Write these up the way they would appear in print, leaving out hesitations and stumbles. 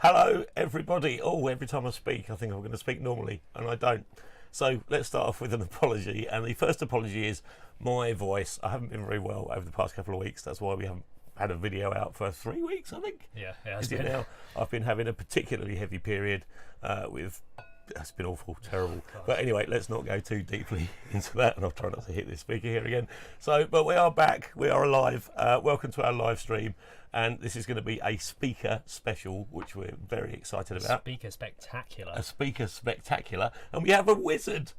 Hello, everybody. Oh, every time I speak, I think I'm going to speak normally, and I don't. So let's start off with an apology. And the first apology is my voice. I haven't been very well over the past couple of weeks. That's why we haven't had a video out for 3 weeks, I think. Yeah, Is it now? I've been having a particularly heavy period with. It's been awful, terrible. But anyway, let's not go too deeply into that, and I'll try not to hit this speaker here again. So, but we are back, we are alive. Welcome to our live stream, and this is going to be a speaker special, which we're very excited about. Speaker spectacular. A speaker spectacular, and we have a wizard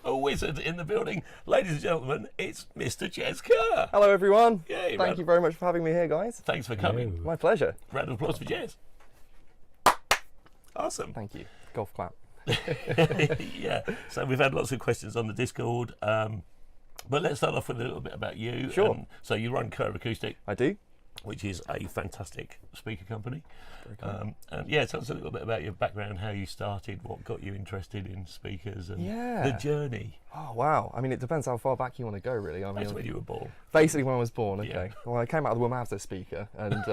in the building. Ladies and gentlemen, it's Mr. Jez Kerr. Hello everyone. Yay, Thank you very much for having me here, guys. Thanks for coming. My pleasure. Round of applause for Jez. Awesome. Thank you. Golf clap. Yeah, so we've had lots of questions on the Discord, but let's start off with a little bit about you. Sure. So you run Kerr Acoustic, I do. which is a fantastic speaker company. Very kind. And yeah, tell us a little bit about your background, how you started, what got you interested in speakers, and Yeah. the journey. Oh wow. I mean, it depends how far back you want to go, really. I mean, That's when you were born. basically when I was born. Okay. Yeah. Well, I came out of the womb as a speaker, and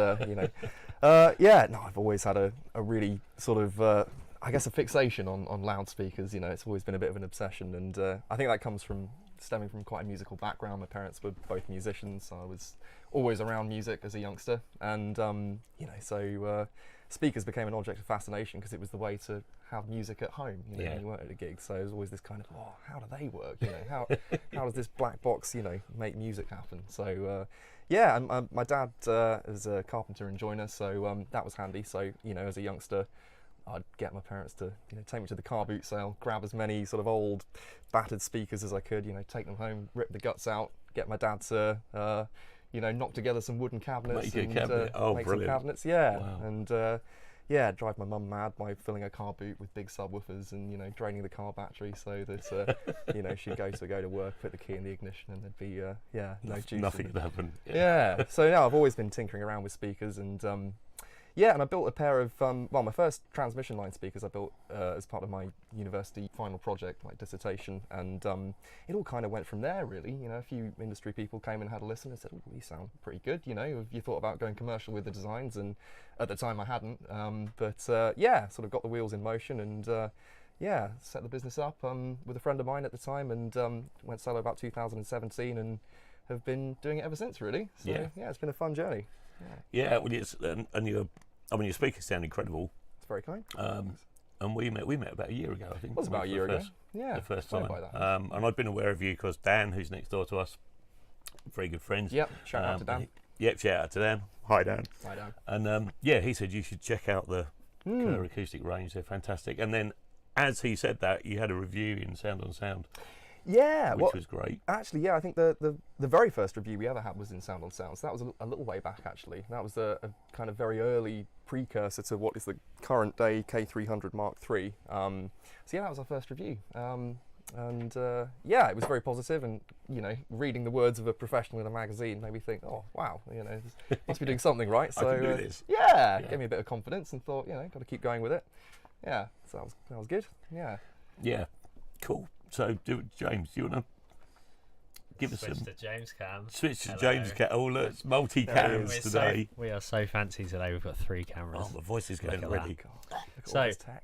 yeah. No, I've always had a really sort of. I guess a fixation on loudspeakers. You know, it's always been a bit of an obsession, and I think that comes from stemming from quite a musical background. My parents were both musicians, so I was always around music as a youngster, and so speakers became an object of fascination because it was the way to have music at home. You know, Yeah. when you weren't at a gig. So it was always this kind of, oh, how do they work? You know, how does this black box, make music happen? So yeah, and my dad is a carpenter and joiner, so that was handy. So as a youngster, I'd get my parents to take me to the car boot sale, grab as many sort of old battered speakers as I could, take them home, rip the guts out, get my dad to knock together some wooden cabinets Make a cabinet. Oh, make brilliant. some cabinets, yeah. Wow. And drive my mum mad by filling a car boot with big subwoofers and draining the car battery so that she'd go to work, put the key in the ignition, and there'd be no juice. Nothing had happened. Yeah. So yeah, I've always been tinkering around with speakers, and and I built a pair of my first transmission line speakers I built as part of my university final project, my dissertation, and it all kind of went from there, really. A few industry people came and had a listen and said, "Oh, you sound pretty good. Have you thought about going commercial with the designs?" And at the time I hadn't, but sort of got the wheels in motion, and set the business up with a friend of mine at the time, and went solo about 2017, and have been doing it ever since, really. So yeah, it's been a fun journey. Yeah, well, your speakers sound incredible. It's very kind. And we met about a year ago, I think. It was about a year ago. Yeah, the first fine time. by that. And I'd been aware of you because Dan, who's next door to us, very good friends. Yep, shout out to Dan. Yep, shout out to Dan. Hi, Dan. Hi, Dan. And he said you should check out the Kerr Acoustic range. They're fantastic. And then, as he said that, you had a review in Sound on Sound. Yeah, which was great. Actually, yeah, I think the very first review we ever had was in Sound on Sound. So that was a little way back, actually. That was a kind of very early precursor to what is the current day K300 Mark III. So yeah, that was our first review. It was very positive, and reading the words of a professional in a magazine made me think, oh wow, must be doing something right. So I can do this. Yeah, gave me a bit of confidence, and thought, got to keep going with it. Yeah, so that was good. Yeah. Yeah, cool. So, James, do you want to give us some... Switch to James Cam. Switch to Hello. James Cam. Oh, look, it's multi-cams today. We are so fancy today. We've got 3 cameras. Oh, my voice is going Look at already. Look at all So, this tech.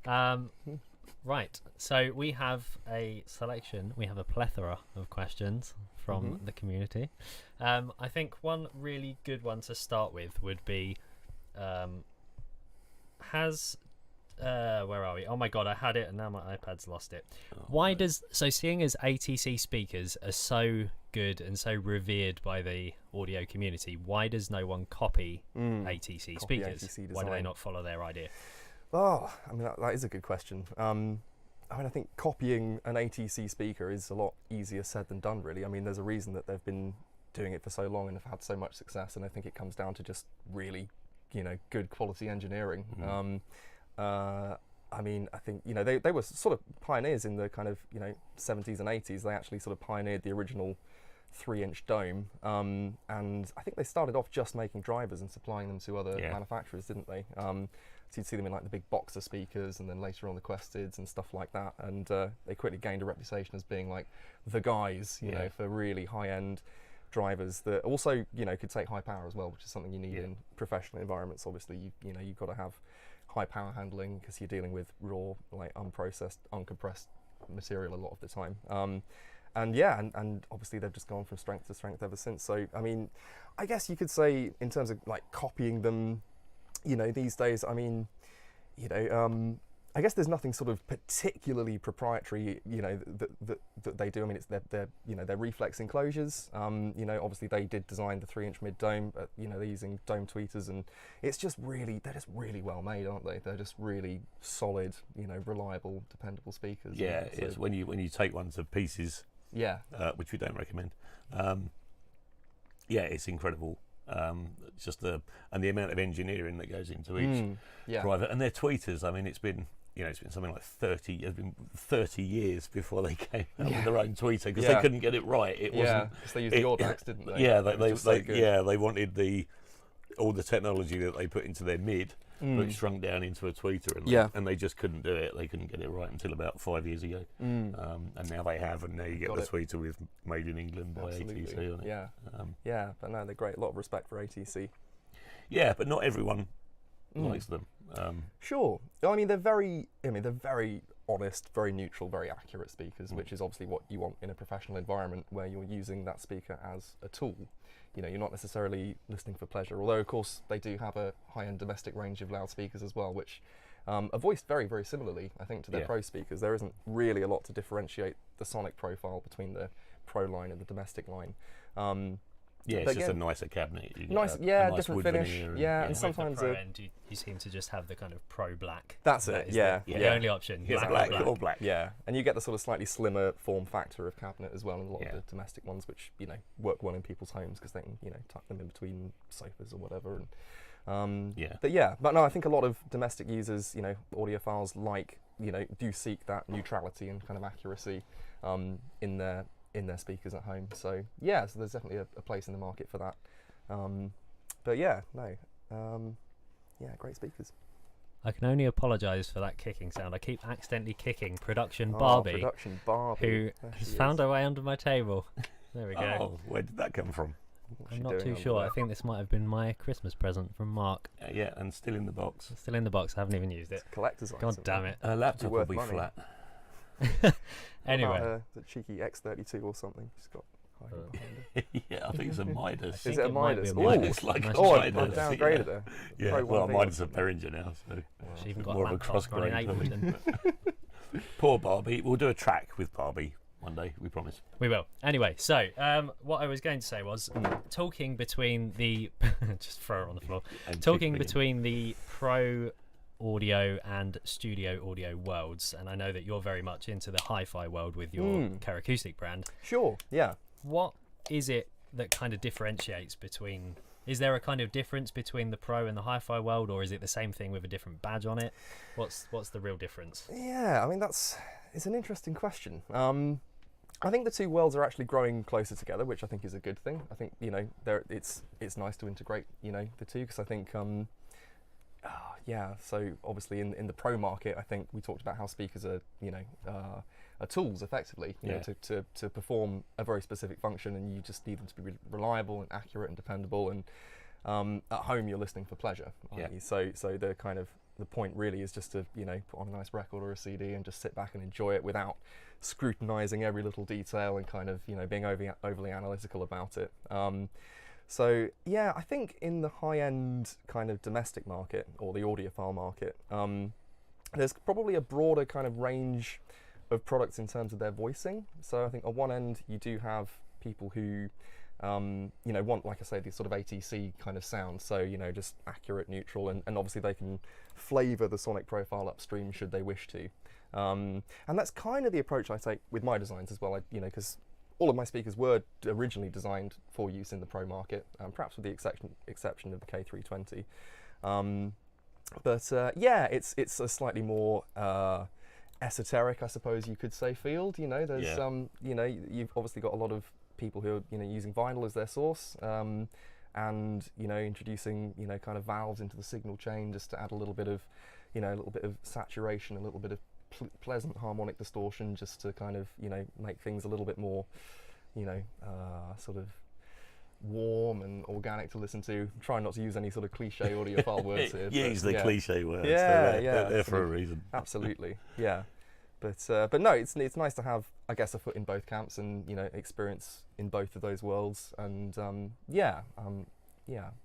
right. So we have a selection. We have a plethora of questions from the community. I think one really good one to start with would be, where are we? Oh my god, I had it and now my iPad's lost it. Seeing as ATC speakers are so good and so revered by the audio community, why does no one copy ATC speakers? ATC Why do they design. not follow their idea? Oh, I mean, that is a good question. I think copying an ATC speaker is a lot easier said than done, really. I mean, there's a reason that they've been doing it for so long and have had so much success, and I think it comes down to just really, good quality engineering. I mean, I think, they were sort of pioneers in the kind of, 70s and 80s. They actually sort of pioneered the original 3-inch dome, and I think they started off just making drivers and supplying them to other manufacturers, didn't they? So you'd see them in like the big Boxer speakers, and then later on the Questids and stuff like that, and they quickly gained a reputation as being like the guys, for really high-end drivers that also, could take high power as well, which is something you need in professional environments. Obviously, you've got to have high power handling because you're dealing with raw, like unprocessed, uncompressed material a lot of the time. And yeah, and obviously they've just gone from strength to strength ever since. So I mean, I guess you could say in terms of like copying them, you know, these days, I mean, you know, I guess there's nothing sort of particularly proprietary, you know, that they do. I mean, it's their you know, their reflex enclosures. You know, obviously they did design the 3-inch mid dome, but you know, they're using dome tweeters, and it's just really, they're just really well made, aren't they? They're just really solid, you know, reliable, dependable speakers. Yeah, so, it's when you take one to pieces, yeah, which we don't recommend. Yeah, it's incredible. Just the amount of engineering that goes into each private, and their tweeters. I mean, it's been something like 30 years before they came out with their own tweeter because they couldn't get it right. It wasn't. because they used the Audax, didn't they? Yeah, they wanted all the technology that they put into their mid, but shrunk down into a tweeter, and they just couldn't do it. They couldn't get it right until about 5 years ago, and now they have, and now you get the tweeter with "Made in England" by ATC on it. Yeah, yeah, but no, they're great. A lot of respect for ATC. Yeah, but not everyone likes them. Sure. I mean, they're very honest, very neutral, very accurate speakers, which is obviously what you want in a professional environment where you're using that speaker as a tool. You know, you're not necessarily listening for pleasure, although of course they do have a high-end domestic range of loudspeakers as well, which are voiced very, very similarly, I think, to their Pro speakers. There isn't really a lot to differentiate the sonic profile between the Pro line and the domestic line. Yeah, it's just a nicer cabinet. Nice, a nice different wood finish. veneer And with sometimes the Pro end, you seem to just have the kind of Pro black. That's it. The only option. Black or black. Yeah, and you get the sort of slightly slimmer form factor of cabinet as well in a lot of the domestic ones, which work well in people's homes because they can tuck them in between sofas or whatever. And but no, I think a lot of domestic users, audiophiles do seek that neutrality and kind of accuracy in their speakers at home. So so there's definitely a place in the market for that. Great speakers. I can only apologise for that kicking sound. I keep accidentally kicking Production Barbie, who has found her way under my table. There we go. Oh, where did that come from? I'm not too sure. I think this might have been my Christmas present from Mark. Yeah, and still in the box. Still in the box. I haven't even used it. It's a collector's item. God damn it. A laptop will be flat. Anyway. The cheeky X32 or something. Just got yeah, I think it's a Midas. Is it a Midas? It's like a I've Midas. downgraded her. Yeah, well, mine's a Behringer now, so She even got more of a cross grain. Poor Barbie. We'll do a track with Barbie one day, we promise. We will. Anyway, so what I was going to say was talking between the just throw it on the floor. Talking between the Pro audio and studio audio worlds, and I know that you're very much into the hi-fi world with your Kerr Acoustic brand. Sure, yeah. What is it that kind of differentiates between, is there a kind of difference between the Pro and the hi-fi world, or is it the same thing with a different badge on it? What's the real difference? Yeah, I mean, it's an interesting question. I think the two worlds are actually growing closer together, which I think is a good thing. I think it's nice to integrate the two, because I think so obviously in the Pro market, I think we talked about how speakers are are tools effectively to perform a very specific function, and you just need them to be reliable and accurate and dependable, and at home you're listening for pleasure. So the kind of the point really is just to put on a nice record or a CD and just sit back and enjoy it without scrutinizing every little detail and kind of being overly analytical about it. So yeah, I think in the high-end kind of domestic market or the audiophile market, there's probably a broader kind of range of products in terms of their voicing. So I think on one end you do have people who want, like I say, these sort of ATC kind of sounds, so just accurate, neutral, and obviously they can flavour the sonic profile upstream should they wish to. And that's kind of the approach I take with my designs as well, because all of my speakers were originally designed for use in the Pro market, perhaps with the exception of the K320. It's a slightly more esoteric, I suppose you could say, field. There's you've obviously got a lot of people who are using vinyl as their source, and introducing kind of valves into the signal chain just to add a little bit of saturation, a little bit of pleasant harmonic distortion, just to kind of make things a little bit more sort of warm and organic to listen to. Trying not to use any sort of cliche audiophile words here. Use the cliche words. Yeah, they're there for a reason. Absolutely, yeah. But no, it's nice to have, I guess, a foot in both camps and experience in both of those worlds. And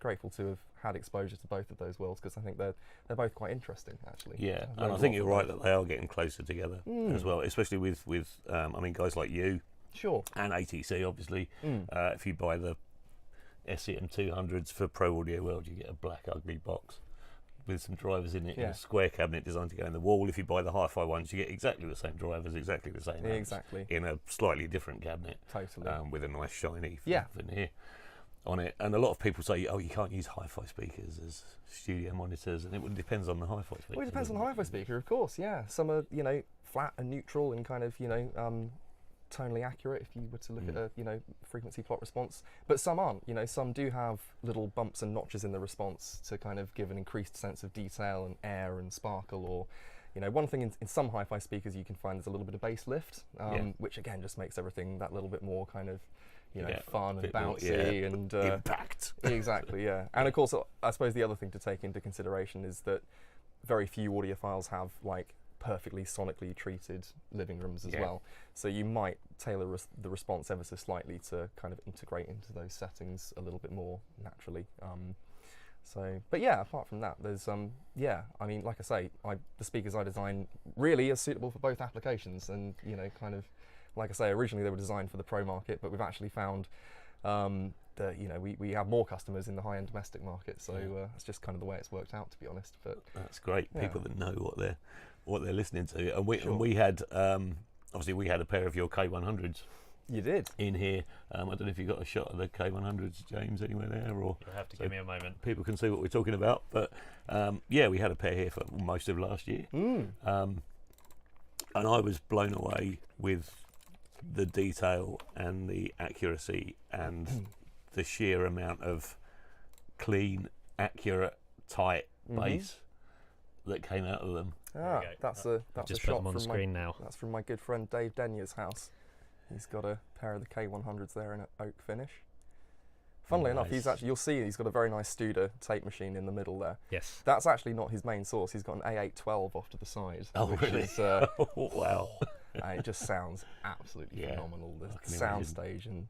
grateful to have had exposure to both of those worlds, because I think they're both quite interesting, actually. Yeah, and I think you're right that they are getting closer together as well, especially with I mean, guys like you. Sure. And ATC, obviously. If you buy the SEM 200s for Pro Audio World, you get a black ugly box with some drivers in it, and a square cabinet designed to go in the wall. If you buy the hi-fi ones, you get exactly the same drivers, exactly the same amps, in a slightly different cabinet. Totally. With a nice shiny veneer on it. And a lot of people say, oh, you can't use hi-fi speakers as studio monitors, and it depends on the hi-fi speaker. Well, it depends on the hi-fi speaker, of course, yeah. Some are, flat and neutral and kind of, tonally accurate if you were to look at a frequency plot response, but some aren't. Some do have little bumps and notches in the response to kind of give an increased sense of detail and air and sparkle. Or one thing in some hi-fi speakers you can find is a little bit of bass lift, which again just makes everything that little bit more kind of fun and bouncy and impact. Exactly, yeah. And of course, I suppose the other thing to take into consideration is that very few audiophiles have like perfectly sonically treated living rooms as well. So you might tailor the response ever so slightly to kind of integrate into those settings a little bit more naturally. But yeah, apart from that, there's I mean, like I say, the speakers I design really are suitable for both applications, and kind of like I say, originally they were designed for the pro market, but we've actually found that we have more customers in the high-end domestic market, so it's just kind of the way it's worked out, to be honest. But that's great. People that know what they're listening to, and we had obviously we had a pair of your K100s. You did in here. I don't know if you got a shot of the K100s, James, anywhere there, or you'll have to give me a moment. People can see what we're talking about. But we had a pair here for most of last year, and I was blown away with the detail and the accuracy and the sheer amount of clean, accurate, tight bass that came out of them. That's a just shot put them on from screen now. That's from my good friend Dave Denier's house. He's got a pair of the K100s there in an oak finish. Funnily enough, you'll see he's got a very nice Studer tape machine in the middle there. Yes. That's actually not his main source. He's got an A812 off to the side. Oh, which really? Is, wow. It just sounds absolutely phenomenal. The sound stage and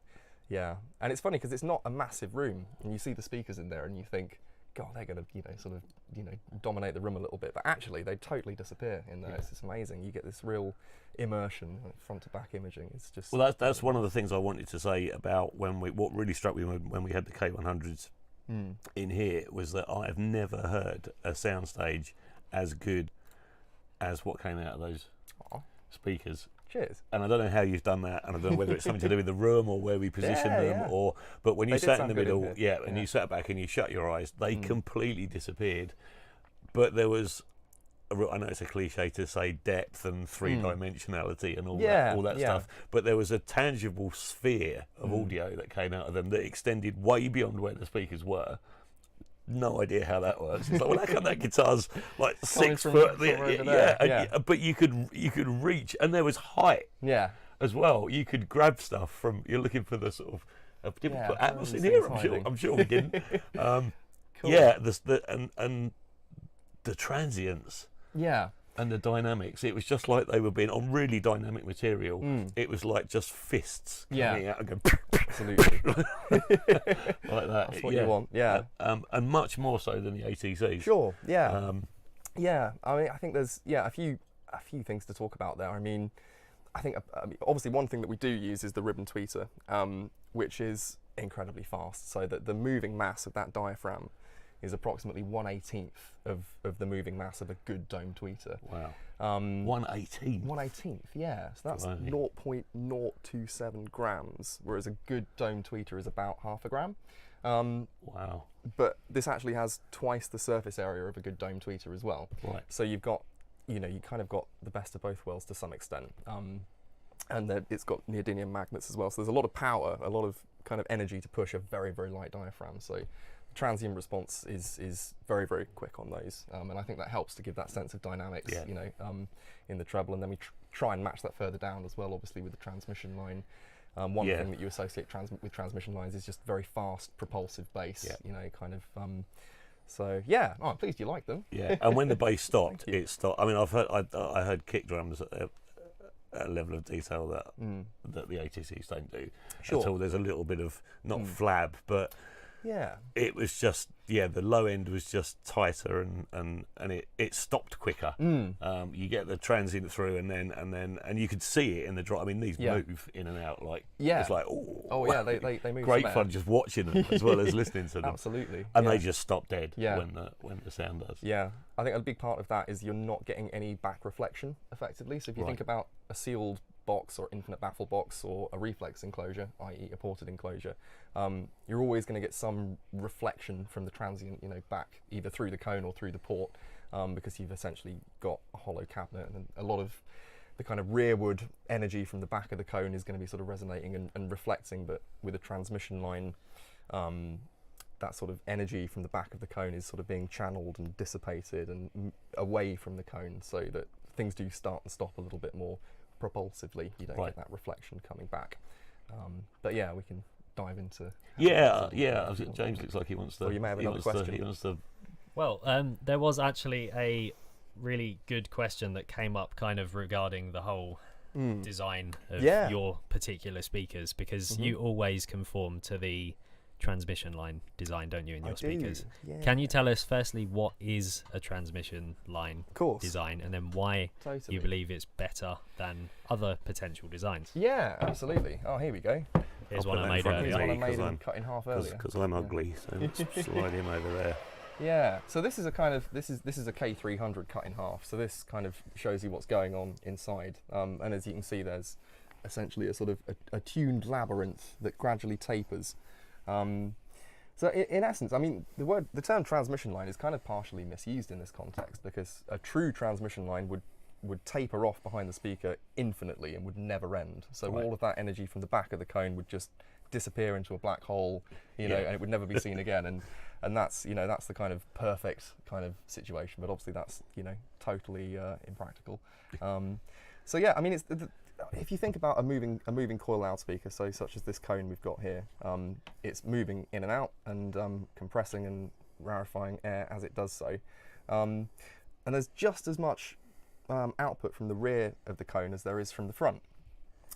it's funny because it's not a massive room, and you see the speakers in there, and you think, God, they're going to dominate the room a little bit, but actually they totally disappear in there. It's just amazing. You get this real immersion, front to back imaging. It's just that's one of the things I wanted to say about what really struck me when we had the K100s in here was that I have never heard a soundstage as good as what came out of those speakers. Cheers. And I don't know how you've done that, and I don't know whether it's something to do with the room or where we position them, but when you sat in the middle, and you sat back and you shut your eyes, they completely disappeared. But there was, I know it's a cliche to say depth and three-dimensionality and all that stuff, but there was a tangible sphere of audio that came out of them that extended way beyond where the speakers were. No idea how that works. It's like, well, how come that guitar's like 6 foot? But you could reach, and there was height as well. You could grab stuff from. You're looking for the sort of. Did we put Atmos in here? I'm sure we didn't. Cool. Yeah, and the transients. Yeah. And the dynamics, it was just like they were being on really dynamic material. It was like just fists coming out and going absolutely like that. That's what you want, and much more so than the ATCs. Sure, I mean, I think there's a few things to talk about there. I mean, I think obviously one thing that we do use is the ribbon tweeter, which is incredibly fast. So that the moving mass of that diaphragm is approximately 1/18 of the moving mass of a good dome tweeter. Wow. 1/18? 1/18, yeah. So that's 0.027 grams, whereas a good dome tweeter is about half a gram. Wow. But this actually has twice the surface area of a good dome tweeter as well. Right. So you've got, you kind of got the best of both worlds to some extent. And then it's got neodymium magnets as well. So there's a lot of power, a lot of kind of energy to push a very, very light diaphragm. So transient response is very, very quick on those, and I think that helps to give that sense of dynamics, in the treble, and then we try and match that further down as well, obviously with the transmission line. One thing that you associate with transmission lines is just very fast, propulsive bass. Yeah. You know, kind of. So yeah, I'm pleased you like them. Yeah, and when the bass stopped, it stopped. I mean, I heard kick drums at a level of detail that the ATCs don't do at all. There's a little bit of not flab, but it was just the low end was just tighter and it stopped quicker. You get the transient through and you could see it in the drop. I mean, these move in and out like it's like they move. Great fun just watching them as well as listening to them. Absolutely. And they just stop dead when the sound does. Yeah, I think a big part of that is you're not getting any back reflection effectively. So if you think about a sealed box or infinite baffle box or a reflex enclosure, i.e. a ported enclosure, you're always going to get some reflection from the transient, you know, back either through the cone or through the port, because you've essentially got a hollow cabinet, and a lot of the kind of rearward energy from the back of the cone is going to be sort of resonating and reflecting. But with a transmission line, that sort of energy from the back of the cone is sort of being channeled and dissipated and away from the cone, so that things do start and stop a little bit more propulsively. You don't get that reflection coming back. But yeah, we can dive into. James looks like he wants to. Or you may have another question. He wants to. Well, there was actually a really good question that came up kind of regarding the whole design of your particular speakers, because you always conform to the transmission line design, don't you, in your speakers? Yeah. Can you tell us firstly what is a transmission line design, and then why you believe it's better than other potential designs? Yeah, absolutely. Oh, here we go. Here's one I made earlier. Here's one I made and cut in half earlier. Because I'm ugly, so slide him over there. Yeah, so this is a kind of this is a K300 cut in half. So this kind of shows you what's going on inside, and as you can see, there's essentially a sort of a tuned labyrinth that gradually tapers. So in essence, I mean, the term transmission line is kind of partially misused in this context, because a true transmission line would taper off behind the speaker infinitely and would never end. So all of that energy from the back of the cone would just disappear into a black hole, you know, and it would never be seen again. And that's, you know, that's the kind of perfect kind of situation. But obviously that's, you know, totally impractical. So yeah, I mean, if you think about a moving coil loudspeaker, so such as this cone we've got here, it's moving in and out and compressing and rarefying air as it does so. And there's just as much output from the rear of the cone as there is from the front.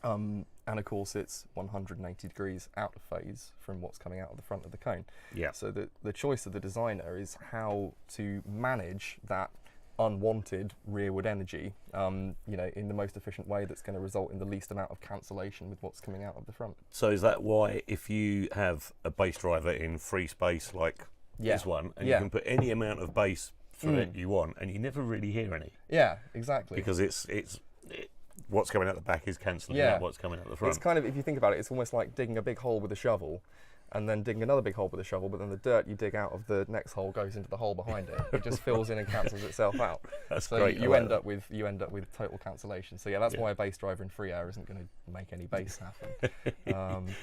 And of course it's 180 degrees out of phase from what's coming out of the front of the cone. Yeah. So the choice of the designer is how to manage that unwanted rearward energy, you know, in the most efficient way that's going to result in the least amount of cancellation with what's coming out of the front. So is that why if you have a bass driver in free space like this one, and you can put any amount of bass through it you want, and you never really hear any? Yeah, exactly. Because it's what's coming out the back is cancelling out what's coming out the front. It's kind of, if you think about it, it's almost like digging a big hole with a shovel and then digging another big hole with a shovel, but then the dirt you dig out of the next hole goes into the hole behind it. It just fills in and cancels itself out. That's so great. You end up with total cancellation. So yeah, that's why a bass driver in free air isn't going to make any bass happen.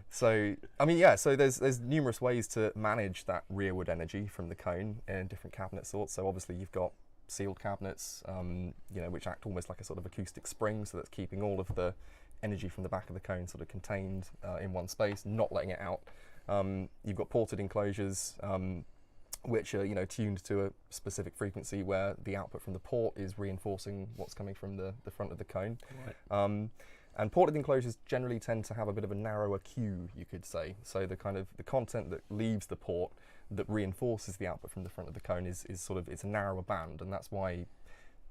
So I mean, so there's numerous ways to manage that rearward energy from the cone in different cabinet sorts. So obviously you've got sealed cabinets, you know, which act almost like a sort of acoustic spring, so that's keeping all of the energy from the back of the cone sort of contained in one space, not letting it out. You've got ported enclosures, which are, you know, tuned to a specific frequency where the output from the port is reinforcing what's coming from the front of the cone. Right. And ported enclosures generally tend to have a bit of a narrower queue, you could say. So the kind of the content that leaves the port that reinforces the output from the front of the cone is sort of, it's a narrower band, and that's why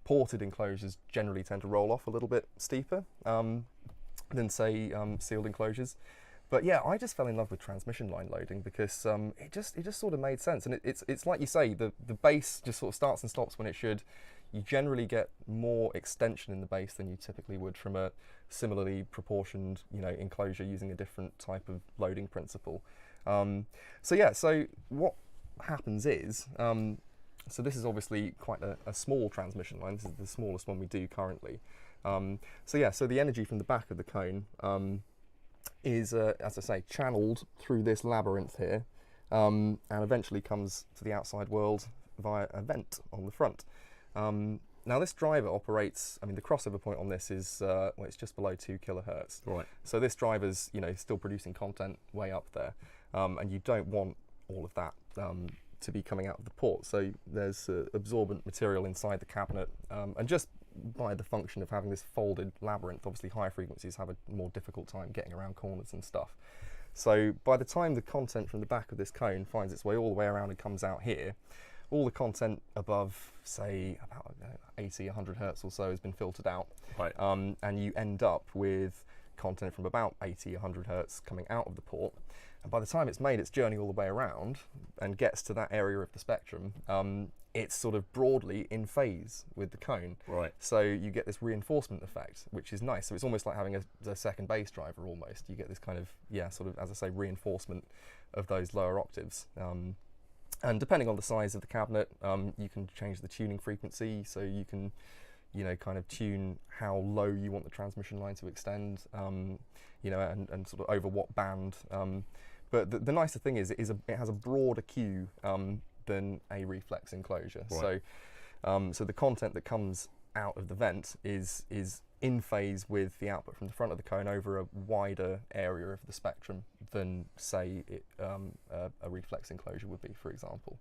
ported enclosures generally tend to roll off a little bit steeper than say sealed enclosures. But yeah, I just fell in love with transmission line loading because it just sort of made sense, and it's like you say, the bass just sort of starts and stops when it should. You generally get more extension in the bass than you typically would from a similarly proportioned, you know, enclosure using a different type of loading principle. So what happens is, so this is obviously quite a small transmission line. This is the smallest one we do currently. So the energy from the back of the cone is, as I say, channeled through this labyrinth here, and eventually comes to the outside world via a vent on the front. Now this driver operates, I mean the crossover point on this is, well, it's just below 2 kilohertz. Right. So this driver's, still producing content way up there, and you don't want all of that to be coming out of the port. So there's absorbent material inside the cabinet, and just by the function of having this folded labyrinth, obviously higher frequencies have a more difficult time getting around corners and stuff. So by the time the content from the back of this cone finds its way all the way around and comes out here, all the content above, say, about 80, 100 hertz or so has been filtered out. Right. And you end up with content from about 80, 100 hertz coming out of the port. And by the time it's made its journey all the way around and gets to that area of the spectrum, it's sort of broadly in phase with the cone. Right. So you get this reinforcement effect, which is nice. So it's almost like having a second bass driver almost. You get this kind of, sort of, as I say, reinforcement of those lower octaves. And depending on the size of the cabinet, you can change the tuning frequency, so you can, kind of tune how low you want the transmission line to extend, and sort of over what band. But the nicer thing is, it has a broader queue than a reflex enclosure. Right. So the content that comes out of the vent is in phase with the output from the front of the cone over a wider area of the spectrum than, say, a reflex enclosure would be, for example.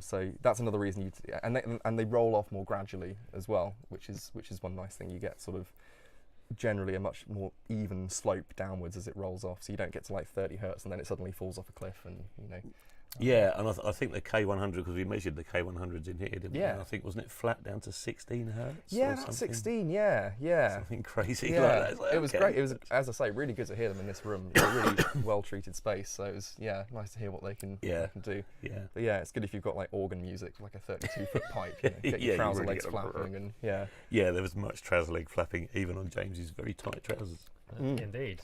So that's another reason and they roll off more gradually as well, which is one nice thing. You get sort of generally a much more even slope downwards as it rolls off, so you don't get to like 30 hertz and then it suddenly falls off a cliff, and Yeah, and I think the K100, because we measured the K100s in here, didn't we? Yeah. And I think, wasn't it flat down to 16 hertz? Yeah, or that's something? 16. Yeah. Something crazy Yeah, like that. It's like, it was okay. great. It was, as I say, really good to hear them in this room. It's a really well-treated space, so it was nice to hear what they can do. Yeah. But yeah, it's good if you've got like organ music, like a 32-foot pipe. Get your Yeah, you trouser really legs get 'em. flapping, and yeah. Yeah, there was much trouser leg flapping, even on James's very tight trousers. Indeed.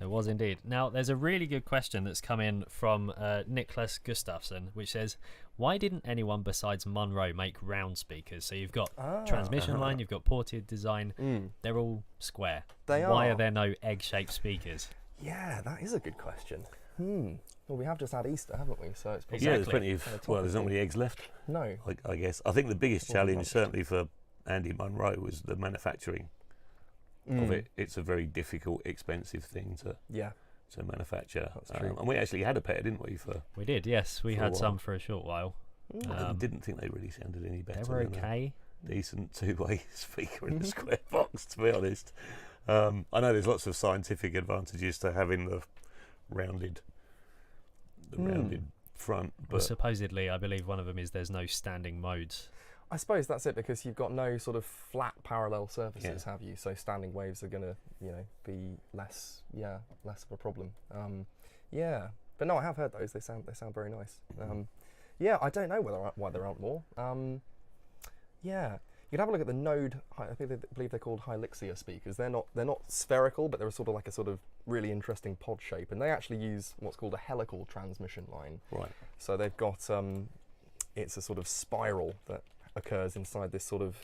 There was indeed. Now, there's a really good question that's come in from Nicholas Gustafsson, which says, why didn't anyone besides Monroe make round speakers? So you've got transmission line, you've got ported design, they're all square. Why are there no egg-shaped speakers? Yeah, that is a good question. Well, we have just had Easter, haven't we? So it's probably Yeah, there's plenty of, well, there's not many eggs left, no. I guess. I think the biggest challenge, certainly for Andy Monroe, was the manufacturing of it. It's a very difficult, expensive thing to manufacture. That's true. And we actually had a pair, didn't we? We did, yes. We for a had while. some for a short while. I didn't think they really sounded any better. They were than okay. a decent two-way speaker in a square box, to be honest. I know there's lots of scientific advantages to having the rounded front, Well, but supposedly, I believe one of them is there's no standing modes. I suppose that's it, because you've got no sort of flat parallel surfaces, have you? So standing waves are going to, be less of a problem. But no, I have heard those. They sound very nice. I don't know why there aren't more. You'd have a look at the Node. I believe they're called Helixia speakers. They're not spherical, but they're sort of like a sort of really interesting pod shape, and they actually use what's called a helical transmission line. right. So they've got it's a sort of spiral that occurs inside this sort of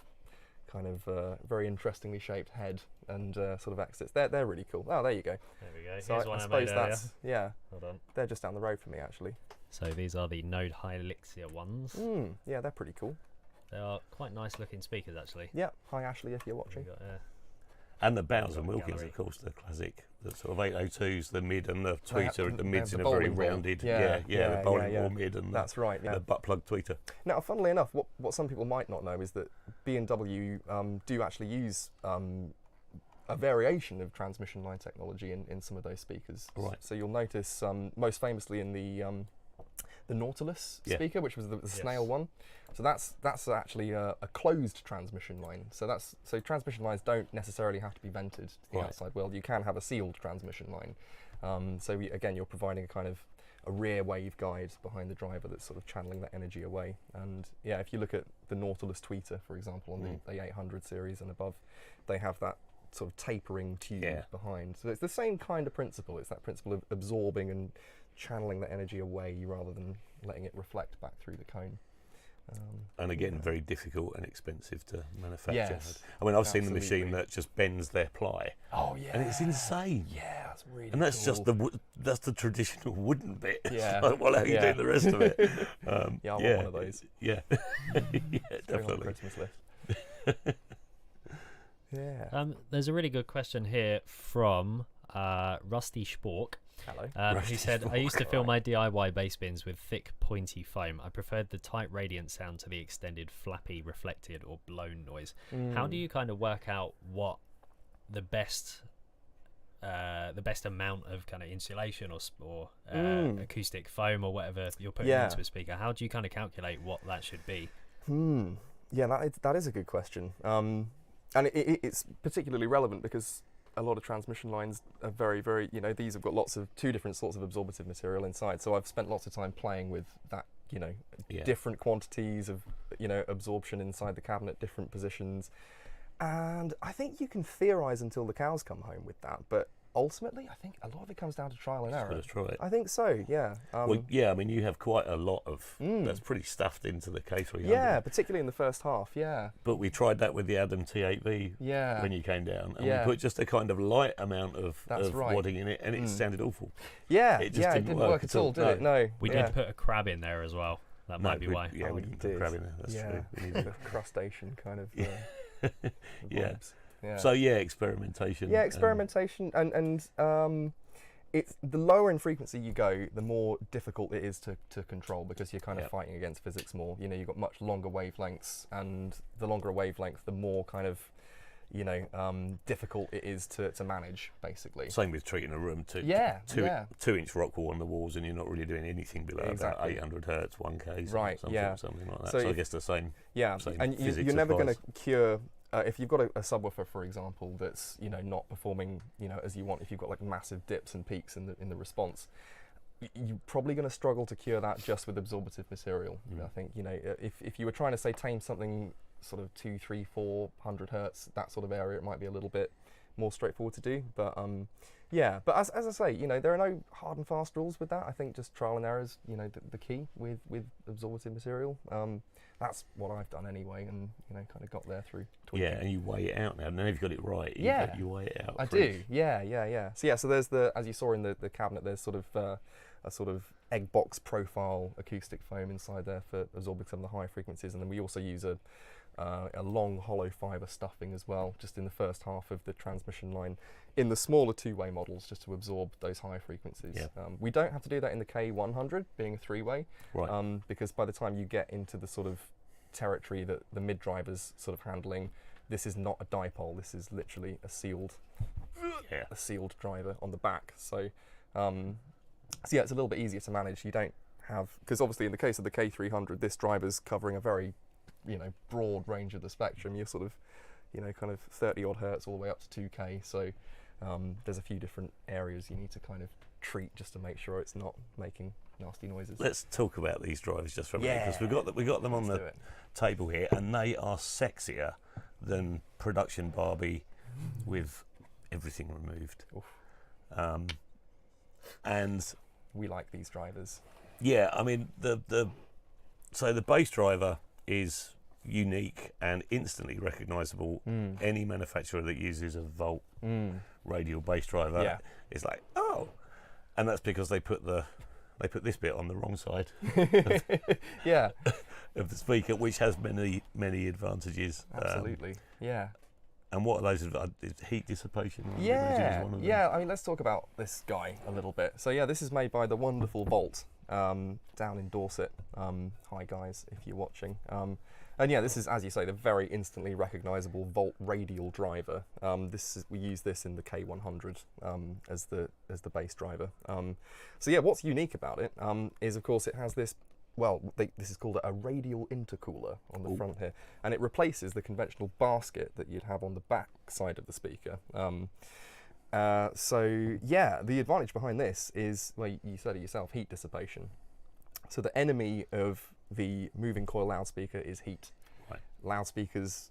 kind of very interestingly shaped head and sort of exits. They're really cool. Oh, there you go. There we go. So Here's I one I suppose made earlier. that's Hold on. they're just down the road from me actually. So these are the Node Helixia ones. Yeah, they're pretty cool. They are quite nice looking speakers, actually. Yeah, hi Ashley if you're We've watching. got, And the Bowers and Gallery. Wilkins, of course, the classic, the sort of 802s, the mid and the They have- tweeter, the they mid's have in the a very bowling ball. rounded, Yeah, the bowling ball mid and That's right. Yeah. the butt plug tweeter. Now, funnily enough, what some people might not know is that B&W do actually use a variation of transmission line technology in some of those speakers. Right. So you'll notice most famously in the Nautilus speaker, which was the snail one. So that's actually a closed transmission line. So transmission lines don't necessarily have to be vented to the outside world. You can have a sealed transmission line. Again, you're providing a kind of a rear wave guide behind the driver that's sort of channeling that energy away. And yeah, if you look at the Nautilus tweeter, for example, on the 800 series and above, they have that sort of tapering tube behind. So it's the same kind of principle. It's that principle of absorbing and channeling that energy away rather than letting it reflect back through the cone. And again, very difficult and expensive to manufacture. Yes, I mean, I've seen the absolutely. machine that just bends their ply. Oh yeah, And it's insane. Yeah, that's really. And that's just cool. that's the traditional wooden bit. Yeah. Like, well, how you do the rest of it? Yeah, I want one of those. Yeah, Going on the definitely. Christmas list. Yeah. There's a really good question here from Rusty Spork. Hello. He said, I used to fill my DIY bass bins with thick, pointy foam. I preferred the tight, radiant sound to the extended, flappy, reflected, or blown noise. How do you kind of work out what the best amount of kind of insulation or acoustic foam or whatever you're putting into a speaker? How do you kind of calculate what that should be? Yeah, that is a good question. And it's particularly relevant because a lot of transmission lines are very, very, these have got two different sorts of absorptive material inside. So I've spent lots of time playing with that, different quantities of, absorption inside the cabinet, different positions. And I think you can theorize until the cows come home with that. But ultimately, I think a lot of it comes down to trial and error. Just try it. I think so, yeah. Well, yeah, I mean, you have quite a lot of, that's pretty stuffed into the K300. Yeah, particularly in the first half, yeah. But we tried that with the Adam T8V when you came down, and we put just a kind of light amount of wadding in it, and it sounded awful. Yeah, it just didn't work at all, did it? No. We did put a crab in there as well. That might be why. Yeah, we didn't put a crab in there, that's true. We needed the crustacean kind of vibes. Yeah. So experimentation. Yeah, experimentation, and it's the lower in frequency you go, the more difficult it is to control because you're kind of fighting against physics more. You've got much longer wavelengths, and the longer a wavelength, the more kind of difficult it is to manage, basically. Same with treating a room to 2-inch rock wall on the walls, and you're not really doing anything below about 800 hertz, 1K, something like that. So I guess the same. Yeah, same and you're never going to cure. If you've got a subwoofer, for example, that's not performing as you want, if you've got like massive dips and peaks in the response, you're probably going to struggle to cure that just with absorptive material. I think if you were trying to say tame something sort of 200, 300, 400 hertz, that sort of area, it might be a little bit more straightforward to do. But but as I say, there are no hard and fast rules with that. I think just trial and error is the key with absorptive material. That's what I've done anyway, and kind of got there through tweaking. Yeah, and you weigh it out now. Now you've got it right. You weigh it out. I do. Yeah. So there's as you saw in the cabinet, there's sort of a sort of egg box profile acoustic foam inside there for absorbing some of the high frequencies, and then we also use a long hollow fibre stuffing as well, just in the first half of the transmission line, in the smaller two-way models, just to absorb those high frequencies. We don't have to do that in the K100, being a three-way, because by the time you get into the sort of territory that the mid-driver's sort of handling, this is not a dipole, this is literally a sealed driver on the back. So it's a little bit easier to manage. You don't have, because obviously in the case of the K300, this driver's covering a very broad range of the spectrum. You're sort of kind of 30 odd hertz all the way up to 2K, so there's a few different areas you need to kind of treat just to make sure it's not making nasty noises. Let's talk about these drivers just for a minute, because we got them on the table here, and they are sexier than production Barbie with everything removed. And we like these drivers. Yeah, I mean the bass driver is unique and instantly recognizable. Any manufacturer that uses a Volt radial bass driver is like, oh, and that's because they put this bit on the wrong side of the speaker, which has many advantages. Absolutely. And what are those? Is heat dissipation? I mean, let's talk about this guy a little bit. So this is made by the wonderful Volt down in Dorset. Hi guys, if you're watching. And this is, as you say, the very instantly recognisable Volt radial driver. We use this in the K100 as the bass driver. What's unique about it is, of course, it has this. This is called a radial intercooler on the front here, and it replaces the conventional basket that you'd have on the back side of the speaker. The advantage behind this is, well, you said it yourself, heat dissipation. So the enemy of the moving coil loudspeaker is heat. Loudspeakers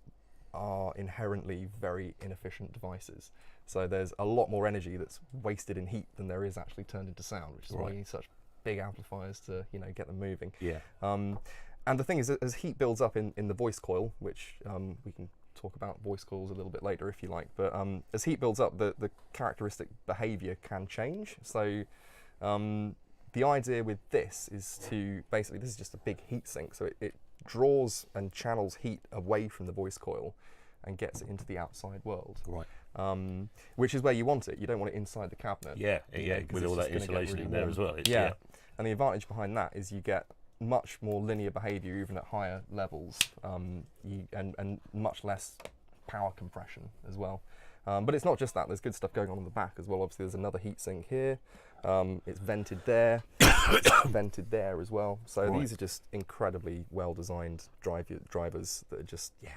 are inherently very inefficient devices. So there's a lot more energy that's wasted in heat than there is actually turned into sound, which is why you need such big amplifiers to get them moving. And the thing is, as heat builds up in the voice coil, which we can talk about voice coils a little bit later if you like, but as heat builds up, the characteristic behavior can change. So the idea with this is to basically, this is just a big heat sink, so it draws and channels heat away from the voice coil and gets it into the outside world. Right. Which is where you want it. You don't want it inside the cabinet. Yeah, you yeah, know, 'cause with it's all just that gonna get insulation really in there warm. as well. It's, Yeah. And the advantage behind that is you get much more linear behavior even at higher levels, and much less power compression as well. But it's not just that. There's good stuff going on in the back as well. Obviously, there's another heatsink here. It's vented there. It's vented there as well. So Right. these are just incredibly well-designed drivers that are just, yeah,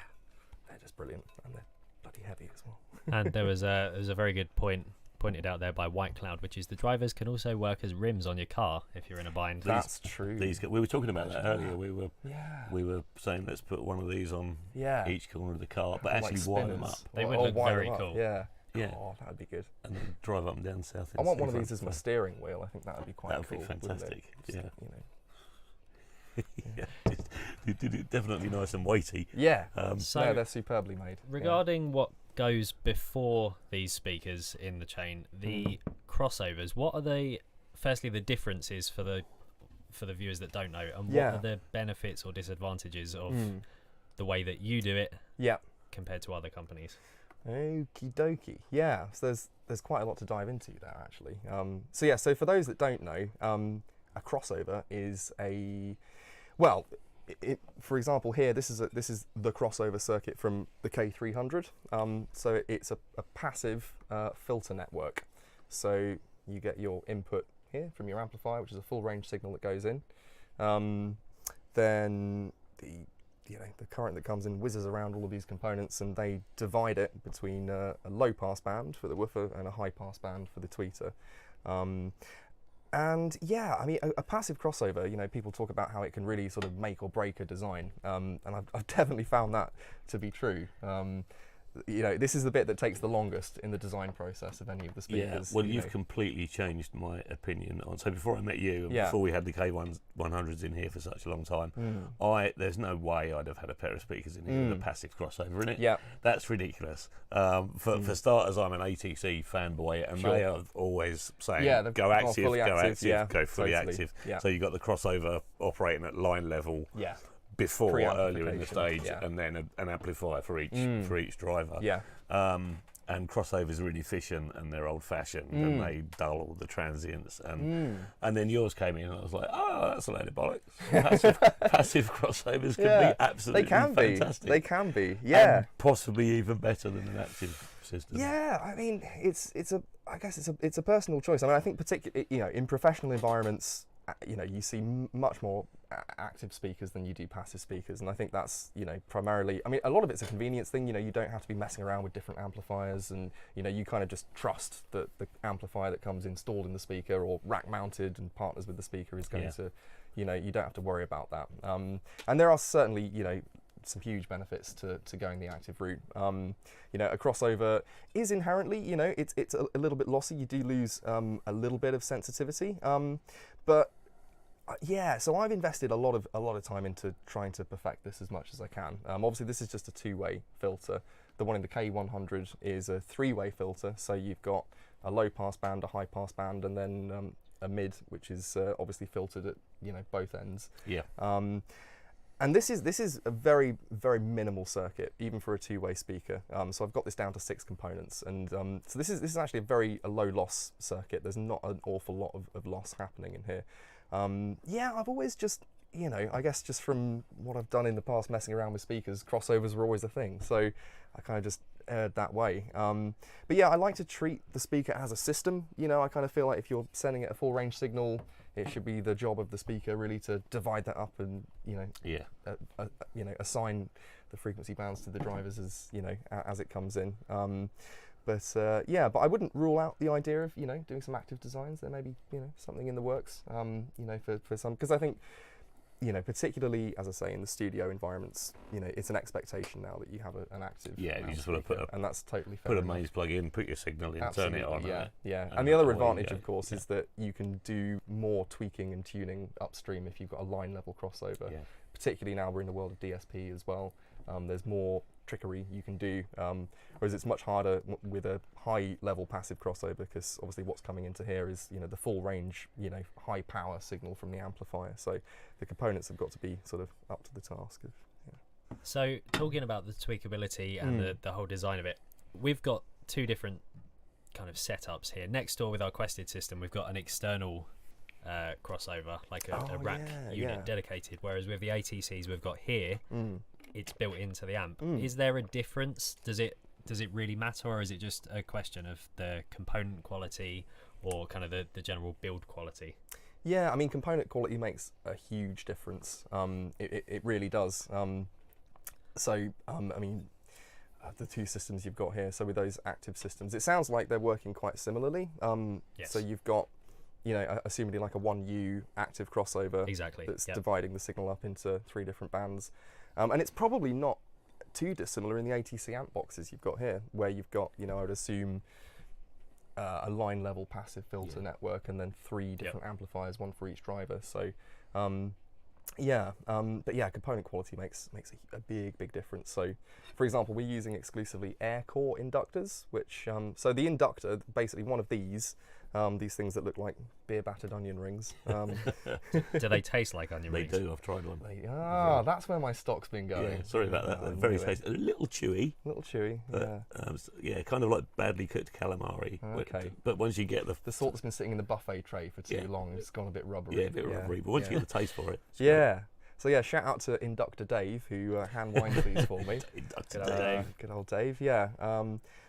they're just brilliant, and they're bloody heavy as well. And there was a very good point pointed out there by White Cloud, which is the drivers can also work as rims on your car if you're in a bind. That's true. We were talking about that earlier. Yeah. We were saying let's put one of these on Yeah. each corner of the car, but Like actually wire them up. spinners. They Or- would or look wire very them up, cool. Yeah. Yeah. Oh, that would be good. And then drive up and down south. I want one of these as my steering wheel. I think that would be quite That would cool. be wouldn't it? fantastic. Just, Yeah. You know. Yeah, definitely nice and weighty. Yeah. So- no, they're superbly made. Regarding what goes before these speakers in the chain, the crossovers, what are they? Firstly, the differences for the viewers that don't know, and what Yeah. are the benefits or disadvantages of Mm. the way that you do it Yeah. compared to other companies? Okie dokie. Yeah, so there's quite a lot to dive into there actually. So for those that don't know, a crossover is for example here, this is the crossover circuit from the K300. So it's a passive filter network. So you get your input here from your amplifier, which is a full range signal that goes in. Then the current that comes in whizzes around all of these components, and they divide it between a low pass band for the woofer and a high pass band for the tweeter. And yeah, I mean, a passive crossover, people talk about how it can really sort of make or break a design, and I've definitely found that to be true. This is the bit that takes the longest in the design process of any of the speakers. Yeah, well, you've completely changed my opinion on. So before I met you, and before we had the K100s in here for such a long time, there's no way I'd have had a pair of speakers in here with a passive crossover in it. Yeah, that's ridiculous. For starters, I'm an ATC fanboy, and they are always saying, go active, go fully active. Yeah. So you've got the crossover operating at line level. Yeah. Before earlier in the stage, and then an amplifier for each driver. Yeah. And crossovers are really efficient, and they're old-fashioned, and they dull all the transients. And then yours came in, and I was like, oh, that's a load of bollocks. Passive crossovers can be absolutely fantastic. They can be. Yeah. And possibly even better than an active system. Yeah, I mean, I guess it's a personal choice. I mean, I think particularly, in professional environments, you see much more active speakers than you do passive speakers, and I think that's primarily, I mean, a lot of it's a convenience thing. You don't have to be messing around with different amplifiers, and you kind of just trust that the amplifier that comes installed in the speaker or rack mounted and partners with the speaker is going to, you don't have to worry about that. And there are certainly some huge benefits to going the active route. A crossover is inherently, it's a little bit lossy. You do lose a little bit of sensitivity, but so I've invested a lot of time into trying to perfect this as much as I can. Obviously, this is just a two-way filter. The one in the K100 is a three-way filter, so you've got a low pass band, a high pass band, and then a mid, which is obviously filtered at both ends. Yeah. And this is a very, very minimal circuit, even for a two-way speaker. So I've got this down to 6 components, and so this is actually a low loss circuit. There's not an awful lot of loss happening in here. I've always just, I guess just from what I've done in the past messing around with speakers, crossovers were always a thing. So I kind of just erred that way. But yeah, I like to treat the speaker as a system. I kind of feel like if you're sending it a full range signal, it should be the job of the speaker really to divide that up and, assign the frequency bands to the drivers as it comes in. But I wouldn't rule out the idea of doing some active designs. There may be something in the works for some, because I think particularly, as I say, in the studio environments, it's an expectation now that you have an active. Yeah, you just want to put and that's totally fair. Put a mains plug in, put your signal in, Absolutely, turn it on. Yeah. And And the other away you advantage, go. of course, is that you can do more tweaking and tuning upstream if you've got a line level crossover. Yeah. Particularly now we're in the world of DSP as well. There's more trickery you can do, whereas it's much harder with a high level passive crossover, because obviously what's coming into here is, you know, the full range, you know, high power signal from the amplifier. So the components have got to be sort of up to the task of, yeah. So talking about the tweakability and the whole design of it, we've got two different kind of setups here. Next door with our Quested system, we've got an external crossover, like a rack unit dedicated, whereas with the ATCs we've got here, it's built into the amp. Is there a difference? Does it really matter, or is it just a question of the component quality or kind of the general build quality? Yeah, I mean, component quality makes a huge difference. It really does. I mean, the two systems you've got here, so with those active systems, it sounds like they're working quite similarly. Yes. So you've got, you know, assumably like a 1U active crossover, Exactly. that's dividing the signal up into 3 different bands. And it's probably not too dissimilar in the ATC amp boxes you've got here, where you've got, you know, I would assume a line level passive filter network, and then 3 different amplifiers, 1 for each driver. So but yeah, component quality makes a big difference. So for example, we're using exclusively air core inductors, which so the inductor, basically one of these things that look like beer battered onion rings. Do they taste like onion rings? They do. I've tried one. That's where my stock's been going. Yeah, sorry about that. They're very tasty. A little chewy. Yeah, kind of like badly cooked calamari. Okay. But once you get the sort that's been sitting in the buffet tray for too long, it's gone a bit rubbery. Yeah, a bit rubbery. But once you get the taste for it. Yeah. So yeah, shout out to Inductor Dave, who hand winds these for me. Inductor Dave. Good old Dave. Yeah.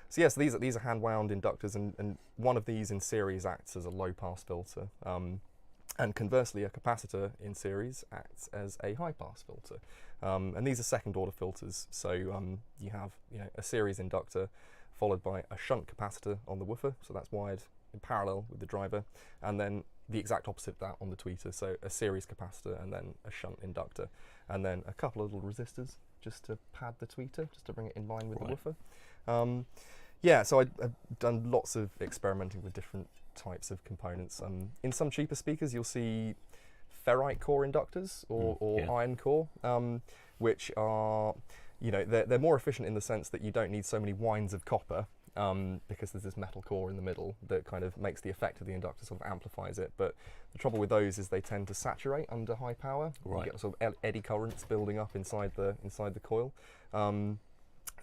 So these are hand wound inductors, and one of these in series acts as a low pass filter, and conversely, a capacitor in series acts as a high pass filter. And these are second order filters. So you have, you know, a series inductor followed by a shunt capacitor on the woofer, so that's wired in parallel with the driver, and then the exact opposite of that on the tweeter, so a series capacitor and then a shunt inductor, and then a couple of little resistors just to pad the tweeter, just to bring it in line with the woofer. So I've done lots of experimenting with different types of components. In some cheaper speakers you'll see ferrite core inductors or iron core, which are, you know, they're more efficient in the sense that you don't need so many winds of copper, because there's this metal core in the middle that kind of makes the effect of the inductor, sort of amplifies it. But the trouble with those is they tend to saturate under high power. You get sort of eddy currents building up inside the coil.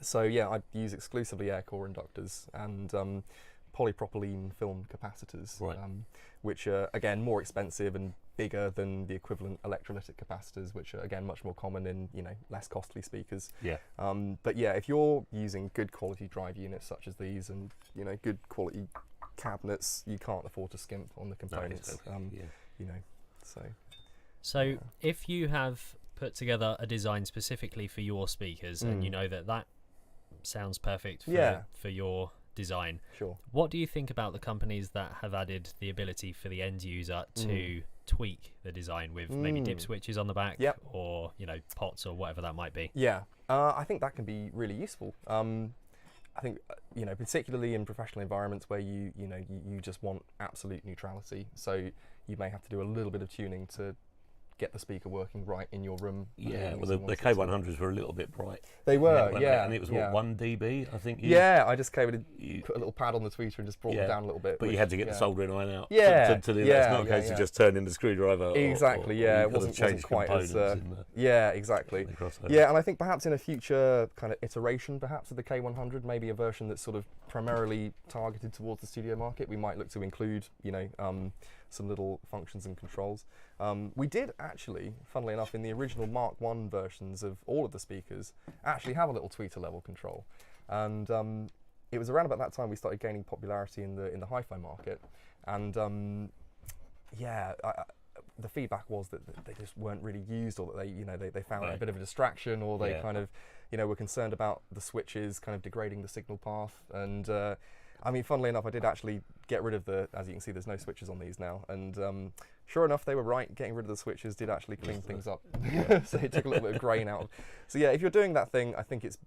So yeah, I use exclusively air core inductors and polypropylene film capacitors, which are again more expensive and bigger than the equivalent electrolytic capacitors, which are again much more common in, you know, less costly speakers. But yeah, if you're using good quality drive units such as these, and, you know, good quality cabinets, you can't afford to skimp on the components. You know, so if you have put together a design specifically for your speakers, and you know that sounds perfect for your design, what do you think about the companies that have added the ability for the end user to tweak the design with maybe dip switches on the back, or, you know, pots or whatever that might be? I think that can be really useful. I think, you know, particularly in professional environments where you just want absolute neutrality, so you may have to do a little bit of tuning to get the speaker working right in your room. Yeah, well, the K100s were a little bit bright. They were, and it was what, 1 dB, I think. I just came in and put a little pad on the tweeter and just brought them down a little bit. But you had to get the soldering iron out. To do that. It's not a case of just turning the screwdriver. Exactly. Or it wasn't quite as. Exactly. And I think perhaps in a future kind of iteration, perhaps of the K100, maybe a version that's sort of primarily targeted towards the studio market, we might look to include, you know, some little functions and controls. We did actually, funnily enough, in the original Mark I versions of all of the speakers, actually have a little tweeter level control, and it was around about that time we started gaining popularity in the hi-fi market, and the feedback was that they just weren't really used, or that they found it a bit of a distraction, or they kind of, you know, were concerned about the switches kind of degrading the signal path. And I mean, funnily enough, I did actually get rid of as you can see, there's no switches on these now, and sure enough, they were right. Getting rid of the switches did actually clean things up. So it took a little bit of grain out. So yeah, if you're doing that thing, I think it's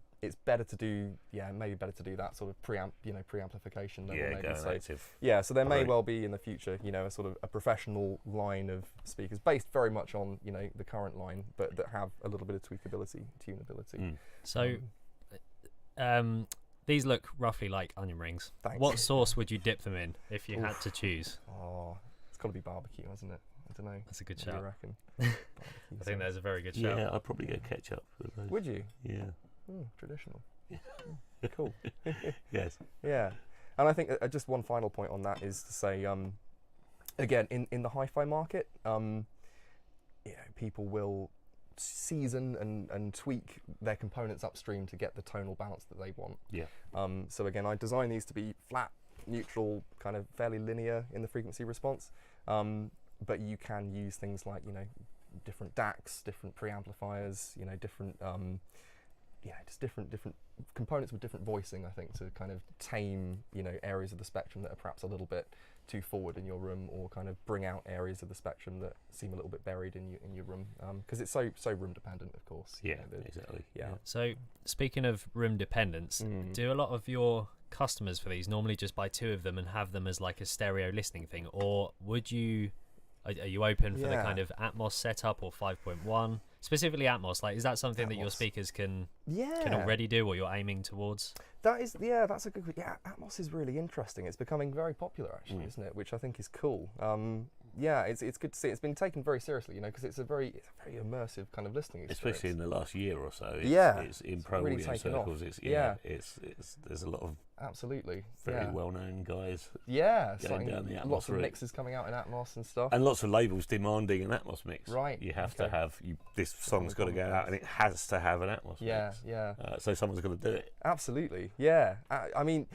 better to do, maybe better to do that sort of pre-amplification level. So there may well be in the future, you know, a sort of a professional line of speakers based very much on, you know, the current line, but that have a little bit of tweakability, tunability. So these look roughly like onion rings. Thanks. What sauce would you dip them in if you had to choose? Oh, it's got to be barbecue, hasn't it? I don't know. That's a good What do shout. you reckon? I think there's a very good shout. Yeah, I'd probably go ketchup for those. Would you? Yeah. Traditional. Cool. Yes. Yeah, and I think just one final point on that is to say, again, in the hi-fi market, people will season and tweak their components upstream to get the tonal balance that they want. Yeah. So again, I design these to be flat, neutral, kind of fairly linear in the frequency response. But you can use things like, different DACs, different preamplifiers, different, just different components with different voicing, I think, to kind of tame, areas of the spectrum that are perhaps a little bit too forward in your room, or kind of bring out areas of the spectrum that seem a little bit buried in your room, because it's so room dependent, of course. Yeah, exactly. Yeah. So speaking of room dependence, do a lot of your customers for these normally just buy 2 of them and have them as like a stereo listening thing, or would you? Are you open for the kind of Atmos setup or 5.1? Specifically Atmos, like, is that something that your speakers can already do, or you're aiming towards? That's a good. Yeah, Atmos is really interesting. It's becoming very popular, actually, isn't it? Which I think is cool. It's good to see. It's been taken very seriously, because it's a very immersive kind of listening experience. Especially in the last year or so. It's in pro really audio circles. off. It's there's a lot of absolutely very well-known guys. Yeah, going down the Atmos lots of route. mixes coming out in Atmos and stuff. And lots of labels demanding an Atmos mix. Right. You have to have this song's got to go out, and it has to have an Atmos mix. Yeah. So someone's got to do it. Absolutely. Yeah. I mean,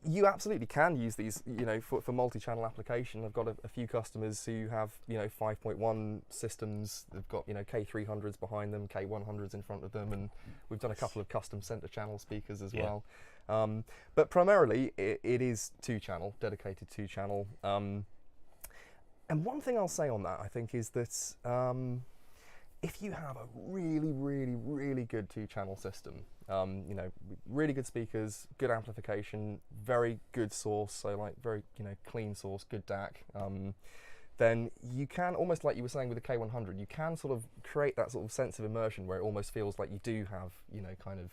you absolutely can use these, for multi-channel application. I've got a few customers who have, 5.1 systems. They've got, K300s behind them, K100s in front of them, and we've done a couple of custom center channel speakers as well. But primarily, it is 2-channel, dedicated 2-channel. And one thing I'll say on that, I think, is that if you have a really, really, really good 2-channel system, really good speakers, good amplification, very good source, so like very, clean source, good DAC, then you can, almost like you were saying with the K100, you can sort of create that sort of sense of immersion where it almost feels like you do have, kind of,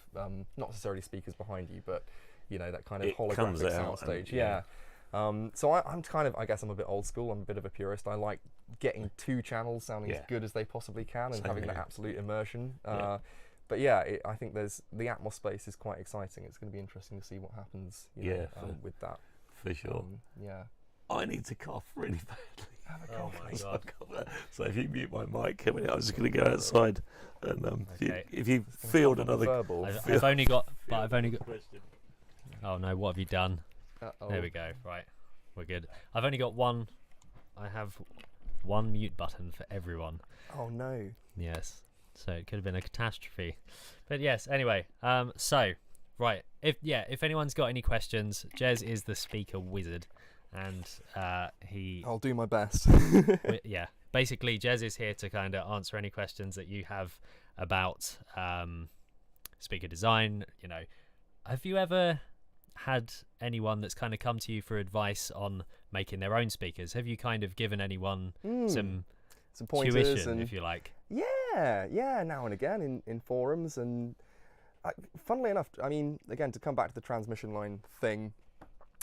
not necessarily speakers behind you, but, that kind of holographic soundstage. So I'm kind of, I guess I'm a bit old school, I'm a bit of a purist. I like getting 2 channels sounding as good as they possibly can and having that absolute immersion. But I think the Atmos space is quite exciting. It's going to be interesting to see what happens with that. For sure. I need to cough really badly. Oh my god! So if you mute my mic, I'm just going to go outside, and if you field another, I've only got. Oh no! What have you done? Uh-oh. There we go. Right, we're good. I've only got one. I have one mute button for everyone. Oh no! Yes. So it could have been a catastrophe, but yes. Anyway, so right. If anyone's got any questions, Jez is the speaker wizard. And I'll do my best. Basically Jez is here to kind of answer any questions that you have about speaker design. Have you ever had anyone that's kind of come to you for advice on making their own speakers? Have you kind of given anyone some pointers, tuition, if you like? Yeah, now and again in forums, and funnily enough, I mean, again, to come back to the transmission line thing,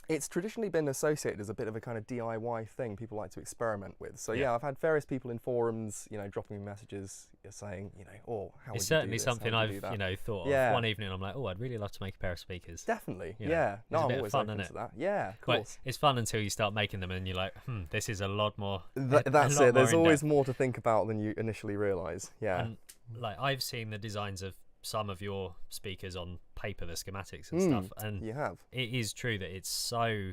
it's traditionally been associated as a bit of a kind of DIY thing people like to experiment with. So I've had various people in forums, dropping me messages saying, how would you do this? It's certainly something I've, thought of. One evening I'm like, I'd really love to make a pair of speakers. Definitely, No, I'm a bit always of fun, open isn't to that. Yeah, of course. But it's fun until you start making them and you're like, this is a lot more. That's it. There's always more to think about than you initially realise. Yeah. And like I've seen the designs of some of your speakers on paper, the schematics and stuff, and you have. It is true that it's so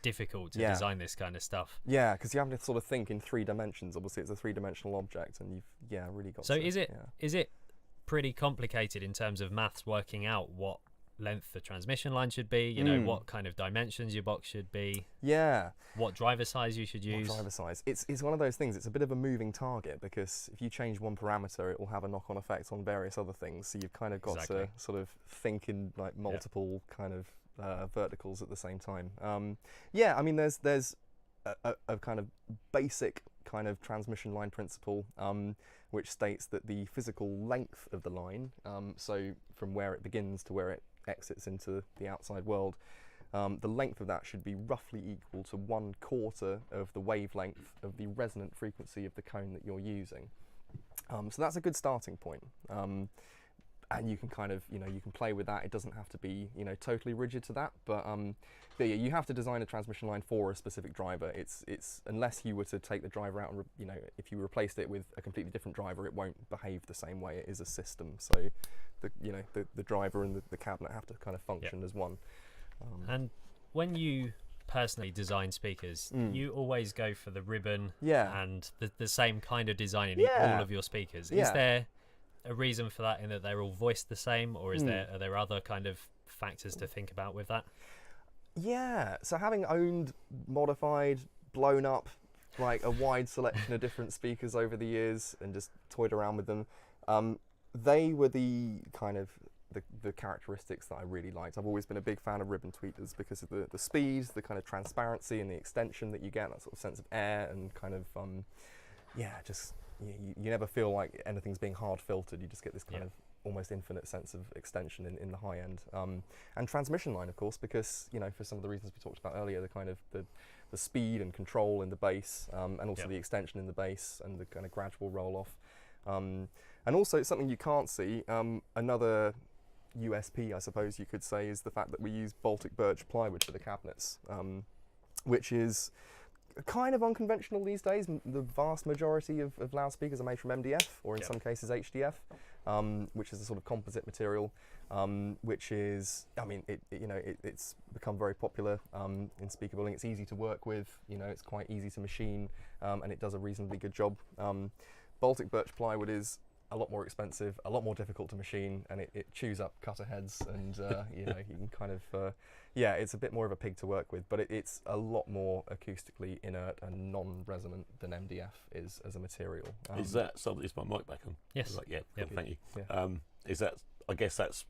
difficult to design this kind of stuff. Yeah, because you have to sort of think in 3 dimensions. Obviously, it's a 3-dimensional object, and you've really got. So is it pretty complicated in terms of maths working out what length the transmission line should be? What kind of dimensions your box should be? Yeah. What driver size you should use? What driver size? It's one of those things. It's a bit of a moving target because if you change one parameter, it will have a knock-on effect on various other things. So you've kind of got to sort of think in like multiple kind of verticals at the same time. I mean, there's a kind of basic kind of transmission line principle, which states that the physical length of the line, so from where it begins to where it exits into the outside world. The length of that should be roughly equal to 1/4 of the wavelength of the resonant frequency of the cone that you're using. So that's a good starting point. And you can kind of, you can play with that. It doesn't have to be, totally rigid to that, but yeah, you have to design a transmission line for a specific driver. It's unless you were to take the driver out and, if you replaced it with a completely different driver, it won't behave the same way. It is a system. So the driver and the cabinet have to kind of function as one. And when you personally design speakers, you always go for the ribbon and the same kind of design in all of your speakers. Is there a reason for that, in that they're all voiced the same, or are there other kind of factors to think about with that? Yeah, so having owned, modified, blown up like a wide selection of different speakers over the years and just toyed around with them, they were the kind of the characteristics that I really liked. I've always been a big fan of ribbon tweeters because of the speed, the kind of transparency and the extension that you get, that sort of sense of air and kind of just you never feel like anything's being hard filtered. You just get this kind of almost infinite sense of extension in the high end. And transmission line, of course, because for some of the reasons we talked about earlier, the kind of the speed and control in the bass, and also the extension in the bass and the kind of gradual roll off. And also something you can't see, another USP, I suppose you could say, is the fact that we use Baltic birch plywood for the cabinets, which is kind of unconventional these days. The vast majority of loudspeakers are made from MDF, or in some cases HDF, which is a sort of composite material, which is, it's become very popular in speaker building. It's easy to work with, it's quite easy to machine, and it does a reasonably good job. Baltic birch plywood is a lot more expensive, a lot more difficult to machine, and it chews up cutter heads, and you can kind of it's a bit more of a pig to work with, but it's a lot more acoustically inert and non-resonant than MDF is as a material. Is that something? Is my mic back on? Yes. Thank you. Yeah. Is that? I guess that's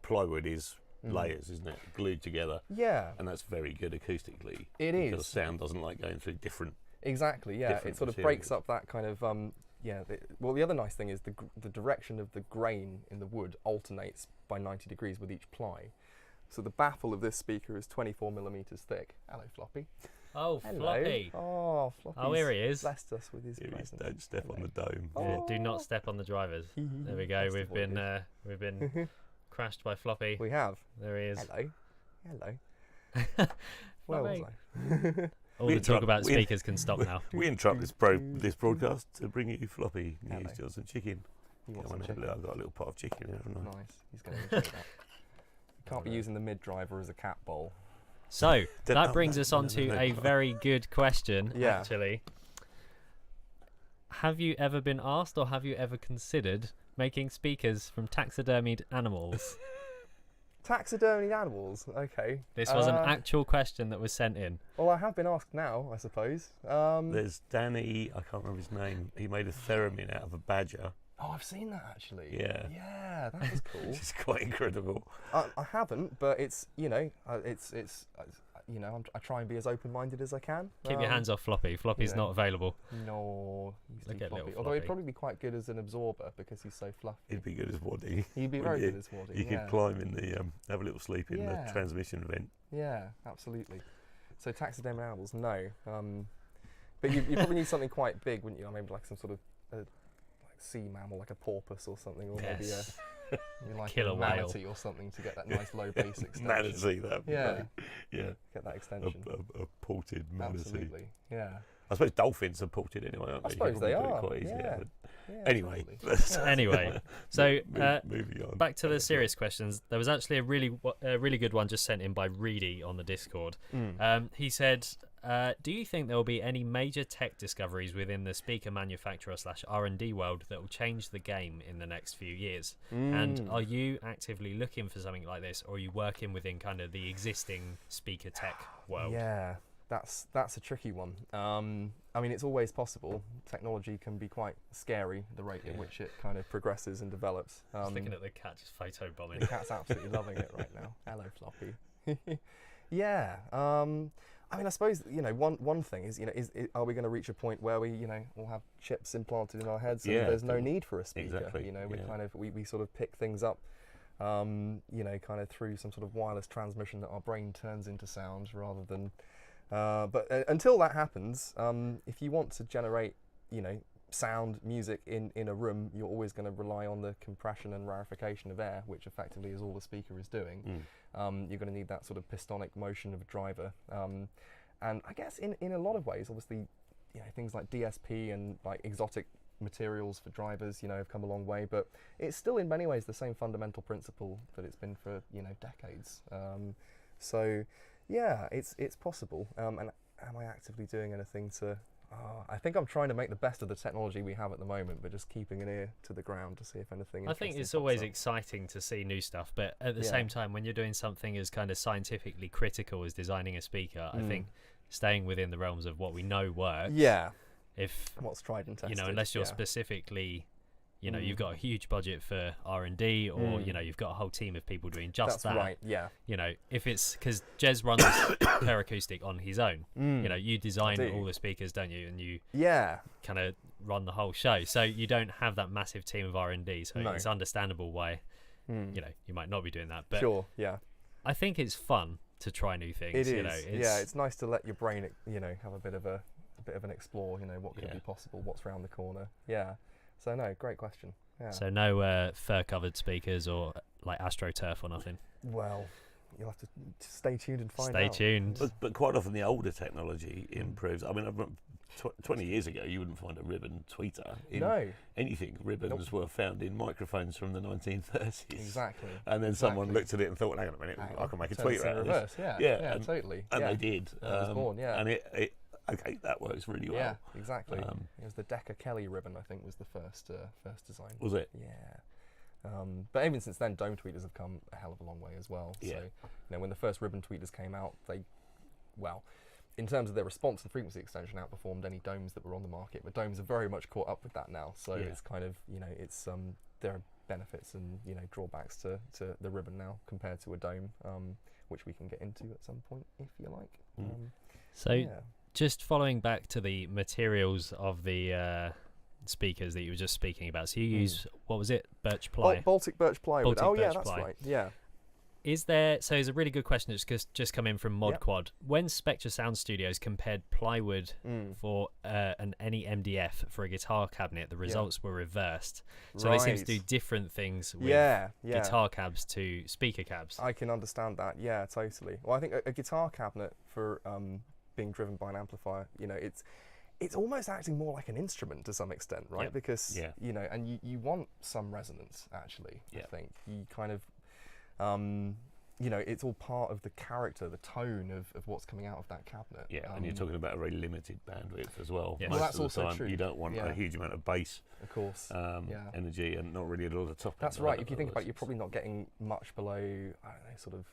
plywood is layers, isn't it? Glued together. Yeah. And that's very good acoustically. It is. Because sound doesn't like going through different. Exactly. Yeah. Different It sort of materials. breaks up that kind of the other nice thing is the direction of the grain in the wood alternates by 90 degrees with each ply. So the baffle of this speaker is 24 millimeters thick. Hello, Floppy. Oh, Hello. Floppy. Oh, Floppy's Oh, here he is. blessed us with his presence. Don't step on the dome. Yeah, do not step on the drivers. There we go. Best We've been crashed by Floppy. We have. There he is. Hello. Where was I? All the talk about speakers can stop now. We interrupt this broadcast to bring you Floppy news to some chicken. You want Come some on, chicken? I've got a little pot of chicken here, haven't I? Nice. He's going to enjoy that. Can't be using the mid driver as a cat bowl. So that brings us on to a very good question, Yeah. actually. Have you ever been asked, or have you ever considered making speakers from taxidermied animals? Taxidermied animals? Okay. This was an actual question that was sent in. Well, I have been asked now, I suppose. There's Danny, I can't remember his name. He made a theremin out of a badger. Oh, I've seen that actually. Yeah. Yeah, that was cool. Which is quite incredible. I haven't, but it's I try and be as open-minded as I can. Keep your hands off Floppy. Floppy's not available. No, he's Look too at little floppy. Although he'd Floppy. probably be quite good as an absorber because he's so fluffy. He'd be good as Waddy. He'd be very good as Waddy. You could climb in the, have a little sleep in the transmission vent. Yeah, absolutely. So taxidermy animals, no. But you probably need something quite big, wouldn't you? Maybe like some sort of like sea mammal, like a porpoise or something, or maybe like Killer a whale. manatee or something to get that nice low bass extension. Manatee, that'd be great. Yeah. Get that extension. A ported manatee. Absolutely, yeah. I suppose dolphins are ported anyway, aren't they? I suppose they are. Quite easily, Yeah. but Yeah, anyway, totally. Anyway, so moving on. back to the serious questions. There was actually a really good one just sent in by Reedy on the Discord. He said, do you think there will be any major tech discoveries within the speaker manufacturer / R&D world that will change the game in the next few years? And are you actively looking for something like this, or are you working within kind of the existing speaker tech world? Yeah, that's a tricky one. I mean, it's always possible. Technology can be quite scary, the rate at which it kind of progresses and develops. Just looking at the cat just photo bombing. The cat's absolutely loving it right now. Hello, Floppy. Yeah. I mean, I suppose, one thing is, are we going to reach a point where we, will have chips implanted in our heads and there's no need for a speaker? Exactly. We kind of, we sort of pick things up you know, kind of through some sort of wireless transmission that our brain turns into sound rather than. But until that happens, if you want to generate, you know, sound, music in a room, you're always going to rely on the compression and rarefication of air, which effectively is all the speaker is doing. You're going to need that sort of pistonic motion of a driver. And I guess in a lot of ways, obviously, you know, things like DSP and like exotic materials for drivers, you know, have come a long way, but it's still in many ways the same fundamental principle that it's been for, you know, decades. So yeah, it's possible. And am I actively doing anything to? I think I'm trying to make the best of the technology we have at the moment, but just keeping an ear to the ground to see if anything. I think it's always exciting to see new stuff, but at the same time, when you're doing something as kind of scientifically critical as designing a speaker, I think staying within the realms of what we know works. Yeah. If what's tried and tested. You know, unless you're specifically, you know, you've got a huge budget for R&D, or you know, you've got a whole team of people doing just that. That's right. Yeah. You know, if it's because Jez runs Kerr Acoustic on his own. You know, you design all the speakers, don't you? And you kind of run the whole show. So you don't have that massive team of R&D. So it's understandable why, you know, you might not be doing that. But I think it's fun to try new things. It is. You know, it's nice to let your brain, you know, have a bit of an explore. You know, what could be possible, what's around the corner. Yeah. So no, great question. Yeah. So no fur-covered speakers or like AstroTurf or nothing. Well, you'll have to stay tuned and find out. Stay tuned. But quite often the older technology improves. I mean, 20 years ago, you wouldn't find a ribbon tweeter in anything. Ribbons were found in microphones from the 1930s. Exactly. And then someone looked at it and thought, hang on a minute, I can make a tweeter out of this. Yeah, totally. And they did. It was born, And it okay, that works really well. Yeah, exactly. It was the Decca Kelly ribbon, I think, was the first design. Was it? Yeah. But even since then, dome tweeters have come a hell of a long way as well. Yeah. So, you know, when the first ribbon tweeters came out, they, well, in terms of their response and frequency extension, outperformed any domes that were on the market. But domes are very much caught up with that now. So it's kind of, you know, it's there are benefits and, you know, drawbacks to the ribbon now compared to a dome, which we can get into at some point if you like. Just following back to the materials of the speakers that you were just speaking about. So you use, what was it? Birch ply? Baltic birch plywood. Baltic birch that's ply. right. Yeah. Is there, so it's a really good question that's just come in from ModQuad. When Spectre Sound Studios compared plywood for any MDF for a guitar cabinet, the results were reversed. So they seem to do different things with guitar cabs to speaker cabs. I can understand that. Yeah, totally. Well, I think a guitar cabinet for being driven by an amplifier, you know, it's almost acting more like an instrument to some extent, right? Because you know, and you want some resonance actually. I think you kind of you know, it's all part of the character, the tone of what's coming out of that cabinet. Yeah, and you're talking about a very limited bandwidth as well. Yeah. Most that's of the also time, true. You don't want a huge amount of bass, of course, energy, and not really a lot of top. That's right. If you think about it, you're probably not getting much below, I don't know, sort of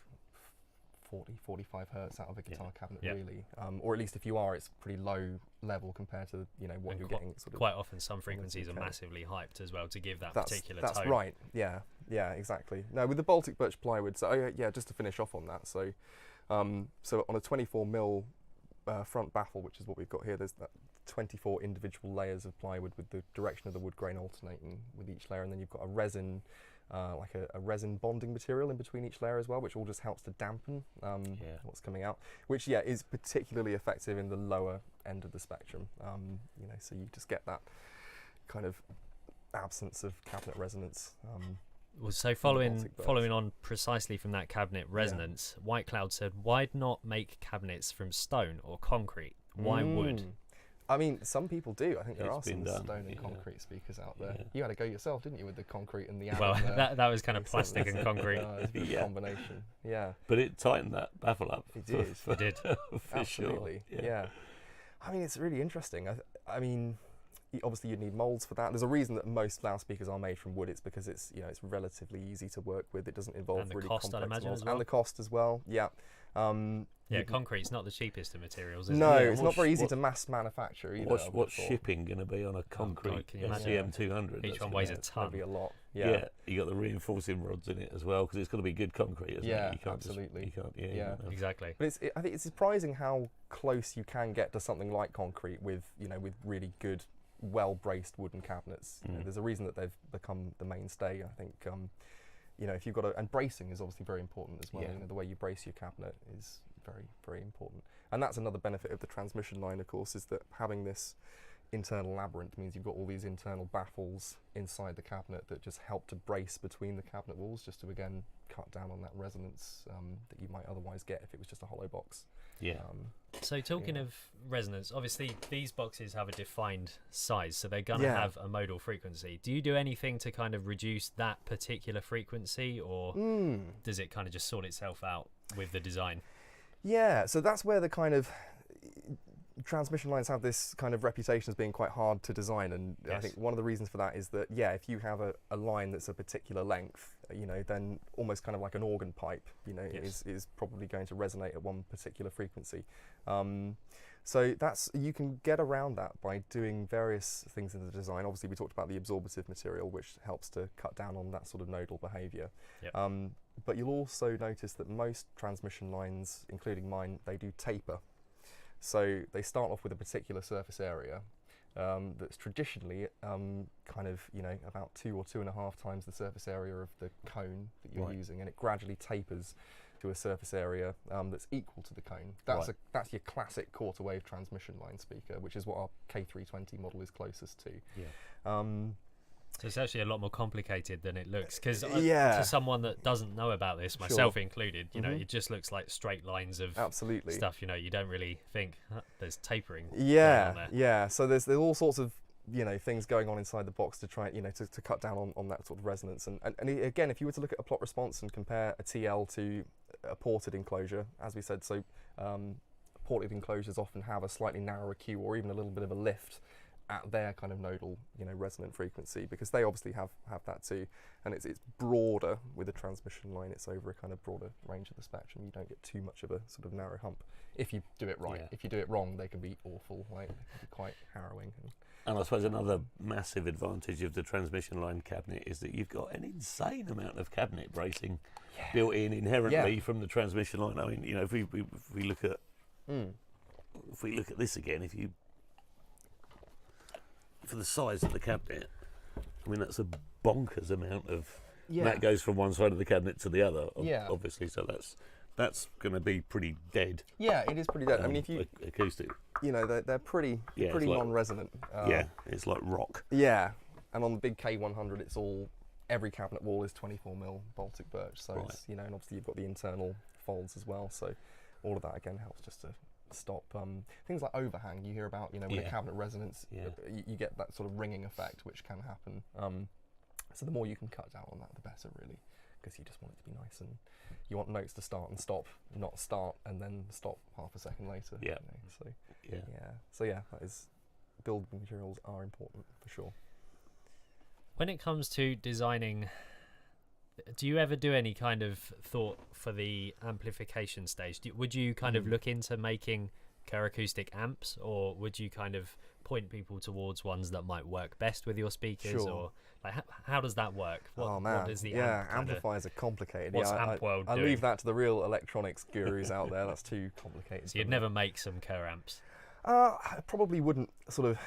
40-45 hertz out of a guitar cabinet, really, or at least if you are, it's pretty low level compared to, you know, what you're getting. Sort of quite often, some frequencies are massively hyped as well to give that particular tone. That's right. Yeah, exactly. Now with the Baltic birch plywood, so just to finish off on that, so so on a 24mm front baffle, which is what we've got here, there's that 24 individual layers of plywood with the direction of the wood grain alternating with each layer, and then you've got a resin. Like a resin bonding material in between each layer as well, which all just helps to dampen what's coming out, which is particularly effective in the lower end of the spectrum. You know, so you just get that kind of absence of cabinet resonance. Well, so following on precisely from that cabinet resonance, White Cloud said, why not make cabinets from stone or concrete? Why wood? I mean, some people do. I think there are some stone and concrete speakers out there. You had to go yourself, didn't you, with the concrete and the well, that was kind of plastic and concrete. It's a bit of a combination. Yeah. But it tightened that baffle up. It did. It did. Absolutely. Sure. Yeah. I mean, it's really interesting. I mean, obviously you'd need molds for that. There's a reason that most loudspeakers are made from wood. It's because it's, you know, it's relatively easy to work with. It doesn't involve really complex molds. And the cost as well. Yeah. Concrete's not the cheapest of materials, is it? No, it's not very easy to mass manufacture either. What's shipping going to be on a concrete SCM200? Each one weighs a ton. Maybe a lot. Yeah, you got the reinforcing rods in it as well, because it's got to be good concrete, isn't it? You can't absolutely. Exactly. But I think it's surprising how close you can get to something like concrete with, you know, with really good, well braced wooden cabinets. You know, there's a reason that they've become the mainstay. I think you know, if you've got and bracing is obviously very important as well. Yeah. You know, the way you brace your cabinet is very, very important. And that's another benefit of the transmission line, of course, is that having this internal labyrinth means you've got all these internal baffles inside the cabinet that just help to brace between the cabinet walls, just to again cut down on that resonance that you might otherwise get if it was just a hollow box. Yeah. So talking of resonance, obviously these boxes have a defined size, so they're going to have a modal frequency. Do you do anything to kind of reduce that particular frequency, or does it kind of just sort itself out with the design? Yeah, so that's where the kind of transmission lines have this kind of reputation as being quite hard to design, and I think one of the reasons for that is that, yeah, if you have a line that's a particular length, you know, then almost kind of like an organ pipe, you know, is probably going to resonate at one particular frequency. So you can get around that by doing various things in the design. Obviously, we talked about the absorbative material, which helps to cut down on that sort of nodal behaviour. But you'll also notice that most transmission lines, including mine, they do taper. So they start off with a particular surface area that's traditionally kind of, you know, about 2 or 2.5 times the surface area of the cone that you're using, and it gradually tapers to a surface area that's equal to the cone. That's your classic quarter wave transmission line speaker, which is what our K320 model is closest to. So it's actually a lot more complicated than it looks, because to someone that doesn't know about this, myself included, you know, it just looks like straight lines of stuff. You know, you don't really think there's tapering. Going on there. So there's all sorts of, you know, things going on inside the box to try, you know, to cut down on that sort of resonance. And again, if you were to look at a plot response and compare a TL to a ported enclosure, as we said, so ported enclosures often have a slightly narrower Q or even a little bit of a lift at their kind of nodal, you know, resonant frequency, because they obviously have that too, and it's broader with a transmission line. It's over a kind of broader range of the spectrum. You don't get too much of a sort of narrow hump if you do it right. If you do it wrong, they can be awful. Like, they can be quite harrowing. And I suppose another massive advantage of the transmission line cabinet is that you've got an insane amount of cabinet bracing built in inherently from the transmission line. I mean, you know, if we look at if we look at this again, for the size of the cabinet, I mean, that's a bonkers amount of that goes from one side of the cabinet to the other, obviously, so that's going to be pretty dead. Yeah, it is pretty dead. I mean, if you acoustic, you know, they're pretty like, non-resonant. It's like rock. Yeah, and on the big K100, it's all, every cabinet wall is 24mm Baltic birch, so it's, you know, and obviously you've got the internal folds as well, so all of that again helps just to stop things like overhang. You hear about, you know, with a cabinet resonance, you get that sort of ringing effect, which can happen. So the more you can cut down on that, the better, really, because you just want it to be nice, and you want notes to start and stop, not start and then stop half a second later. You know, so that is, build materials are important for sure. When it comes to designing, do you ever do any kind of thought for the amplification stage? Would you kind of look into making Kerr Acoustic amps, or would you kind of point people towards ones that might work best with your speakers? Or like, how does that work? What is the amplifiers are complicated. What's Amp World I doing? leave that to the real electronics gurus out there. That's too complicated. So you'd never make some Kerr amps? I probably wouldn't sort of,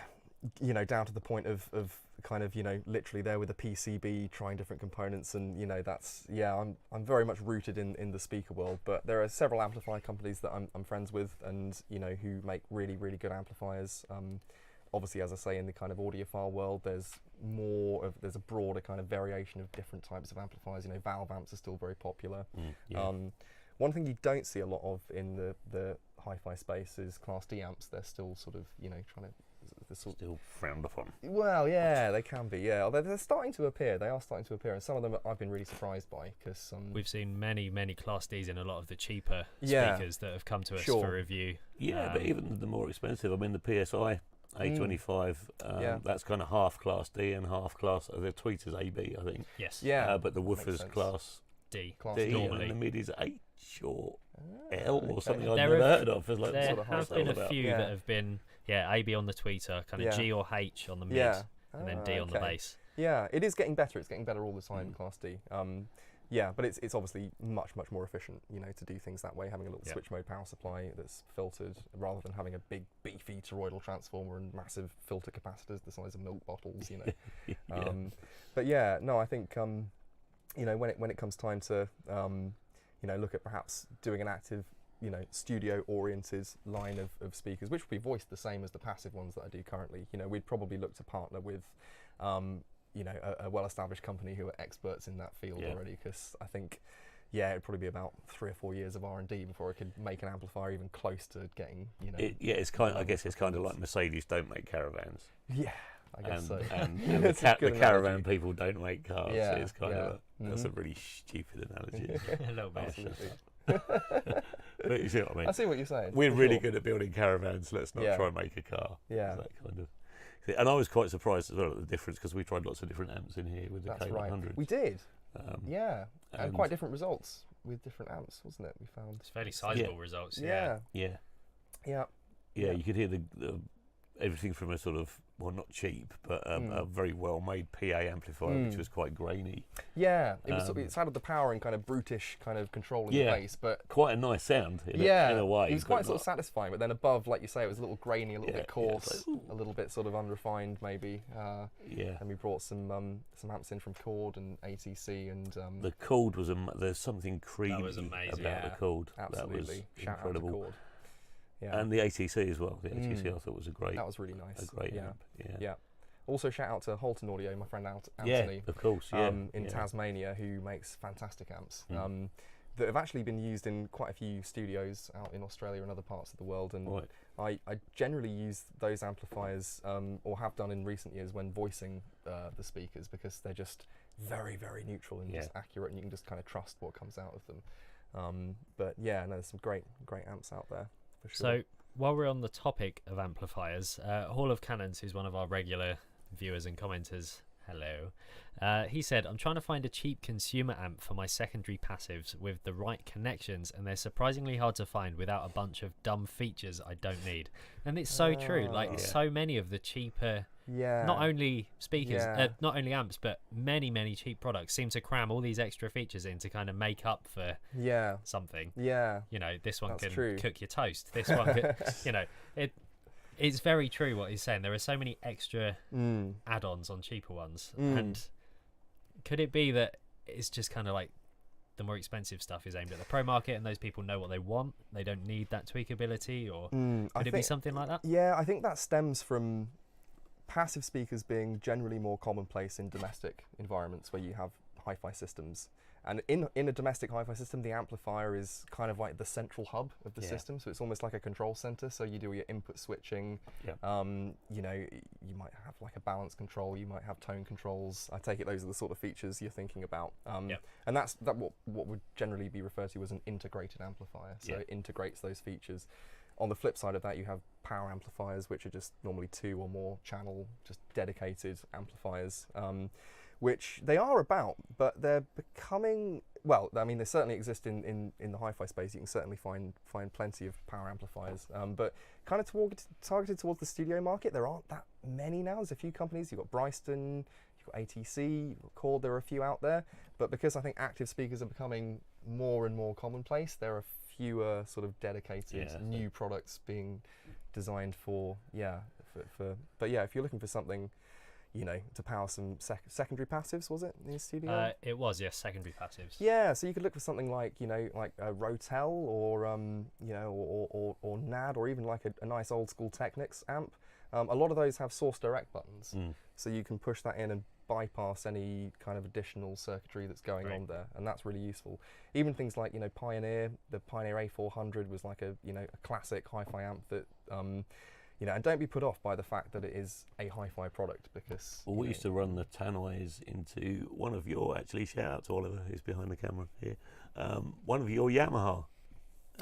you know, down to the point of kind of, you know, literally there with a PCB trying different components, and, you know, that's, I'm very much rooted in the speaker world, but there are several amplifier companies that I'm friends with, and, you know, who make really, really good amplifiers. Obviously, as I say, in the kind of audiophile world, there's a broader kind of variation of different types of amplifiers. You know, valve amps are still very popular. One thing you don't see a lot of in the hi-fi space is Class D amps. They're still sort of, you know, trying to... Still frowned upon. Well, yeah, they can be, although they're starting to appear. They are starting to appear, and some of them I've been really surprised by, because we've seen many Class Ds in a lot of the cheaper speakers that have come to us for review. But even the more expensive, I mean, the PSI A25, that's kind of half Class D and half Class, the tweeter's AB, I think. Yes. But the woofer's Class D normally. And the mid is H or L or something I've never heard of. Like there sort of have been a few that have been AB on the tweeter, kind of G or H on the mid, and then D on the bass. Yeah, it is getting better. It's getting better all the time, Class D. But it's obviously much more efficient, you know, to do things that way, having a little switch mode power supply that's filtered, rather than having a big beefy toroidal transformer and massive filter capacitors the size of milk bottles, you know. But I think you know, when it comes time to you know, look at perhaps doing an active, you know, studio-oriented line of speakers, which would be voiced the same as the passive ones that I do currently. You know, we'd probably look to partner with, you know, a well-established company who are experts in that field already, because I think, yeah, it'd probably be about 3 or 4 years of R&D before I could make an amplifier even close to getting, you know. It's kind. I guess it's kind of like Mercedes don't make caravans. Yeah, I guess so. And the caravan people don't make cars. Yeah, So it's kind of that's a really stupid analogy. A little bit. Absolutely. But you see what I mean? I see what you're saying. We're for really sure. good at building caravans. Let's not try and make a car. Yeah. That kind of. And I was quite surprised as well at the difference, because we tried lots of different amps in here with the That's K100. right. We did. Yeah, and and quite different results with different amps, wasn't it? We found. It's fairly sizable results. Yeah. Yeah. Yeah. Yeah, you could hear the everything from a sort of, well, not cheap, but a very well-made PA amplifier, which was quite grainy. Yeah, it was. It sounded the power and kind of brutish kind of control in the bass, but quite a nice sound in a way. It was quite sort of satisfying, but then above, like you say, it was a little grainy, a little bit coarse, like, a little bit sort of unrefined maybe. And we brought some amps in from Chord and ATC, and the Chord was there's something creamy amazing. about the Chord. Absolutely, That was shout incredible. out to Chord. Yeah. And the ATC as well. The ATC I thought was a great. That was really nice. A great amp. Yeah. Also, shout out to Holton Audio, my friend Anthony. Yeah, of course. In Tasmania, who makes fantastic amps that have actually been used in quite a few studios out in Australia and other parts of the world. And I generally use those amplifiers, or have done in recent years, when voicing the speakers, because they're just very, very neutral and just accurate, and you can just kind of trust what comes out of them. But yeah, no, there's some great amps out there. For sure. So while we're on the topic of amplifiers, Hall of Cannons, who's one of our regular viewers and commenters, hello, he said, I'm trying to find a cheap consumer amp for my secondary passives with the right connections, and they're surprisingly hard to find without a bunch of dumb features I don't need. And it's so true, like so many of the cheaper, not only speakers, not only amps, but many cheap products seem to cram all these extra features in to kind of make up for something. You know, this one can cook your toast, this one can, you know, it's very true what he's saying. There are so many extra add-ons on cheaper ones. And could it be that it's just kind of like the more expensive stuff is aimed at the pro market, and those people know what they want, they don't need that tweakability? Or could it be something like that? Yeah, I think that stems from passive speakers being generally more commonplace in domestic environments where you have hi-fi systems. And in a domestic hi-fi system, the amplifier is kind of like the central hub of the system, so it's almost like a control center. So you do your input switching. You know, you might have like a balance control, you might have tone controls. I take it those are the sort of features you're thinking about. And that's what would generally be referred to as an integrated amplifier. So it integrates those features. On the flip side of that, you have power amplifiers, which are just normally 2 or more channel, just dedicated amplifiers. Which they are about, but they're becoming, well, I mean, they certainly exist in the hi-fi space. You can certainly find plenty of power amplifiers, but kind of targeted towards the studio market, there aren't that many now. There's a few companies. You've got Bryston, you've got ATC, you've got Chord, there are a few out there, but because I think active speakers are becoming more and more commonplace, there are fewer sort of dedicated new products being designed for, but yeah, if you're looking for something, you know, to power some secondary passives, was it, in the studio? It was, yes, secondary passives. Yeah, so you could look for something like, you know, like a Rotel or, you know, or NAD, or even like a nice old school Technics amp. A lot of those have source direct buttons, so you can push that in and bypass any kind of additional circuitry that's going on there, and that's really useful. Even things like, you know, Pioneer, the Pioneer A400 was like a, you know, a classic hi-fi amp that, you know, and don't be put off by the fact that it is a hi-fi product, because... Well, we used to run the tannoys into one of your, actually, shout out to Oliver, who's behind the camera here, one of your Yamaha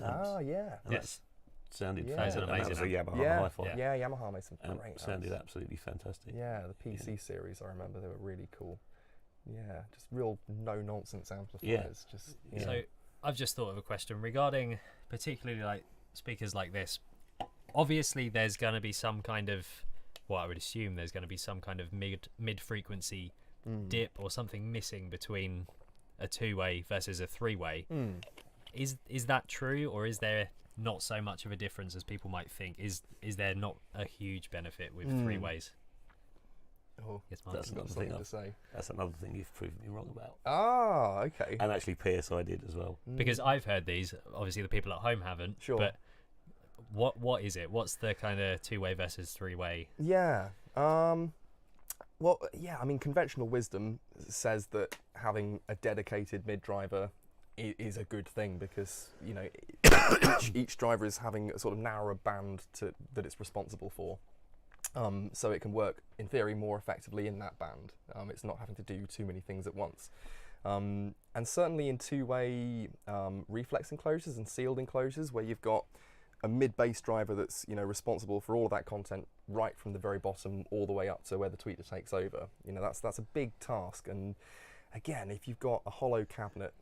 amps. And yes. Sounded amazing. that was a Yamaha hi-fi. Yeah, Yamaha made some great amps. Sounded absolutely fantastic. Yeah, the PC series, I remember, they were really cool. Yeah, just real no-nonsense amplifiers. Just So, I've just thought of a question regarding particularly like speakers like this. Obviously, there's going to be some kind of, well, I would assume there's going to be some kind of mid-frequency dip or something missing between a 2-way versus a 3-way. Is that true, or is there not so much of a difference as people might think? Is there not a huge benefit with 3 ways? Oh, Yes, Mark. That's Got another something thing. to say. That's another thing you've proven me wrong about. Ah, okay. And actually, PSI did as well. Because I've heard these. Obviously, the people at home haven't. Sure. But what is it? What's the kind of two-way versus three-way? Yeah. Well, yeah. I mean, conventional wisdom says that having a dedicated mid driver is a good thing because each driver is having a sort of narrower band that it's responsible for. So it can work in theory more effectively in that band. It's not having to do too many things at once. And certainly in two-way reflex enclosures and sealed enclosures where you've got a mid-bass driver that's responsible for all of that content right from the very bottom all the way up to where the tweeter takes over. That's a big task. And again, if you've got a hollow cabinet,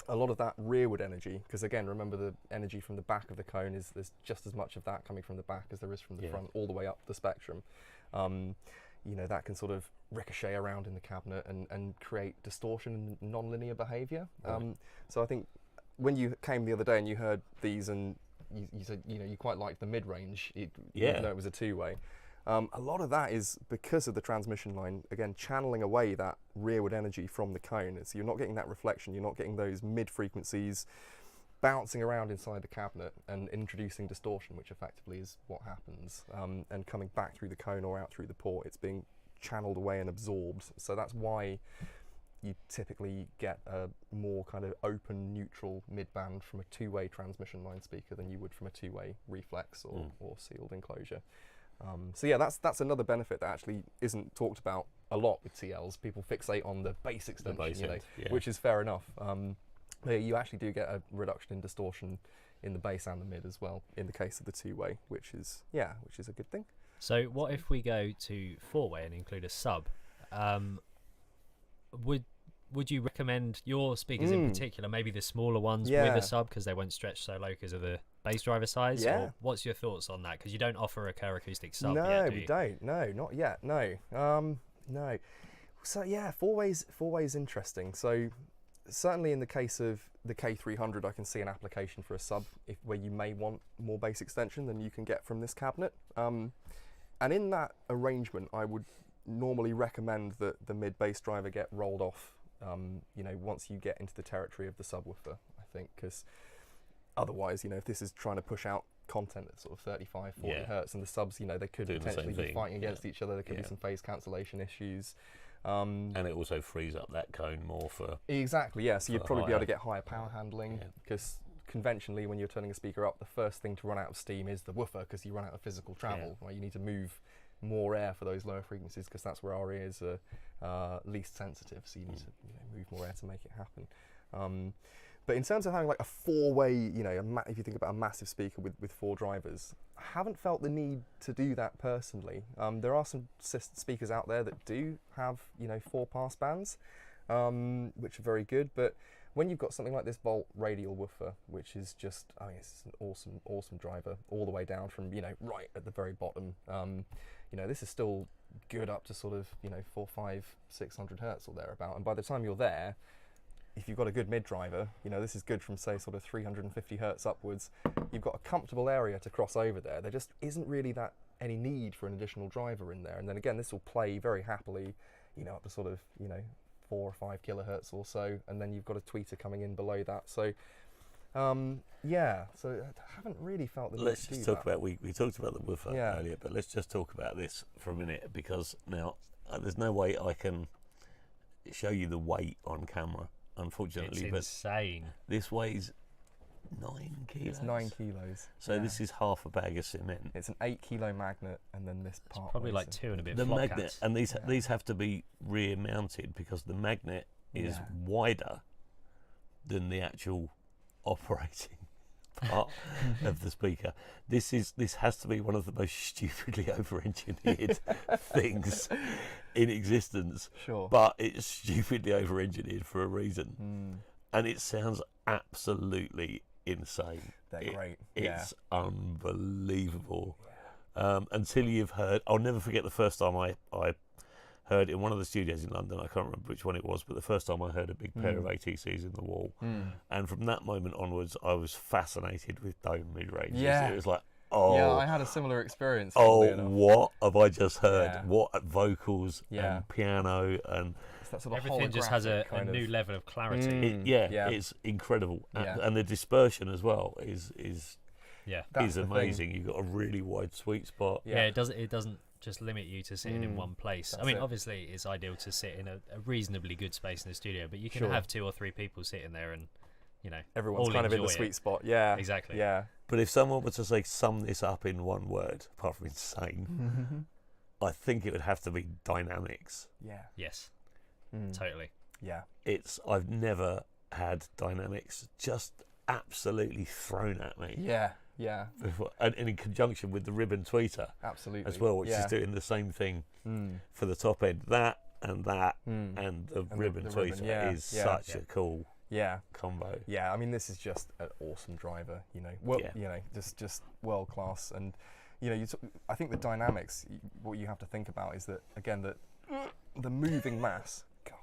a lot of that rearward energy, because again, remember the energy from the back of the cone there's just as much of that coming from the back as there is from the front, all the way up the spectrum. That can sort of ricochet around in the cabinet and create distortion and non-linear behaviour. So I think when you came the other day and you heard these and you said you quite liked the mid-range, even though it was a two-way. A lot of that is because of the transmission line, again, channeling away that rearward energy from the cone. So you're not getting that reflection, you're not getting those mid-frequencies bouncing around inside the cabinet and introducing distortion, which effectively is what happens, and coming back through the cone or out through the port. It's being channeled away and absorbed. So that's why you typically get a more kind of open, neutral mid-band from a two-way transmission line speaker than you would from a two-way reflex or sealed enclosure. So yeah, that's another benefit that actually isn't talked about a lot with TLs. People fixate on the bass extension, which is fair enough. But you actually do get a reduction in distortion in the bass and the mid as well in the case of the two-way, which is a good thing. So what if we go to four-way and include a sub? Would you recommend your speakers in particular, maybe the smaller ones with a sub because they won't stretch so low because of the bass driver size? Yeah. Or what's your thoughts on that? Because you don't offer a Kerr Acoustic sub No, yet, do we you? don't. No, not yet. No. No. So yeah, four ways interesting. So certainly in the case of the K300, I can see an application for a sub where you may want more bass extension than you can get from this cabinet. And in that arrangement, I would normally recommend that the mid bass driver get rolled off. Once you get into the territory of the subwoofer, I think, because otherwise, if this is trying to push out content at sort of 35, 40 hertz, and the subs, they could potentially be fighting against each other. There could be some phase cancellation issues. And it also frees up that cone more for... Exactly, yeah. So you'd probably be able to get higher power handling, because conventionally, when you're turning a speaker up, the first thing to run out of steam is the woofer, because you run out of physical travel. Right? You need to move more air for those lower frequencies because that's where our ears are least sensitive, so you need to move more air to make it happen. But in terms of having like a four-way, if you think about a massive speaker with four drivers, I haven't felt the need to do that personally. There are some speakers out there that do have 4 pass bands, which are very good, but when you've got something like this Volt radial woofer, which is just, it's an awesome driver all the way down from, right at the very bottom. This is still good up to sort of, 400, 500, 600 hertz or thereabout. And by the time you're there, if you've got a good mid driver, this is good from say sort of 350 hertz upwards. You've got a comfortable area to cross over there. There just isn't really any need for an additional driver in there. And then again, this will play very happily, up to sort of, 4 or 5 kilohertz or so. And then you've got a tweeter coming in below that. So so I haven't really felt the need Let's to do just talk that. about, we talked about the woofer earlier, but let's just talk about this for a minute, because now there's no way I can show you the weight on camera, unfortunately. It's insane. But this weighs 9 kilos. It's 9 kilos. So this is half a bag of cement. It's an 8 kilo magnet, and then this part. Probably weighs like 2 and a bit. The flop magnet, cats. and these have to be rear mounted because the magnet is wider than the actual operating part of the speaker. This has to be one of the most stupidly over-engineered things in existence. Sure. But it's stupidly over-engineered for a reason, and it sounds absolutely insane. They're great. It's unbelievable. Until you've heard, I'll never forget the first time I heard in one of the studios in London, I can't remember which one it was, but the first time I heard a big pair of ATCs in the wall. And from that moment onwards, I was fascinated with dome mid-ranges. Yeah. It was like, Oh, Yeah, I had a similar experience. oh, funnily enough. what have I just heard? Yeah. What vocals Yeah. and piano and It's that sort of Everything just has a holographic kind new of, level of clarity. yeah. it's incredible. Yeah. And the dispersion as well is Yeah. That's is the thing. amazing. You've got a really wide sweet spot. Yeah, it doesn't just limit you to sitting in one place. I That's mean, it. obviously, it's ideal to sit in a reasonably good space in the studio, but you can Sure. have 2 or 3 people sitting there, and Everyone's all kind of in the enjoy it. sweet spot. Yeah. Exactly. Yeah. But if someone were to say sum this up in one word, apart from insane, I think it would have to be dynamics. Yeah. Yes, Mm. totally. Yeah. I've never had dynamics just absolutely thrown at me. Yeah. Yeah. Before, and in conjunction with the ribbon tweeter Absolutely. as well, which yeah. is doing the same thing Mm. for the top end. That Mm. and the the- ribbon the tweeter ribbon, yeah, is yeah. such a cool Yeah. combo. Yeah, I mean, this is just an awesome driver, you know. Well, Yeah. you know, just world class, and you know, I think the dynamics. What you have to think about is that again that the moving mass. God,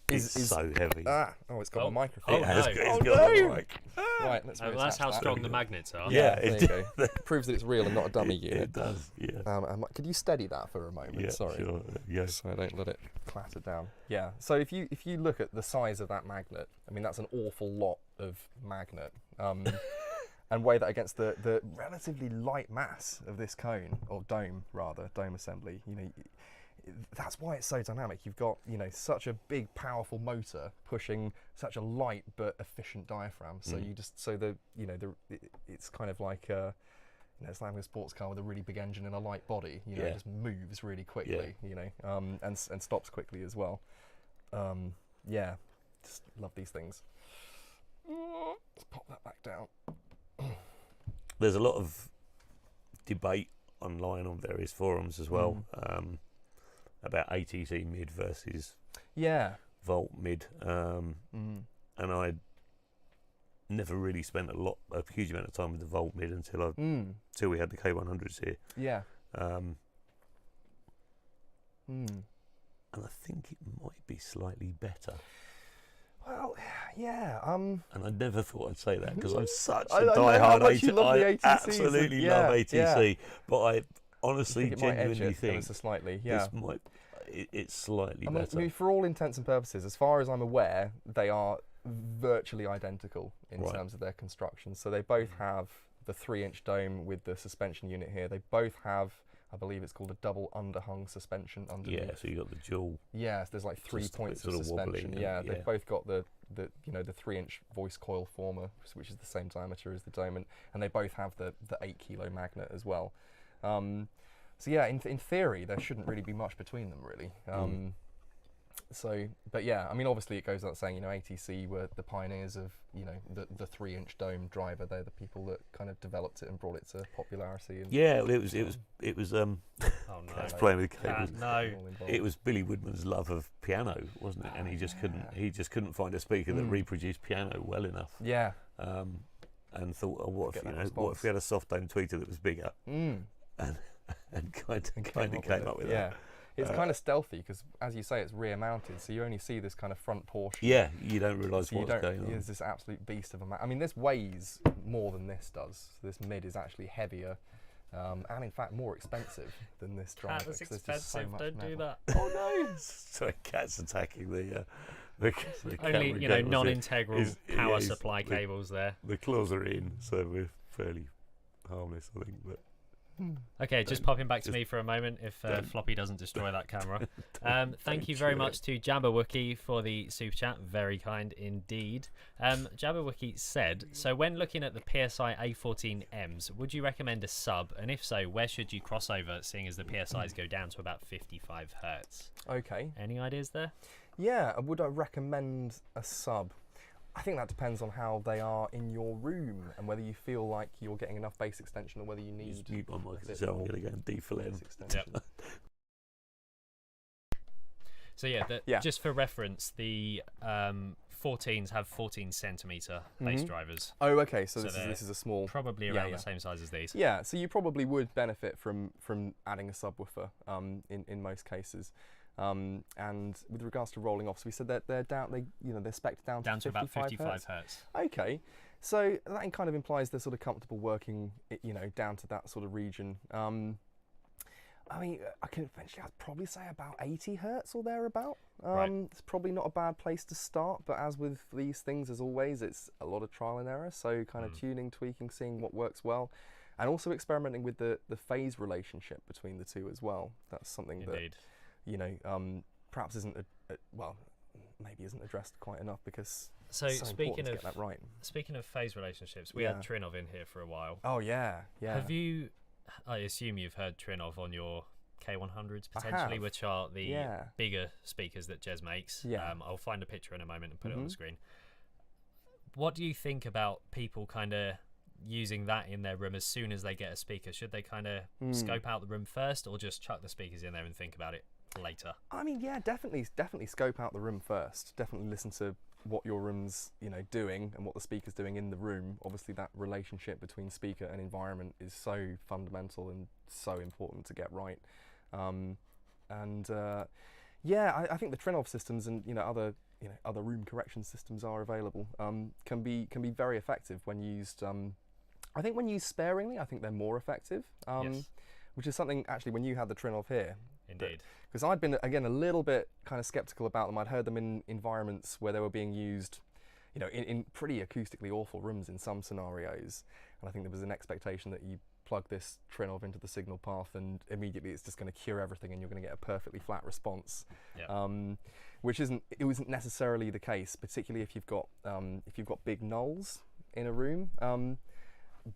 It's so heavy. oh, it's got Oh. my microphone. Oh, It no. has got- it's Oh, got the no. mic. Right, let's. Well, reattach that's how that. strong the magnets are. Yeah, there it you go. Proves that it's real and not a dummy It unit. does. Yeah. Could you steady that for a moment? Yeah. Sorry. Sure. Yes. So I don't let it clatter down. Yeah. So if you look at the size of that magnet, I mean that's an awful lot of magnet. And weigh that against the relatively light mass of this cone, or dome rather, dome assembly. You know, that's why it's so dynamic. You've got, you know, such a big, powerful motor pushing such a light but efficient diaphragm. So it's kind of like it's like having a sports car with a really big engine and a light body. You know, Yeah. it just moves really quickly. You know, and stops quickly as well. Yeah, just love these things. Let's pop that back down. There's a lot of debate online on various forums as well about ATC mid versus Yeah. Volt mid, and I never really spent a huge amount of time with the Volt mid until we had the K100s here. Yeah. And I think it might be slightly better. Well, yeah. And I never thought I'd say that because I'm such I a know how diehard much you love the I ATCs, absolutely yeah, love ATC, yeah. but I honestly It might edge genuinely it ever think so slightly. Yeah. this might it's slightly I mean, better. for all intents and purposes, as far as I'm aware, they are virtually identical in Right. terms of their construction. So they both have the 3-inch dome with the suspension unit here. They both have, I believe it's called a double underhung suspension underneath. Yeah, so you got the dual. Yeah, so there's like 3 Just a bit points of sort of wobbly suspension. and- Yeah, yeah. they've both got the 3-inch voice coil former, which is the same diameter as the dome, and they both have the 8 kilo magnet as well. So yeah, in theory, there shouldn't really be much between them, really. So, but yeah, I mean, obviously, it goes without saying, you know, ATC were the pioneers of, you know, the 3-inch dome driver. They're the people that kind of developed it and brought it to popularity. And Yeah, well, it was Oh no. I was playing with cables. No. all involved. It was Billy Woodman's love of piano, wasn't it? And he just couldn't find a speaker that reproduced piano well enough. Yeah. And thought, oh, what Get if that what response. if we had a soft dome tweeter that was bigger, and kind of came up with Yeah. that. It's kind of stealthy because, as you say, it's rear mounted, so you only see this kind of front portion. Yeah, you don't realise So you what's don't. going on. There's this absolute beast of a I mean, this weighs more than this does. This mid is actually heavier, and in fact more expensive than this driver. That's 'cause there's just so expensive. much Don't do metal. that. Oh no! So cat's attacking the Only camera cables here. non-integral power is- supply cables there. The claws are in, so we're fairly harmless, I think. But Okay, just popping back to me for a moment if Floppy doesn't destroy that camera. Thank you very much to Jabberwocky for the super chat. Very kind indeed. Jabberwocky said, so when looking at the PSI A14Ms, would you recommend a sub? And if so, where should you cross over, seeing as the PSIs go down to about 55 hertz? Okay. Any ideas there? Yeah. Would I recommend a sub? I think that depends on how they are in your room and whether you feel like you're getting enough bass extension or whether you need just mute my mic, bit so I'm more going to go and deflate. bass extension. So yeah, Yeah. just for reference, the 14s have 14 centimeter bass drivers, Oh, okay. So, So this is a small. probably Yeah, around yeah. the same size as these. Yeah, so you probably would benefit from adding a subwoofer in most cases. And with regards to rolling off, so we said that they're down. They're spec'd down Down to about 55 hertz. hertz. Okay, So that kind of implies they're sort of comfortable working, down to that sort of region. I mean, I'd probably say about 80 hertz or thereabout. Right. It's probably not a bad place to start, but as with these things, as always, it's a lot of trial and error. So kind of tuning, tweaking, seeing what works well, and also experimenting with the phase relationship between the two as well. That's something Indeed. that, perhaps isn't, maybe isn't addressed quite enough, because So it's so speaking important of to get that right. speaking of phase relationships, we Yeah. had Trinov in here for a while. Oh yeah, yeah. Have you? I assume you've heard Trinov on your K100s potentially, have. which are the Yeah. bigger speakers that Jez makes. Yeah. I'll find a picture in a moment and put it on the Mhm. screen. What do you think about people kind of using that in their room as soon as they get a speaker? Should they kind of scope out the room first, or just chuck the speakers in there and think about it later? I mean, yeah, definitely scope out the room first. Definitely listen to what your room's, doing and what the speaker's doing in the room. Obviously, that relationship between speaker and environment is so fundamental and so important to get right. I think the Trinov systems and other room correction systems are available. Can be very effective when used. I think when used sparingly, I think they're more effective. Yes. Which is something actually when you had the Trinov here. Indeed. Because I'd been, again, a little bit kind of skeptical about them. I'd heard them in environments where they were being used, in pretty acoustically awful rooms in some scenarios. And I think there was an expectation that you plug this Trinov into the signal path and immediately it's just going to cure everything and you're going to get a perfectly flat response. Yeah. Which isn't necessarily the case, particularly if you've got big nulls in a room.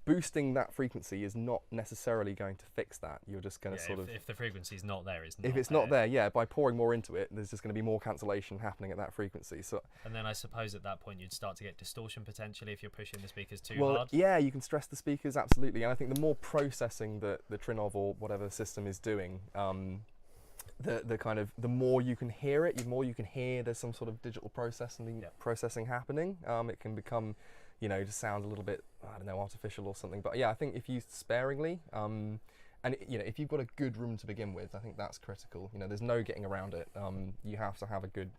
Boosting that frequency is not necessarily going to fix that. You're just going to if the frequency's not there, it's not. If it's not there, yeah, by pouring more into it, there's just going to be more cancellation happening at that frequency. So, and then I suppose at that point you'd start to get distortion potentially if you're pushing the speakers too well, hard. yeah, you can stress the speakers, absolutely. And I think the more processing that the Trinov or whatever system is doing, the more you can hear it, the more you can hear there's some sort of digital processing happening. It can become, to sound a little bit, I don't know, artificial or something. But yeah, I think if used sparingly, and if you've got a good room to begin with, I think that's critical. There's no getting around it. You have to have a good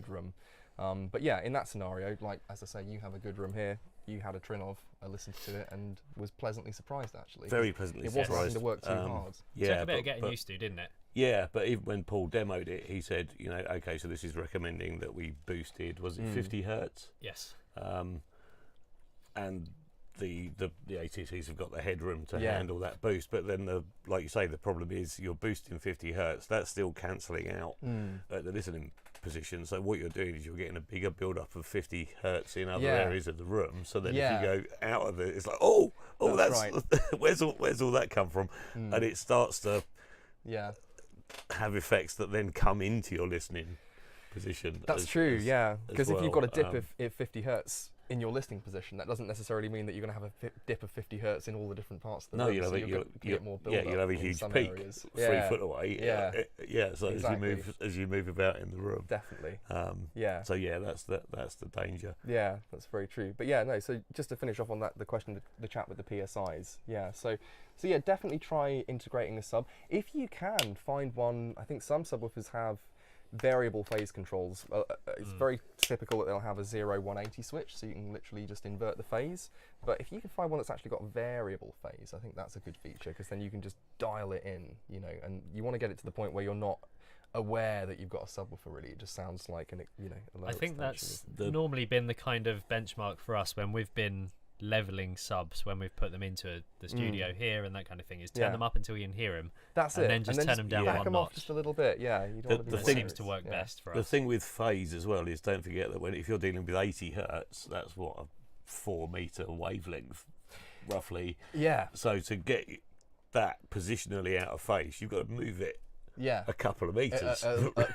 room. But yeah, in that scenario, like as I say, you have a good room here. You had a Trinov. I listened to it and was pleasantly surprised actually. Very pleasantly surprised. It wasn't having to work too hard. Yeah, Took a bit of getting used to, didn't it? Yeah, but even when Paul demoed it, he said, okay, so this is recommending that we boosted, was it 50 hertz? Yes. And the ATCs have got the headroom to handle that boost, but then like you say, the problem is you're boosting 50 hertz. That's still cancelling out at the listening position. So what you're doing is you're getting a bigger build-up of 50 hertz in other areres of the room. So then if you go out of it, it's like, that's right. where's all that come from? And it starts to have effects that then come into your listening position. That's true, yeah. Because if you've got a dip of of 50 hertz in your listening position, that doesn't necessarily mean that you're going to have a dip of 50 hertz in all the different parts of the room. you'll get more build-up you'll have a in huge some peak areas. 3 foot away. So Exactly. as you move about in the room, Definitely. So that's the danger. Yeah, that's very true. But yeah, no. So just to finish off on that, the question, the chat with the PSIs. Yeah. So yeah, definitely try integrating a sub if you can find one. I think some subwoofers have variable phase controls. It's very typical that they'll have a 0-180 switch, so you can literally just invert the phase. But if you can find one that's actually got variable phase, I think that's a good feature, because then you can just dial it in, and you want to get it to the point where you're not aware that you've got a subwoofer. Really, it just sounds like a low I think extension. that's normally been the kind of benchmark for us when we've been leveling subs, when we've put them into the studio here and that kind of thing, is turn them up until you can hear them. That's and it. Then just turn them down back one them notch. off just a little bit. Yeah, you don't want to be That seems to work best for us. The thing with phase as well is, don't forget that if you're dealing with 80 hertz, that's what, a 4 meter wavelength roughly. Yeah. So to get that positionally out of phase, you've got to move it a couple of meters,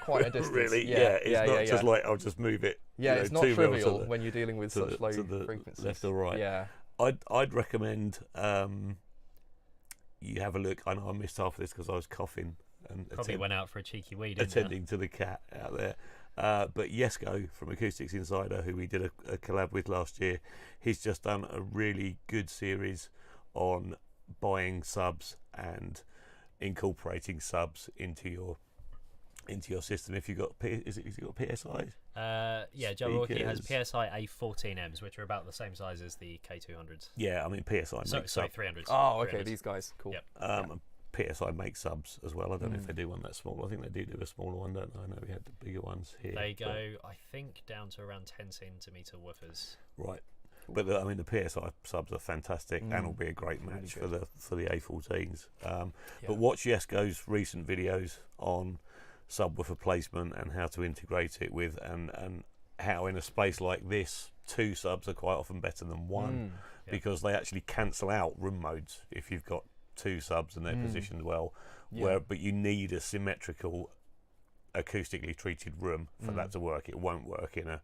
quite a distance. Really, it's not just like I'll just move it. Yeah, it's not 2 mils trivial when you're dealing with such low frequencies. Left or right. Yeah. I'd recommend you have a look. I know I missed half of this because I was coughing and Probably went out for a cheeky wee, didn't attending to the cat out there. But Yesko from Acoustics Insider, who we did a collab with last year, he's just done a really good series on buying subs and incorporating subs into into your system if you've got is it got PSI? Yeah, Joe Rourke has Speakers. PSI A14Ms, which are about the same size as the K200s. Yeah, I mean PSI Sorry, makes 300s. Oh, okay, 300s. these guys, cool. Yep. and PSI makes subs as well. I don't know if they do one that small. I think they do a smaller one, don't they? I know we had the bigger ones here. They go, I think, down to around 10 centimeter woofers. Right. But I mean, the PSI subs are fantastic and will be a great match for the A14s. But watch Jesko's recent videos on subwoofer placement and how to integrate it with, and how in a space like this, 2 subs are quite often better than 1 because they actually cancel out room modes if you've got 2 subs and they're positioned well. But you need a symmetrical, acoustically treated room for that to work. It won't work in a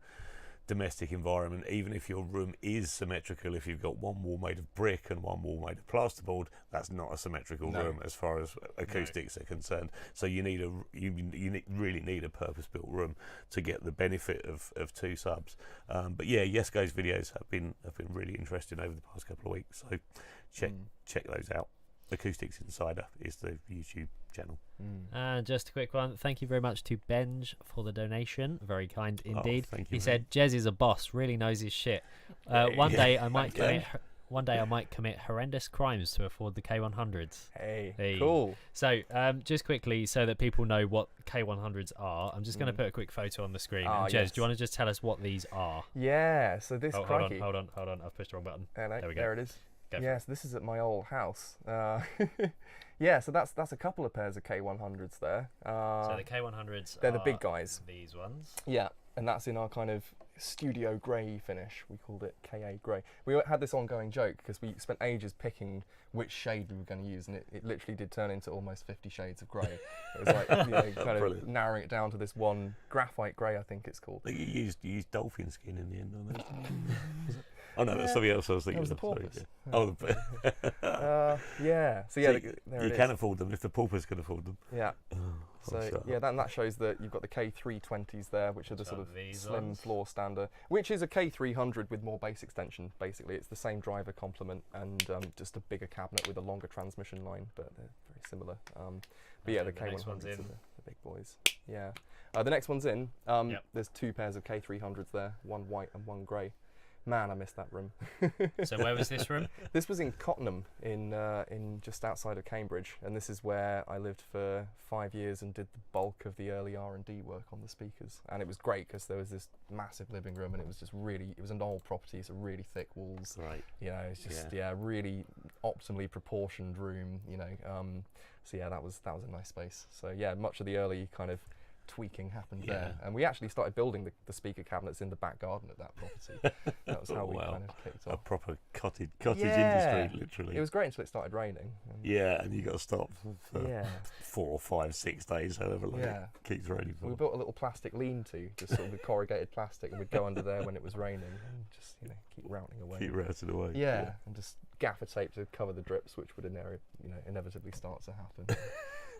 domestic environment, even if your room is symmetrical. If you've got one wall made of brick and one wall made of plasterboard, that's not a symmetrical room as far as acoustics are concerned. So you need really need a purpose-built room to get the benefit of 2 subs. But yeah, Jesko's videos have been really interesting over the past couple of weeks. So check those out. Acoustics Insider is the YouTube channel. And just a quick one. Thank you very much to Benj for the donation. Very kind indeed. Thank you, He said, "Jez is a boss. Really knows his shit. One day I might commit horrendous crimes to afford the K100s." Hey, cool. So, just quickly, so that people know what K100s are, I'm just going to put a quick photo on the screen. And Jez, do you want to just tell us what these are? Yeah. So this. Hold on. I've pushed the wrong button. There we go. There it is. Go So this is at my old house. Yeah, so that's a couple of pairs of K100s there. So the K100s they're the big guys. These ones. Yeah, and that's in our kind of studio grey finish. We called it KA grey. We had this ongoing joke because we spent ages picking which shade we were going to use, and it literally did turn into almost 50 shades of grey. It was like kind of narrowing it down to this one graphite grey, I think it's called. You used dolphin skin in the end on those. Oh no, that's something else I was thinking. That was the porpoise. Oh, yeah. So yeah, you can afford them if the porpoise can afford them. Yeah. So yeah, that shows that you've got the K320s there, which are the sort of slim floor stander, which is a K300 with more bass extension. Basically, it's the same driver complement and just a bigger cabinet with a longer transmission line, but they're very similar. But yeah, the K100s are the big boys. Yeah. The next one's in. There's 2 pairs of K300s there, one white and one grey. Man, I missed that room. So where was this room? This was in Cottenham, in just outside of Cambridge, and this is where I lived for 5 years and did the bulk of the early R&D work on the speakers. And it was great because there was this massive living room, and it was just it was an old property, so really thick walls. Right. You know, it's just really optimally proportioned room. You know, so yeah, that was a nice space. So yeah, much of the early kind of tweaking happened there, and we actually started building the speaker cabinets in the back garden of that property. That was how we kind of kicked off. A proper cottage industry, literally. It was great until it started raining. And you got to stop for 4 or 5, 6 days, however long it keeps raining for. We built a little plastic lean-to, just sort of with corrugated plastic, and we'd go under there when it was raining and just keep routing away. Keep routing away. Yeah, and just gaffer tape to cover the drips, which would inevitably start to happen.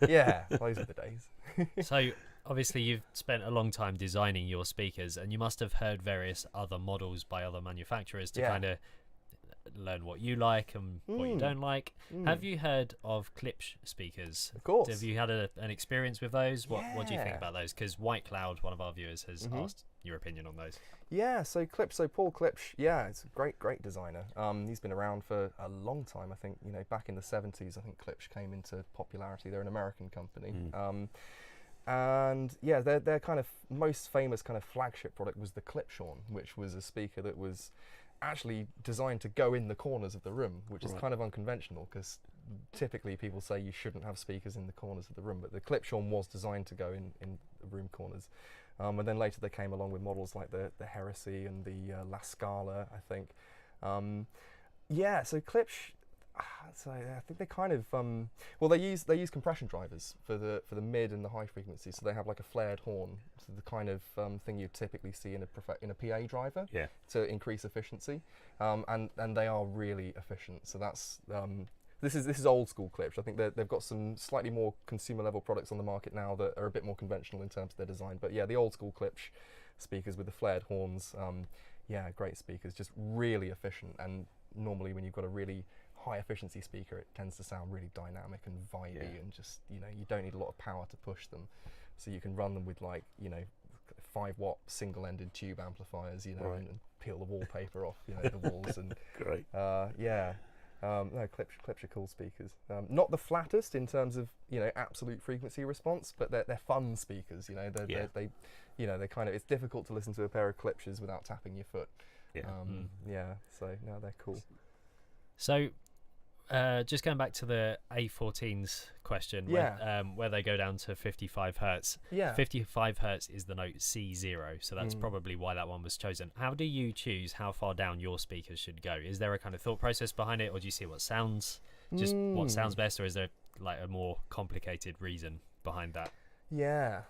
Yeah, those were the days. So obviously you've spent a long time designing your speakers, and you must have heard various other models by other manufacturers to kind of learn what you like and what you don't like. Have you heard of Klipsch speakers? Of course. Have you had an experience with those? What do you think about those? Because White Cloud, one of our viewers, has asked your opinion on those. Yeah, so Paul Klipsch, it's a great designer. He's been around for a long time. I think back in the 70s, I think Klipsch came into popularity. They're an American company. And yeah, their kind of most famous kind of flagship product was the Klipschorn, which was a speaker that was actually designed to go in the corners of the room, which is kind of unconventional because typically people say you shouldn't have speakers in the corners of the room, but the Klipschorn was designed to go in the room corners. And then later they came along with models like the Heresy and the La Scala, I think. So Klipsch, so I think they kind of they use compression drivers for the mid and the high frequency, so they have like a flared horn, so the kind of thing you typically see in a PA driver to increase efficiency, and they are really efficient. So that's this is old school Klipsch. I think they've got some slightly more consumer level products on the market now that are a bit more conventional in terms of their design. But yeah, the old school Klipsch speakers with the flared horns, great speakers, just really efficient. And normally when you've got a really high efficiency speaker, it tends to sound really dynamic and vibey, and just you don't need a lot of power to push them. So you can run them with like 5-watt single-ended tube amplifiers, Right. and peel the wallpaper off, the walls, and Great. yeah. No, clips are cool speakers. Not the flattest in terms of absolute frequency response, but they're fun speakers. They kind of, it's difficult to listen to a pair of Klipsch's without tapping your foot. Yeah. Yeah. So no, they're cool. So, just going back to the A14's question, where they go down to 55 hertz. Yeah. 55 hertz is the note C0, so that's probably why that one was chosen. How do you choose how far down your speakers should go? Is there a kind of thought process behind it, or do you see what sounds best, or is there like a more complicated reason behind that? Yeah.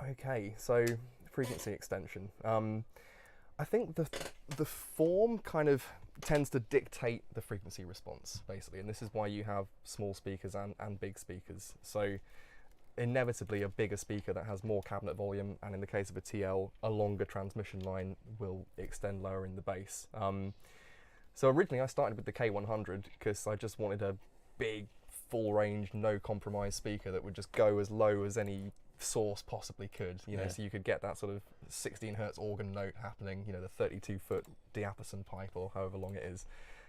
Okay. So frequency extension. I think the form kind of tends to dictate the frequency response, basically, and this is why you have small speakers and big speakers. So inevitably a bigger speaker that has more cabinet volume, and in the case of a TL, a longer transmission line will extend lower in the bass. So originally I started with the K100 because I just wanted a big, full range, no compromise speaker that would just go as low as any source possibly could, so you could get that sort of 16 hertz organ note happening, the 32-foot diapason pipe or however long it is.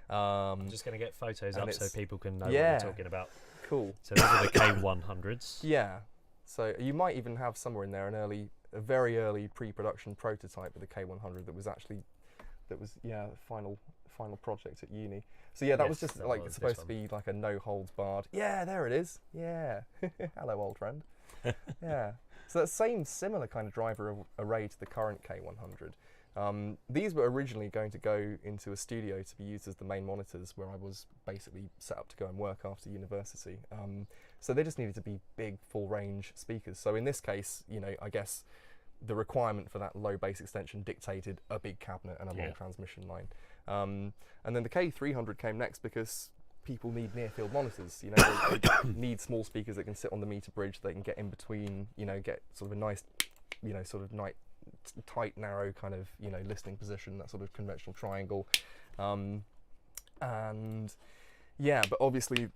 I'm just going to get photos up so people can know what Yeah. we're talking about. Cool. So these are the K100s. Yeah. So you might even have somewhere in there a very early pre-production prototype of the K100 that was final project at uni. So yeah, that was just that like was supposed this to be like a no holds barred. Yeah, there it is. Yeah. Hello, old friend. Yeah. So that similar kind of driver array to the current K100. These were originally going to go into a studio to be used as the main monitors, where I was basically set up to go and work after university. So they just needed to be big, full range speakers. So in this case, I guess the requirement for that low bass extension dictated a big cabinet and a long transmission line. And then the K300 came next because people need near field monitors. They need small speakers that can sit on the meter bridge. They can get in between. Get sort of a nice, tight, narrow kind of listening position. That sort of conventional triangle. And yeah, but obviously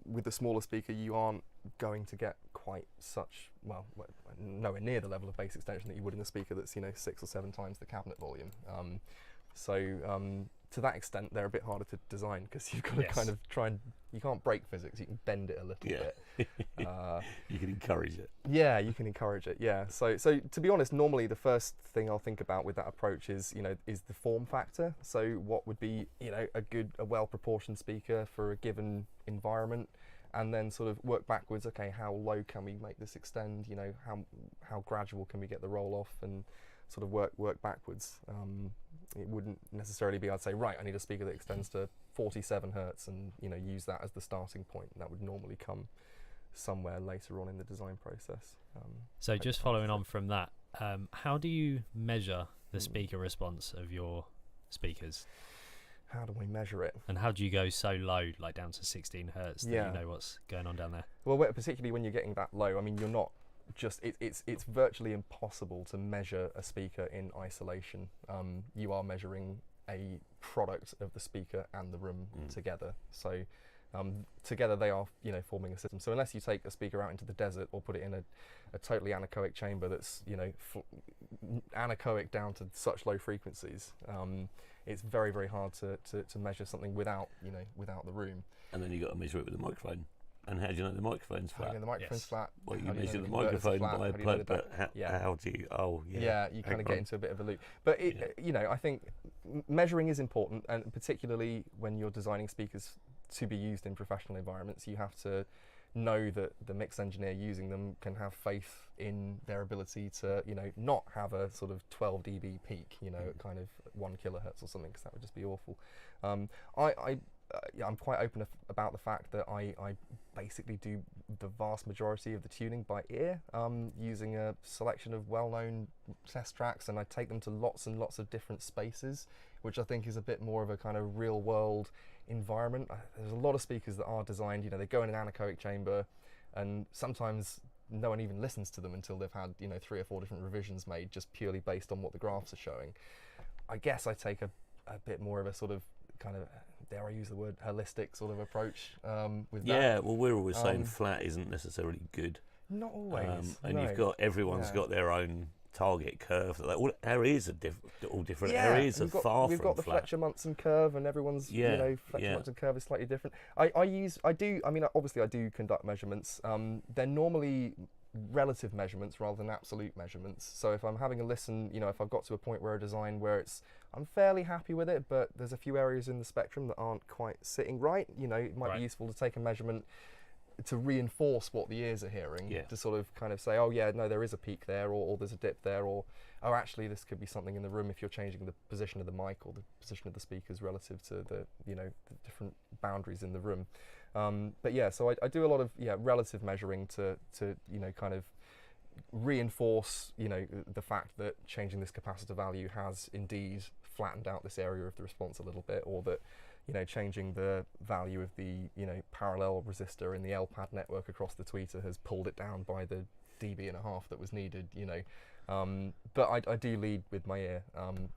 with the smaller speaker you aren't going to get quite such nowhere near the level of bass extension that you would in a speaker that's 6 or 7 times the cabinet volume. To that extent, they're a bit harder to design because you've got to kind of you can't break physics, you can bend it a little bit. You can encourage it. Yeah, you can encourage it, yeah. So to be honest, normally the first thing I'll think about with that approach is, is the form factor. So what would be, a well-proportioned speaker for a given environment, and then sort of work backwards, okay, how low can we make this extend, how gradual can we get the roll off, and sort of work backwards. It wouldn't necessarily be, I'd say, right, I need a speaker that extends to 47 hertz and use that as the starting point. That would normally come somewhere later on in the design process. So just following on from that, how do you measure the speaker response of your speakers? How do we measure it? And how do you go so low, like down to 16 hertz, that you know what's going on down there? Well, particularly when you're getting that low, I mean, you're not just, it's virtually impossible to measure a speaker in isolation. You are measuring a product of the speaker and the room together. So together they are, forming a system. So unless you take a speaker out into the desert or put it in a totally anechoic chamber that's, anechoic down to such low frequencies, it's very, very hard to measure something without the room. And then you got to measure it with the microphone. And how do you know the microphone's flat? How do you know the microphone's flat? Well, you How do measure know the converters are microphone flat? by How a do you know plug, but how do you? Oh, yeah. Yeah, you kind of get into a bit of a loop. But I think measuring is important, and particularly when you're designing speakers to be used in professional environments, you have to know that the mix engineer using them can have faith in their ability to, not have a sort of 12 dB peak, at kind of 1 kilohertz or something, because that would just be awful. I'm quite open about the fact that I basically do the vast majority of the tuning by ear, using a selection of well-known test tracks, and I take them to lots and lots of different spaces, which I think is a bit more of a kind of real-world environment. There's a lot of speakers that are designed, they go in an anechoic chamber, and sometimes no one even listens to them until they've had 3 or 4 different revisions made, just purely based on what the graphs are showing. I guess I take a bit more of a sort of kind of, dare I use the word, holistic sort of approach with that. Yeah, well, we're always saying flat isn't necessarily good. Not always. And no. you've got everyone's got their own target curve. Like, all areas are all different. Areas are far we've from got the flat. Fletcher-Munson curve, and everyone's Fletcher-Munson curve is slightly different. Obviously I do conduct measurements. They're normally relative measurements rather than absolute measurements. So if I'm having a listen, if I've got to a point where a design where I'm fairly happy with it, but there's a few areas in the spectrum that aren't quite sitting right, it might be useful to take a measurement to reinforce what the ears are hearing, to sort of kind of say, oh yeah, no, there is a peak there, or there's a dip there, or oh, actually this could be something in the room if you're changing the position of the mic or the position of the speakers relative to the the different boundaries in the room. But yeah, so I do a lot of relative measuring to kind of reinforce the fact that changing this capacitor value has indeed flattened out this area of the response a little bit, or that changing the value of the parallel resistor in the LPAD network across the tweeter has pulled it down by the dB.5 that was needed. But I do lead with my ear.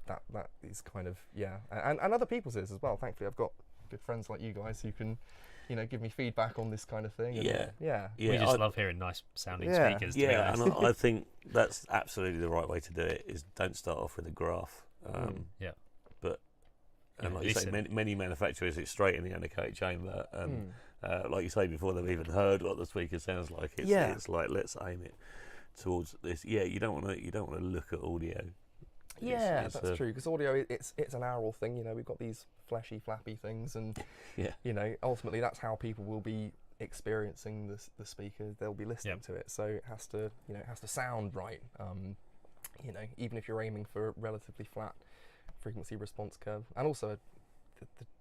That is kind of and other people's ears as well. Thankfully, I've got good friends like you guys who can give me feedback on this kind of thing. And we just love hearing nice sounding speakers. To be honest. And I think that's absolutely the right way to do it. Is don't start off with a graph. But and like you say, many manufacturers, it's straight in the anechoic chamber, and like you say, before they've even heard what the speaker sounds like, it's like, let's aim it towards this. You don't want to look at audio. It's that's true, because audio, it's an aural thing. We've got these fleshy, flappy things, and ultimately that's how people will be experiencing the speaker. They'll be listening to it, so it has to sound right. Even if you're aiming for a relatively flat frequency response curve, and also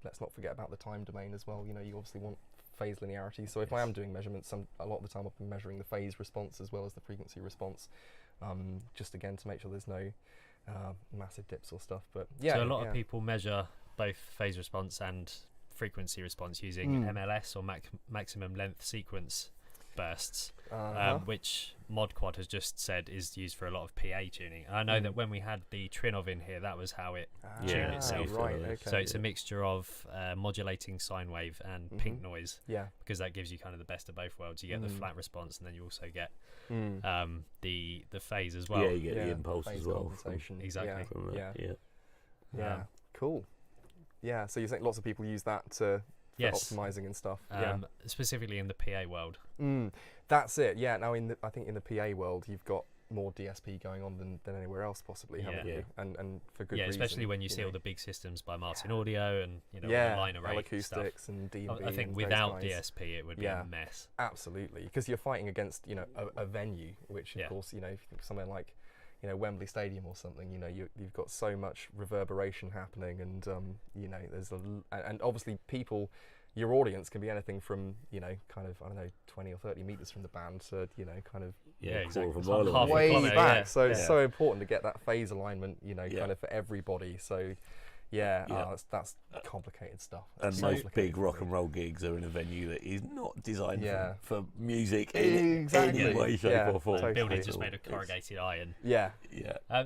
let's not forget about the time domain as well. You obviously want phase linearity. So if I am doing measurements, a lot of the time I'll be measuring the phase response as well as the frequency response, just again to make sure there's no massive dips or stuff. But so a lot of people measure both phase response and frequency response using MLS, or maximum length sequence bursts, which ModQuad has just said is used for a lot of PA tuning. And I know that when we had the Trinov in here, that was how it tuned itself. So it's a mixture of modulating sine wave and pink noise, because that gives you kind of the best of both worlds. You get the flat response, and then you also get the phase as well. You get the impulse as well. Exactly. Cool. So you think lots of people use that for optimizing and stuff. Specifically in the PA world. That's it. Now I think in the PA world you've got more DSP going on than anywhere else possibly, haven't you? And for good reason. Especially when you see all the big systems by Martin Audio and the line array acoustics stuff. and D&B. I think without DSP it would be a mess. Absolutely, because you're fighting against a venue, which of course if you think somewhere like Wembley Stadium or something, you've got so much reverberation happening, and there's and obviously your audience can be anything from kind of 20 or 30 meters from the band to kind of exactly. way back. So it's so important to get that phase alignment kind of for everybody. So that's complicated stuff. And most big rock and roll gigs are in a venue that is not designed for music in any way, shape or form. Totally. Building just made of corrugated iron.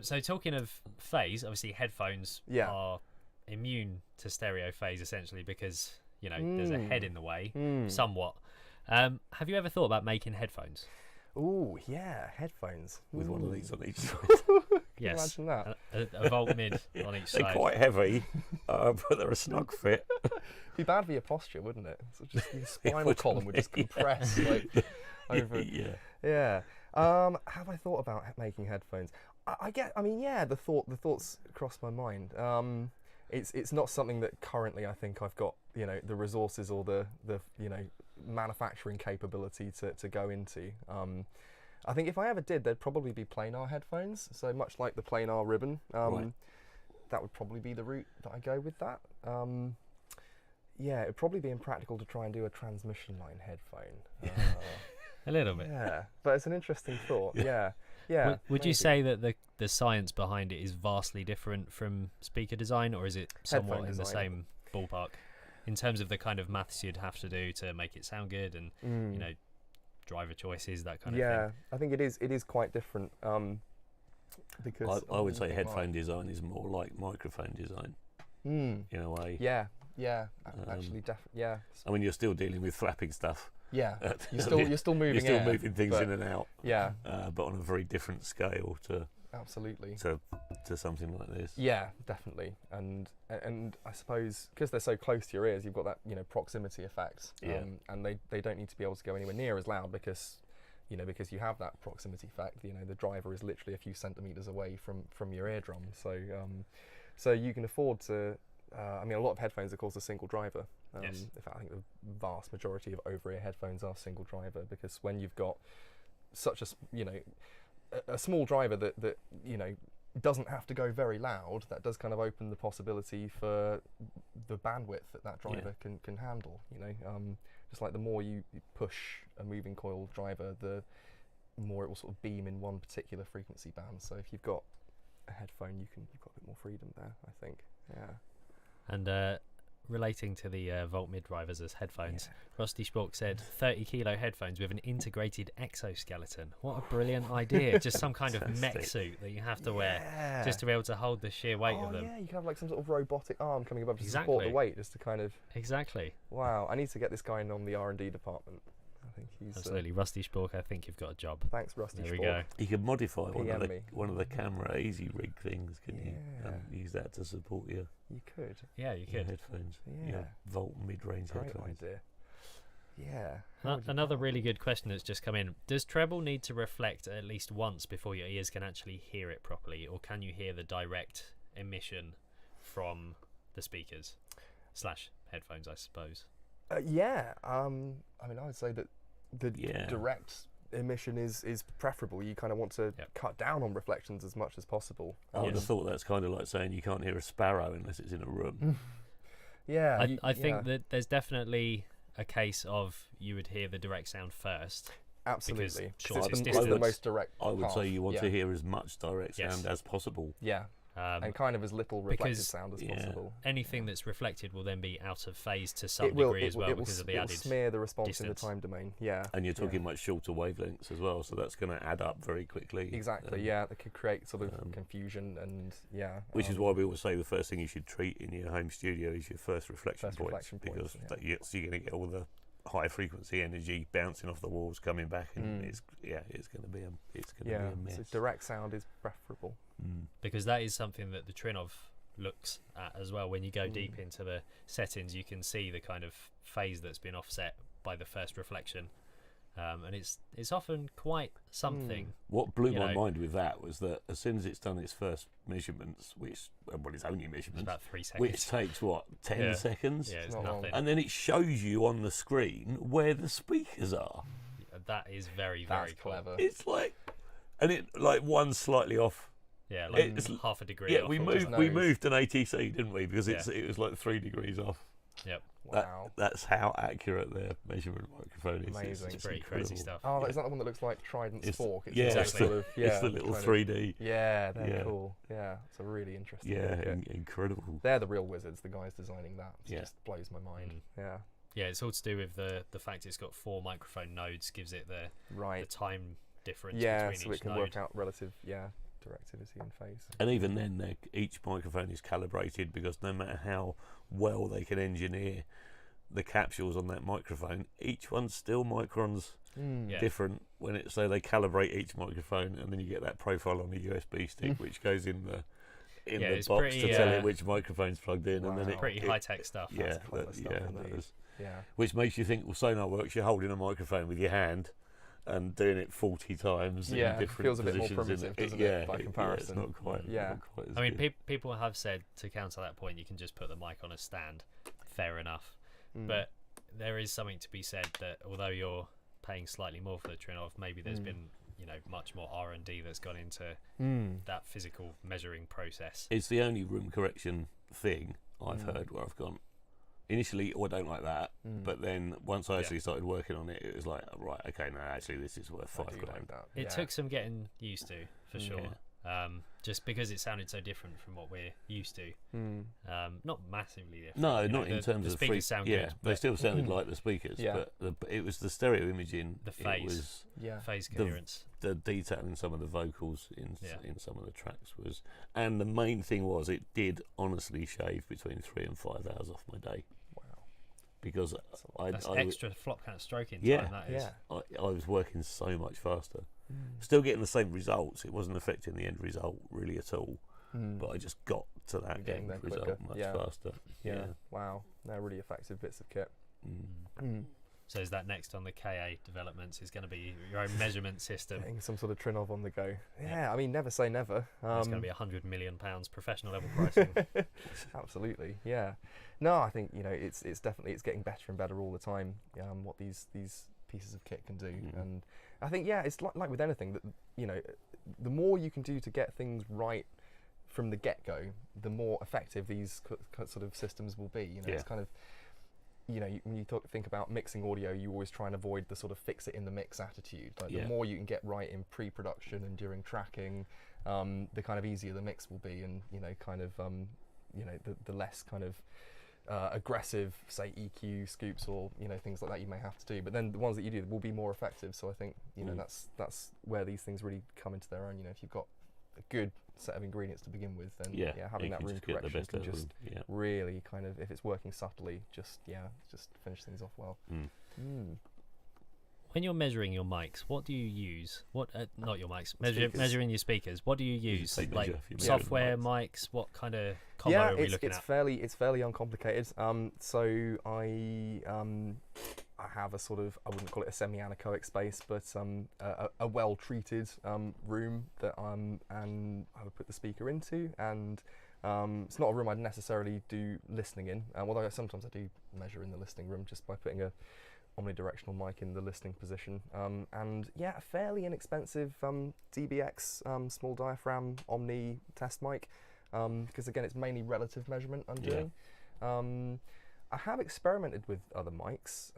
So talking of phase, obviously headphones are immune to stereo phase essentially, because there's a head in the way somewhat. Have you ever thought about making headphones? Oh yeah, headphones with one of these on each side. Yes, imagine that. A volt mid on each side. They're quite heavy, but they're a snug fit. Be bad for your posture, wouldn't it? So just your spinal column would just compress over. Have I thought about making headphones? The thoughts crossed my mind. It's not something that currently I think I've got the resources or the manufacturing capability to go into. I think if I ever did, there'd probably be planar headphones. So much like the planar ribbon, that would probably be the route that I go with that. It would probably be impractical to try and do a transmission line headphone. A little bit. But it's an interesting thought. Would you say that the science behind it is vastly different from speaker design, or is it somewhat in the same ballpark in terms of the kind of maths you'd have to do to make it sound good, and driver choices, that kind of thing? I think it is quite different. Because I would say headphone design is more like microphone design in a way. Yeah, actually, yeah. I mean, you're still dealing with flapping stuff. Yeah, you're still moving. You're still air, moving things but in and out. Yeah, but on a very different scale to absolutely. to something like this. Yeah, definitely. And I suppose because they're so close to your ears, you've got that proximity effect. Yeah. And they don't need to be able to go anywhere near as loud because you have that proximity effect. The driver is literally a few centimeters away from your eardrum. So you can afford to. I mean, a lot of headphones, of course, are single driver. Yes. In fact, I think the vast majority of over-ear headphones are single driver because when you've got such a small driver that doesn't have to go very loud, that does kind of open the possibility for the bandwidth that driver can handle. Just like the more you push a moving coil driver, the more it will sort of beam in one particular frequency band. So if you've got a headphone, you've got a bit more freedom there, I think. Yeah. And relating to the Volt mid drivers as headphones, Rusty Spork said 30 kilo headphones with an integrated exoskeleton. What a brilliant idea. Just some kind of mech suit that you have to wear just to be able to hold the sheer weight of them. Yeah, you can have like some sort of robotic arm coming above to support the weight, just to kind of... Exactly. Wow, I need to get this guy in on the R&D department. I think he's... Absolutely. Rusty Spork, I think you've got a job. Thanks, Rusty Spork. There we go. You could modify one of the camera easy rig things, couldn't you? Use that to support your... You could. Yeah, you could. Headphones. Yeah. Volt mid-range headphones. Great idea. Yeah. Another really good question that's just come in. Does treble need to reflect at least once before your ears can actually hear it properly, or can you hear the direct emission from the speakers / headphones, I suppose? Yeah. I mean, I would say that the direct emission is preferable. You kind of want to cut down on reflections as much as possible. I would have thought that's kind of like saying you can't hear a sparrow unless it's in a room. Yeah. I think that there's definitely a case of you would hear the direct sound first. Absolutely. Because it's the most direct I would path. say you want to hear as much direct sound Yes. as possible. Yeah. And kind of as little reflected sound as possible. Anything that's reflected will then be out of phase to some degree as well because of the added smear the response in the distance. time domain. Yeah. And you're talking much shorter wavelengths as well, so that's going to add up very quickly. Exactly. That could create sort of confusion and which is why we always say the first thing you should treat in your home studio is your first reflection points, because you're going to get all the high frequency energy bouncing off the walls coming back, and it's going to be a mess. So direct sound is preferable. Because that is something that the Trinov looks at as well. When you go deep into the settings, you can see the kind of phase that's been offset by the first reflection, and it's often quite something. What blew my mind with that was that as soon as it's done its first measurements, its only measurements, it's about 3 seconds, which takes 10 seconds, it's nothing, and then it shows you on the screen where the speakers are. That is very clever. Cool. It's like, and it like one slightly off. Yeah, like half a degree. Yeah, we moved an ATC, didn't we? Because it was like 3 degrees off. Yep. Wow. That's how accurate their measurement microphone is. Amazing. It's pretty crazy stuff. Oh, is that the one that looks like Trident's fork? It's exactly. It's the little 3D. They're cool. Yeah, it's a really interesting. Incredible. They're the real wizards. The guys designing that. It just blows my mind. Yeah. Yeah, it's all to do with the fact it's got 4 microphone nodes, gives it the time difference between each so it can node. work out relative directivity and phase. And even then, each microphone is calibrated, because no matter how well they can engineer the capsules on that microphone, each one's still microns different. When they calibrate each microphone, and then you get that profile on the USB stick, which goes in the box to tell it which microphone's plugged in, and then it's pretty high tech stuff. Which makes you think, well, sonar works. You're holding a microphone with your hand and doing it 40 times in different feels a bit more positions. primitive, doesn't it, by comparison? It's not quite. Not quite as I mean, good. people have said to counter that point, you can just put the mic on a stand. Fair enough, but there is something to be said that although you're paying slightly more for the Trinov, maybe there's been much more R&D that's gone into that physical measuring process. It's the only room correction thing I've heard where I've gone, initially, I don't like that, but then once I actually started working on it, it was like, right, okay, no, actually this is worth £5 grand. It took some getting used to, for sure. just because it sounded so different from what we're used to. Not massively different. No, you know, not in terms the of speakers sound good. they still sounded like the speakers, Yeah. but it was the stereo imaging. The It phase. was phase coherence. the detail in some of the vocals in Yeah. in some of the tracks was, and the main thing was it did honestly shave between 3 and 5 hours off my day. Wow. Because That's extra flop count stroking Yeah. time. That is. Yeah. I was working so much faster, still getting the same results. It wasn't affecting the end result really at all, but I just got to that You're getting end there result quicker. much Yeah. faster. Yeah. Wow. They're really effective bits of kit. So is that next on the KA developments? Is going to be your own measurement system? Getting some sort of Trinov on the go. Yeah, I mean, never say never. It's going to be £100 million professional level pricing. Absolutely, yeah. No, I think it's definitely getting better and better all the time. What these pieces of kit can do, and I think it's like with anything that the more you can do to get things right from the get go, the more effective these sort of systems will be. It's kind of when you think about mixing audio, you always try and avoid the sort of fix it in the mix attitude. Like the more you can get right in pre-production and during tracking, the kind of easier the mix will be, and the less kind of aggressive, say EQ scoops or things like that you may have to do. But then the ones that you do will be more effective. So I think that's where these things really come into their own. If you've got a good set of ingredients to begin with, then having that room correction can just really kind of, if it's working subtly, just finish things off well. When you're measuring your mics, what do you use? What not your mics, measuring your speakers. What do you use? Like software mics? What kind of combo are we looking at? It's fairly uncomplicated. So I have a sort of, I wouldn't call it a semi-anechoic space, but a well-treated room that and I would put the speaker into, and it's not a room I'd necessarily do listening in, although sometimes I do measure in the listening room just by putting a omnidirectional mic in the listening position, and a fairly inexpensive DBX small diaphragm omni test mic, because again it's mainly relative measurement I'm doing. I have experimented with other mics,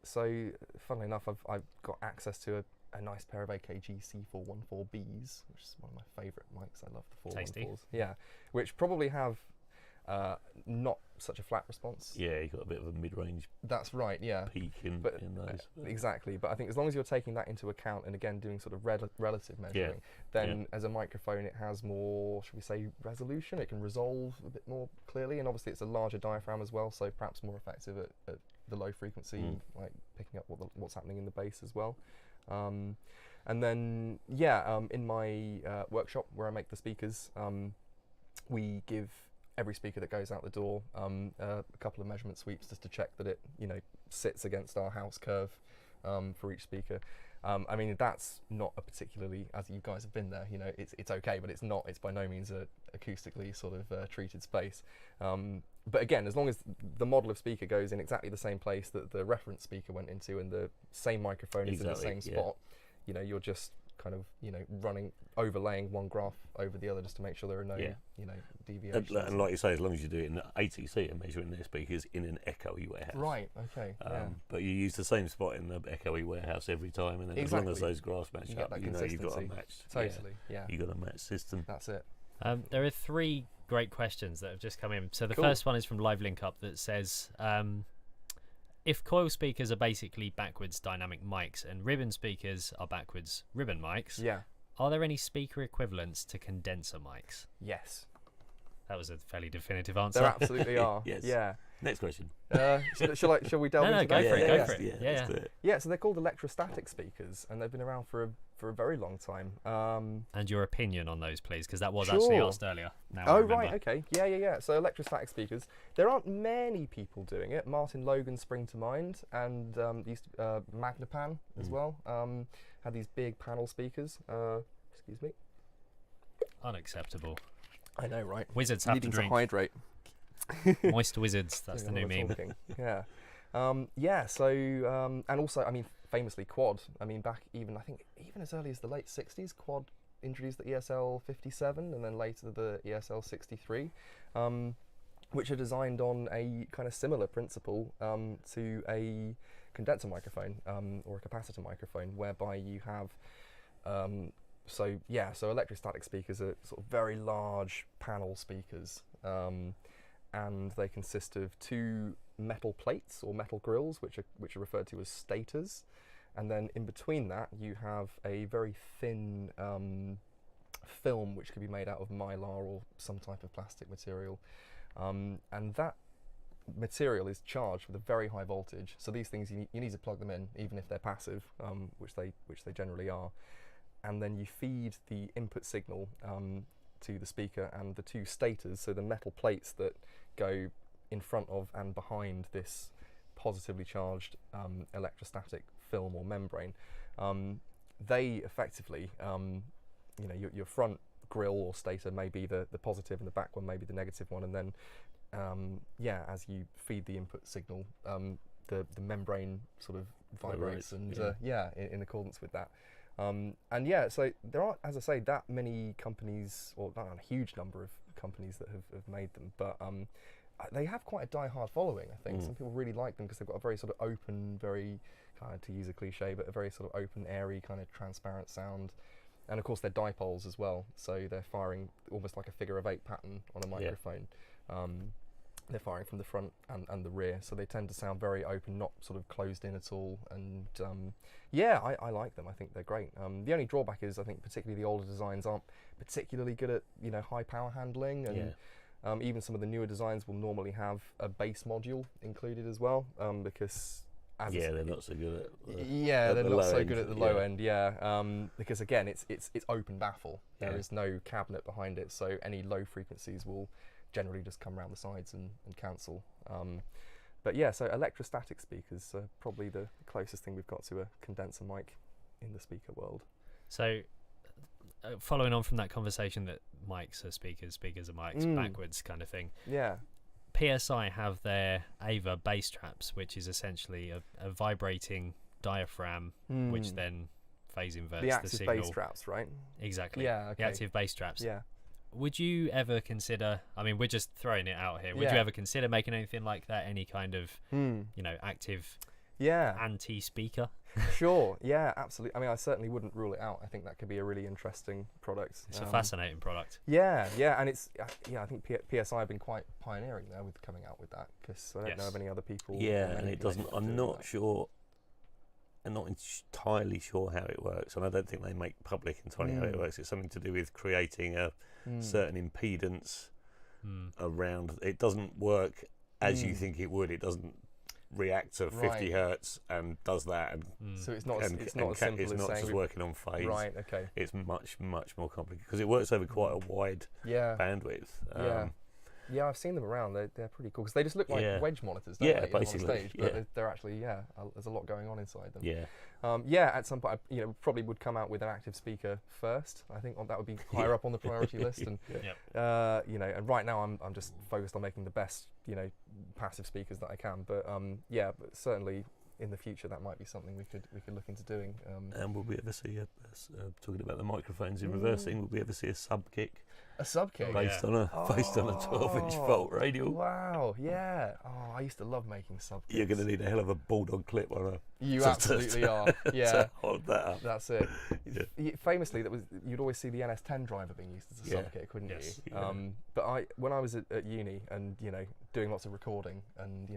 so funnily enough I've got access to a nice pair of AKG C414Bs, which is one of my favourite mics. I love the 414s. Tasty. Yeah, which probably have not such a flat response. Yeah, you got a bit of a mid-range. That's right. Yeah. Peak in those. Exactly, but I think as long as you're taking that into account, and again doing sort of relative measuring, then as a microphone it has more, should we say, resolution. It can resolve a bit more clearly, and obviously it's a larger diaphragm as well, so perhaps more effective at the low frequency, like picking up what's happening in the bass as well. And then in my workshop where I make the speakers, we give every speaker that goes out the door a couple of measurement sweeps just to check that it sits against our house curve for each speaker. I mean, that's not a particularly, as you guys have been there, it's okay, but it's by no means a acoustically sort of treated space. But again, as long as the model of speaker goes in exactly the same place that the reference speaker went into, and the same microphone is in the same spot, you're just kind of overlaying one graph over the other just to make sure there are no deviations. And like you say, as long as you do it in ATC and measuring their speakers in an echoey warehouse. Right. Okay. But you use the same spot in the echoey warehouse every time, and then as long as those graphs match up, you've got a matched. Totally. Yeah. You've got a matched system. That's it. There are 3 great questions that have just come in. So the first one is from Live Link Up that says, if coil speakers are basically backwards dynamic mics and ribbon speakers are backwards ribbon mics, are there any speaker equivalents to condenser mics? Yes. That was a fairly definitive answer. There absolutely are. Yes. Yeah. Next question. Shall we delve into go that? for it, go for it. Yeah, so they're called electrostatic speakers, and they've been around for a very long time. And your opinion on those, please, because that was actually asked earlier. Right, okay. Yeah. So electrostatic speakers, there aren't many people doing it. Martin Logan spring to mind, and Magnapan as well. Had these big panel speakers. Excuse me. Unacceptable. I know, right? Wizards have Needing to drink. to hydrate. Moist wizards, that's the new meme. Yeah. So, and also, I mean, famously Quad. I mean, back even as early as the late 60s, Quad introduced the ESL 57 and then later the ESL 63, which are designed on a kind of similar principle to a condenser microphone or a capacitor microphone, whereby you have So electrostatic speakers are sort of very large panel speakers, and they consist of two metal plates or metal grills, which are referred to as stators, and then in between that you have a very thin film which could be made out of mylar or some type of plastic material, and that material is charged with a very high voltage. So these things you need to plug them in, even if they're passive, which they generally are, and then you feed the input signal to the speaker and the two stators, so the metal plates that go in front of and behind this positively charged electrostatic film or membrane. They effectively, your front grill or stator may be the positive and the back one may be the negative one, and then as you feed the input signal, the membrane sort of vibrates in accordance with that. So there aren't, as I say, that many companies, or not a huge number of companies that have made them, but they have quite a die-hard following, I think. Some people really like them because they've got a very sort of open, very, kind of, to use a cliche, but a very sort of open, airy, kind of transparent sound. And of course they're dipoles as well, so they're firing almost like a figure-of-8 pattern on a microphone. They're firing from the front and the rear, so they tend to sound very open, not sort of closed in at all. And I like them. I think they're great. The only drawback is I think particularly the older designs aren't particularly good at high power handling, and even some of the newer designs will normally have a bass module included as well, because they're not so good at they're not so good at the low end, because again it's open baffle. There is no cabinet behind it, so any low frequencies will generally just come around the sides and cancel. So electrostatic speakers are probably the closest thing we've got to a condenser mic in the speaker world. So following on from that conversation that mics are speakers, speakers are mics, backwards kind of thing. Yeah. PSI have their Ava bass traps, which is essentially a vibrating diaphragm, which then phase inverts the signal. The active bass traps, right? Exactly. Yeah, okay. The active bass traps. Yeah. Would you ever consider, I mean, we're just throwing it out here, would you ever consider making anything like that, any kind of, active anti-speaker? Sure, yeah, absolutely. I mean, I certainly wouldn't rule it out. I think that could be a really interesting product. It's a fascinating product. Yeah, and it's, I think PSI have been quite pioneering there with coming out with that, because I don't know of any other people. Yeah, and it doesn't, I'm not entirely sure how it works, and I don't think they make public entirely how it works. It's something to do with creating a certain impedance around. It doesn't work as you think it would. It doesn't react to 50 hertz and does that, and so it's not as simple as saying just working on phase. Right. Okay. It's much more complicated because it works over quite a wide bandwidth. Yeah, I've seen them around. They're pretty cool because they just look like wedge monitors, don't they? Basically. On stage, but they're actually there's a lot going on inside them. Yeah. At some point, probably would come out with an active speaker first. I think that would be higher up on the priority list, and and right now I'm just focused on making the best passive speakers that I can. But but certainly in the future that might be something we could look into doing. And will we ever see talking about the microphones in reversing? Will we ever see a sub kick? A sub kick based on a 12-inch volt radial. Wow, yeah. Oh, I used to love making sub kicks. You're going to need a hell of a bulldog clip on a. You absolutely are. Yeah. To hold that up. That's it. Famously, you'd always see the NS10 driver being used as a sub kick, wouldn't you? But when I was at uni and doing lots of recording and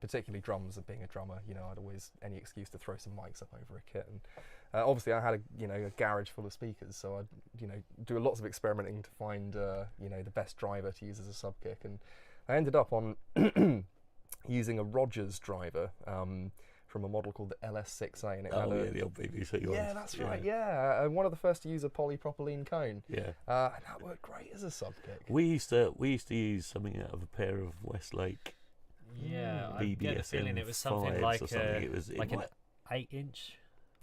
particularly drums and being a drummer, I'd always any excuse to throw some mics up over a kit, and obviously I had a garage full of speakers, so I'd do lots of experimenting to find the best driver to use as a sub kick, and I ended up on using a Rogers driver from a model called the LS6A, and it had the old BBC ones. Yeah, that's right. Yeah, and one of the first to use a polypropylene cone. Yeah, and that worked great as a sub kick. We used to use something out of a pair of Westlake. Yeah, I get the feeling it was something like an 8-inch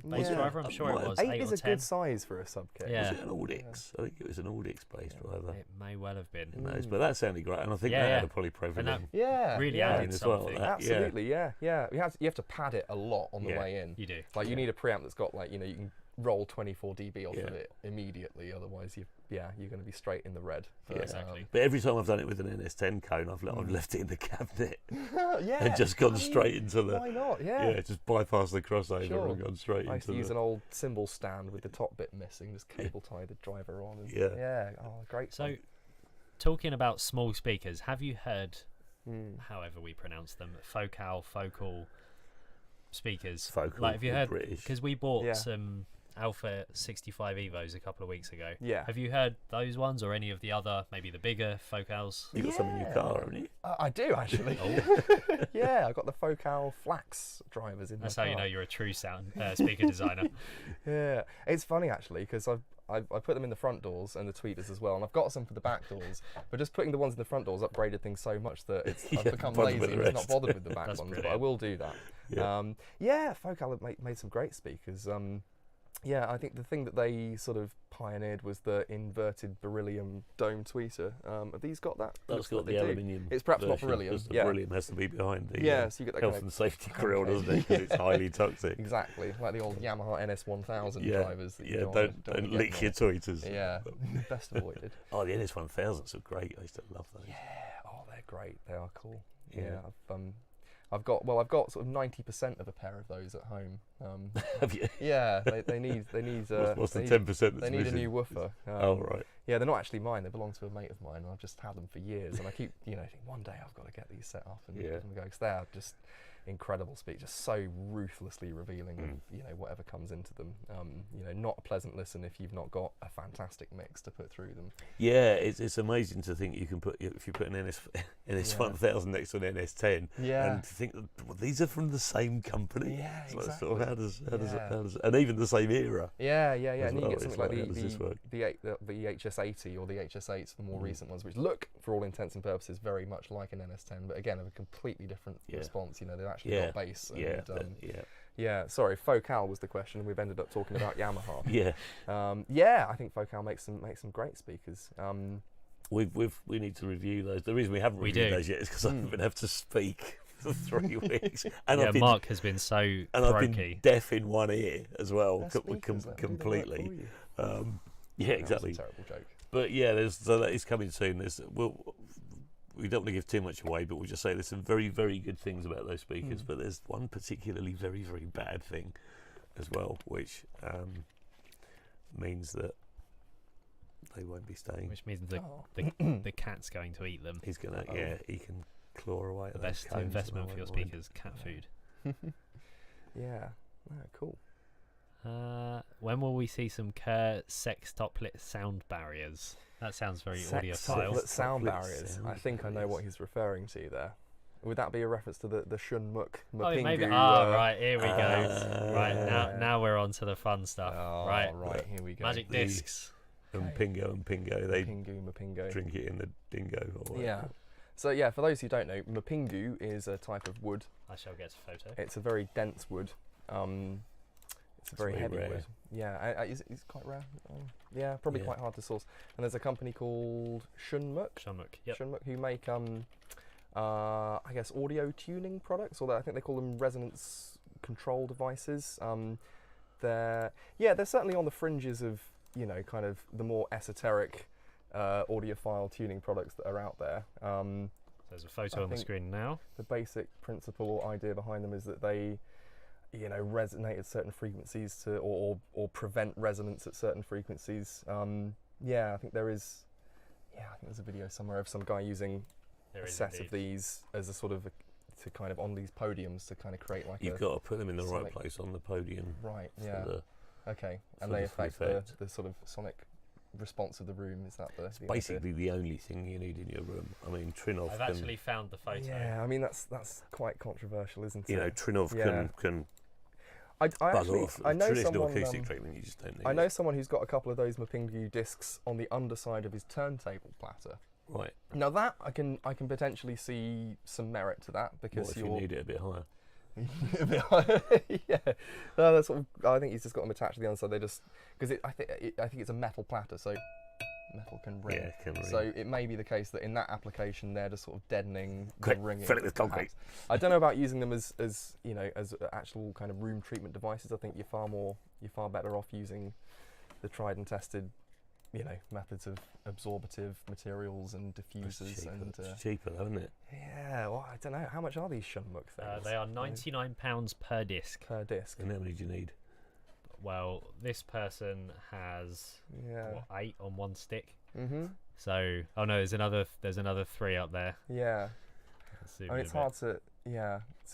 bass driver. I'm sure it was 8 is or a 10. good size for a sub kick. Yeah. Was it an Audix? I think it was an Audix bass driver. It may well have been. But that sounded great, and I think that had a polypropylene. Really added something. Absolutely, yeah. You have to pad it a lot on the way in. You do. You need a preamp that's got you can roll 24 dB off Yeah. of it immediately. Otherwise, you're going to be straight in the red. Yeah. Exactly. But every time I've done it with an NS10 cone, I've left it in the cabinet Yeah, and just gone straight into the. Why not? Yeah. Yeah, just bypass the crossover Sure. and gone straight I used into to use the. an old cymbal stand with the top bit missing, just cable tie the driver on. And Yeah. Oh, great. So, fun. talking about small speakers, have you heard, Mm. however we pronounce them, focal speakers? Focal, Like, have you heard? British. Because we bought Yeah. some Alpha 65 Evos a couple of weeks ago. Yeah. Have you heard those ones or any of the other, maybe the bigger focals? You got some in your car, haven't you? I do actually. Oh. Yeah, I got the Focal Flax drivers in. That's my how you car. know you're a true sound speaker designer. Yeah, it's funny actually because I put them in the front doors and the tweeters as well, and I've got some for the back doors. But just putting the ones in the front doors upgraded things so much that I've become bothered with lazy the and just not rest. bothered with the back That's ones. But I brilliant. will do that. Yeah. Focal have made some great speakers. Yeah, I think the thing that they sort of pioneered was the inverted beryllium dome tweeter. Have these got that? That's Looks got like the they do. aluminium. It's perhaps not version, beryllium. 'cause the Yeah. beryllium has to be behind the Yeah, so you get that health kind and of safety grill, pancake. doesn't it? Because it's highly toxic. Exactly, like the old Yamaha NS1000 Yeah, drivers. That you yeah. don't Don't wanna get lick your more. tweeters. Yeah, best avoided. Oh, the NS1000s are great. I used to love those. Yeah, oh, they're great. They are cool. Yeah. Yeah, I've got sort of 90% of a pair of those at home. Have you? Yeah, they need What's the they 10% that's They need a missing? new woofer. Oh, right. Yeah, they're not actually mine. They belong to a mate of mine, and I've just had them for years. And I keep, think one day I've got to get these set up and give them a go, because they are just incredible speakers, just so ruthlessly revealing of whatever comes into them. Not a pleasant listen if you've not got a fantastic mix to put through them. Yeah, it's amazing to think you can put, if you put an NS1000 next to an NS10, Yeah. and to think that well, these are from the same company. Yeah, It's like, exactly. sort of, how does, and even the same era. Yeah, as and you well. get It's something like how does this work? the HS80 or the HS8s, the more recent ones, which look, for all intents and purposes, very much like an NS10, but again, have a completely different response. They've actually got bass. And, Yeah, sorry, Focal was the question, and we've ended up talking about Yamaha. yeah. I think Focal makes some great speakers. We need to review those. The reason we haven't reviewed those yet is because I haven't been able to speak for 3 weeks. And yeah, I've been, Mark has been so and I've been croaky. deaf in one ear as well, They're speakers, they'll do the work completely. for you. Yeah, That was exactly. a terrible joke. But yeah, so that is coming soon. We don't want to give too much away, but we'll just say there's some very, very good things about those speakers. But there's one particularly very, very bad thing as well, which means that they won't be staying. Which means Oh. the cat's going to eat them. He's gonna, he can claw away at The those best cones, investment and I for your won't mind. speakers, cat food. Yeah, cool. When will we see some Kerr sextuplet sound barriers? That sounds very audiophile. Sextuplet sound Sextuplet barriers. sound I think I know what he's referring to there. Would that be a reference to the Shunmuk Oh, Mapingu? maybe. Right, here we go. Right, yeah. now we're on to the fun stuff. Oh, right, here we go. magic The- discs. And Pingo, they Mapingu. drink it in the dingo. Or whatever. Yeah. So yeah, for those who don't know, Mapingu is a type of wood. I shall get a photo. It's a very dense wood. It's a very very heavy rare. wood. Yeah, it's quite rare. Yeah, probably Yeah. quite hard to source. And there's a company called Shunmuk. Shamuk. Yep. Shunmuk, who make I guess audio tuning products, or I think they call them resonance control devices. They're certainly on the fringes of kind of the more esoteric audiophile tuning products that are out there. There's a photo I on the think screen now. The basic principle or idea behind them is that they resonate at certain frequencies or prevent resonance at certain frequencies. I think there's a video somewhere of some guy using There a is set indeed. of these as a sort of to kind of on these podiums to kind of create like You've a got to put them in the right sonic- place on the podium. right, for yeah, the- okay, for and they the full affect effect. the sort of sonic response of the room. Is that the idea? Basically, the only thing you need in your room. I mean, Trinov I've can. actually found the photo. Yeah, I mean that's quite controversial, isn't it? Trinov Yeah. can I buzz actually off. I know Traditional someone. acoustic treatment, you just don't need. I know it. someone who's got a couple of those Mapingu discs on the underside of his turntable platter. Right. Now that I can potentially see some merit to that because What if you you're need it a bit higher? yeah, no, that's sort of, I think he's just got them attached to the underside. They just because I think it's a metal platter, so metal can ring. Yeah, it can ring. So it may be the case that in that application they're just sort of deadening the Quick, ringing. fill it with concrete. perhaps. I don't know about using them as you know, as actual kind of room treatment devices. I think you're far better off using the tried and tested, you know, methods of absorbative materials and diffusers. It's cheaper though, isn't it? Yeah, well, I don't know. How much are these Shunmuk things? They are £99 per disc. Per disc. And how many do you need? Well, this person has Yeah. what, 8 on one stick. Mm-hmm. So, oh no, there's another 3 up there. Yeah. Let's zoom I mean, in it's a bit.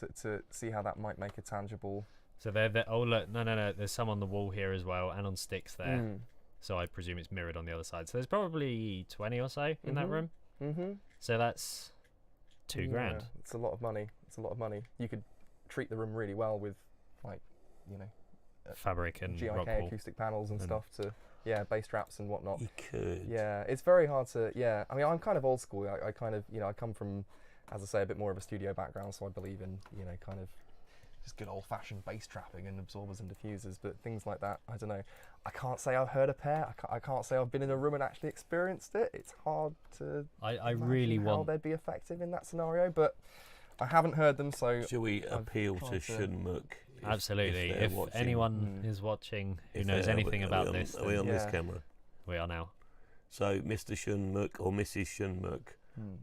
hard to see how that might make a tangible. So oh look, no, there's some on the wall here as well, and on sticks there. Mm. So I presume it's mirrored on the other side. So there's probably 20 or so in that Mhm. room. Mm-hmm. So that's £2,000. It's a lot of money. It's a lot of money. You could treat the room really well with, like, you know, Fabric and GIK rock wool. acoustic panels and And- stuff to, bass traps and whatnot. You could. Yeah, it's very hard to. Yeah, I mean, I'm kind of old school. I kind of, you know, I come from, as I say, a bit more of a studio background, so I believe in, you know, kind of just good old-fashioned bass trapping and absorbers and diffusers. But things like that, I don't know. I can't say I've heard a pair. I can't say I've been in a room and actually experienced it. It's hard to. I really imagine how want. they'd be effective in that scenario, but I haven't heard them, so. Shall we appeal to tried to- Shunmuk? Absolutely. they're If watching? anyone Mm. is watching who If knows they're- anything are we about on- this, Are we then on this Yeah. camera? we are now. So, Mr. Shunmuk or Mrs. Shunmuk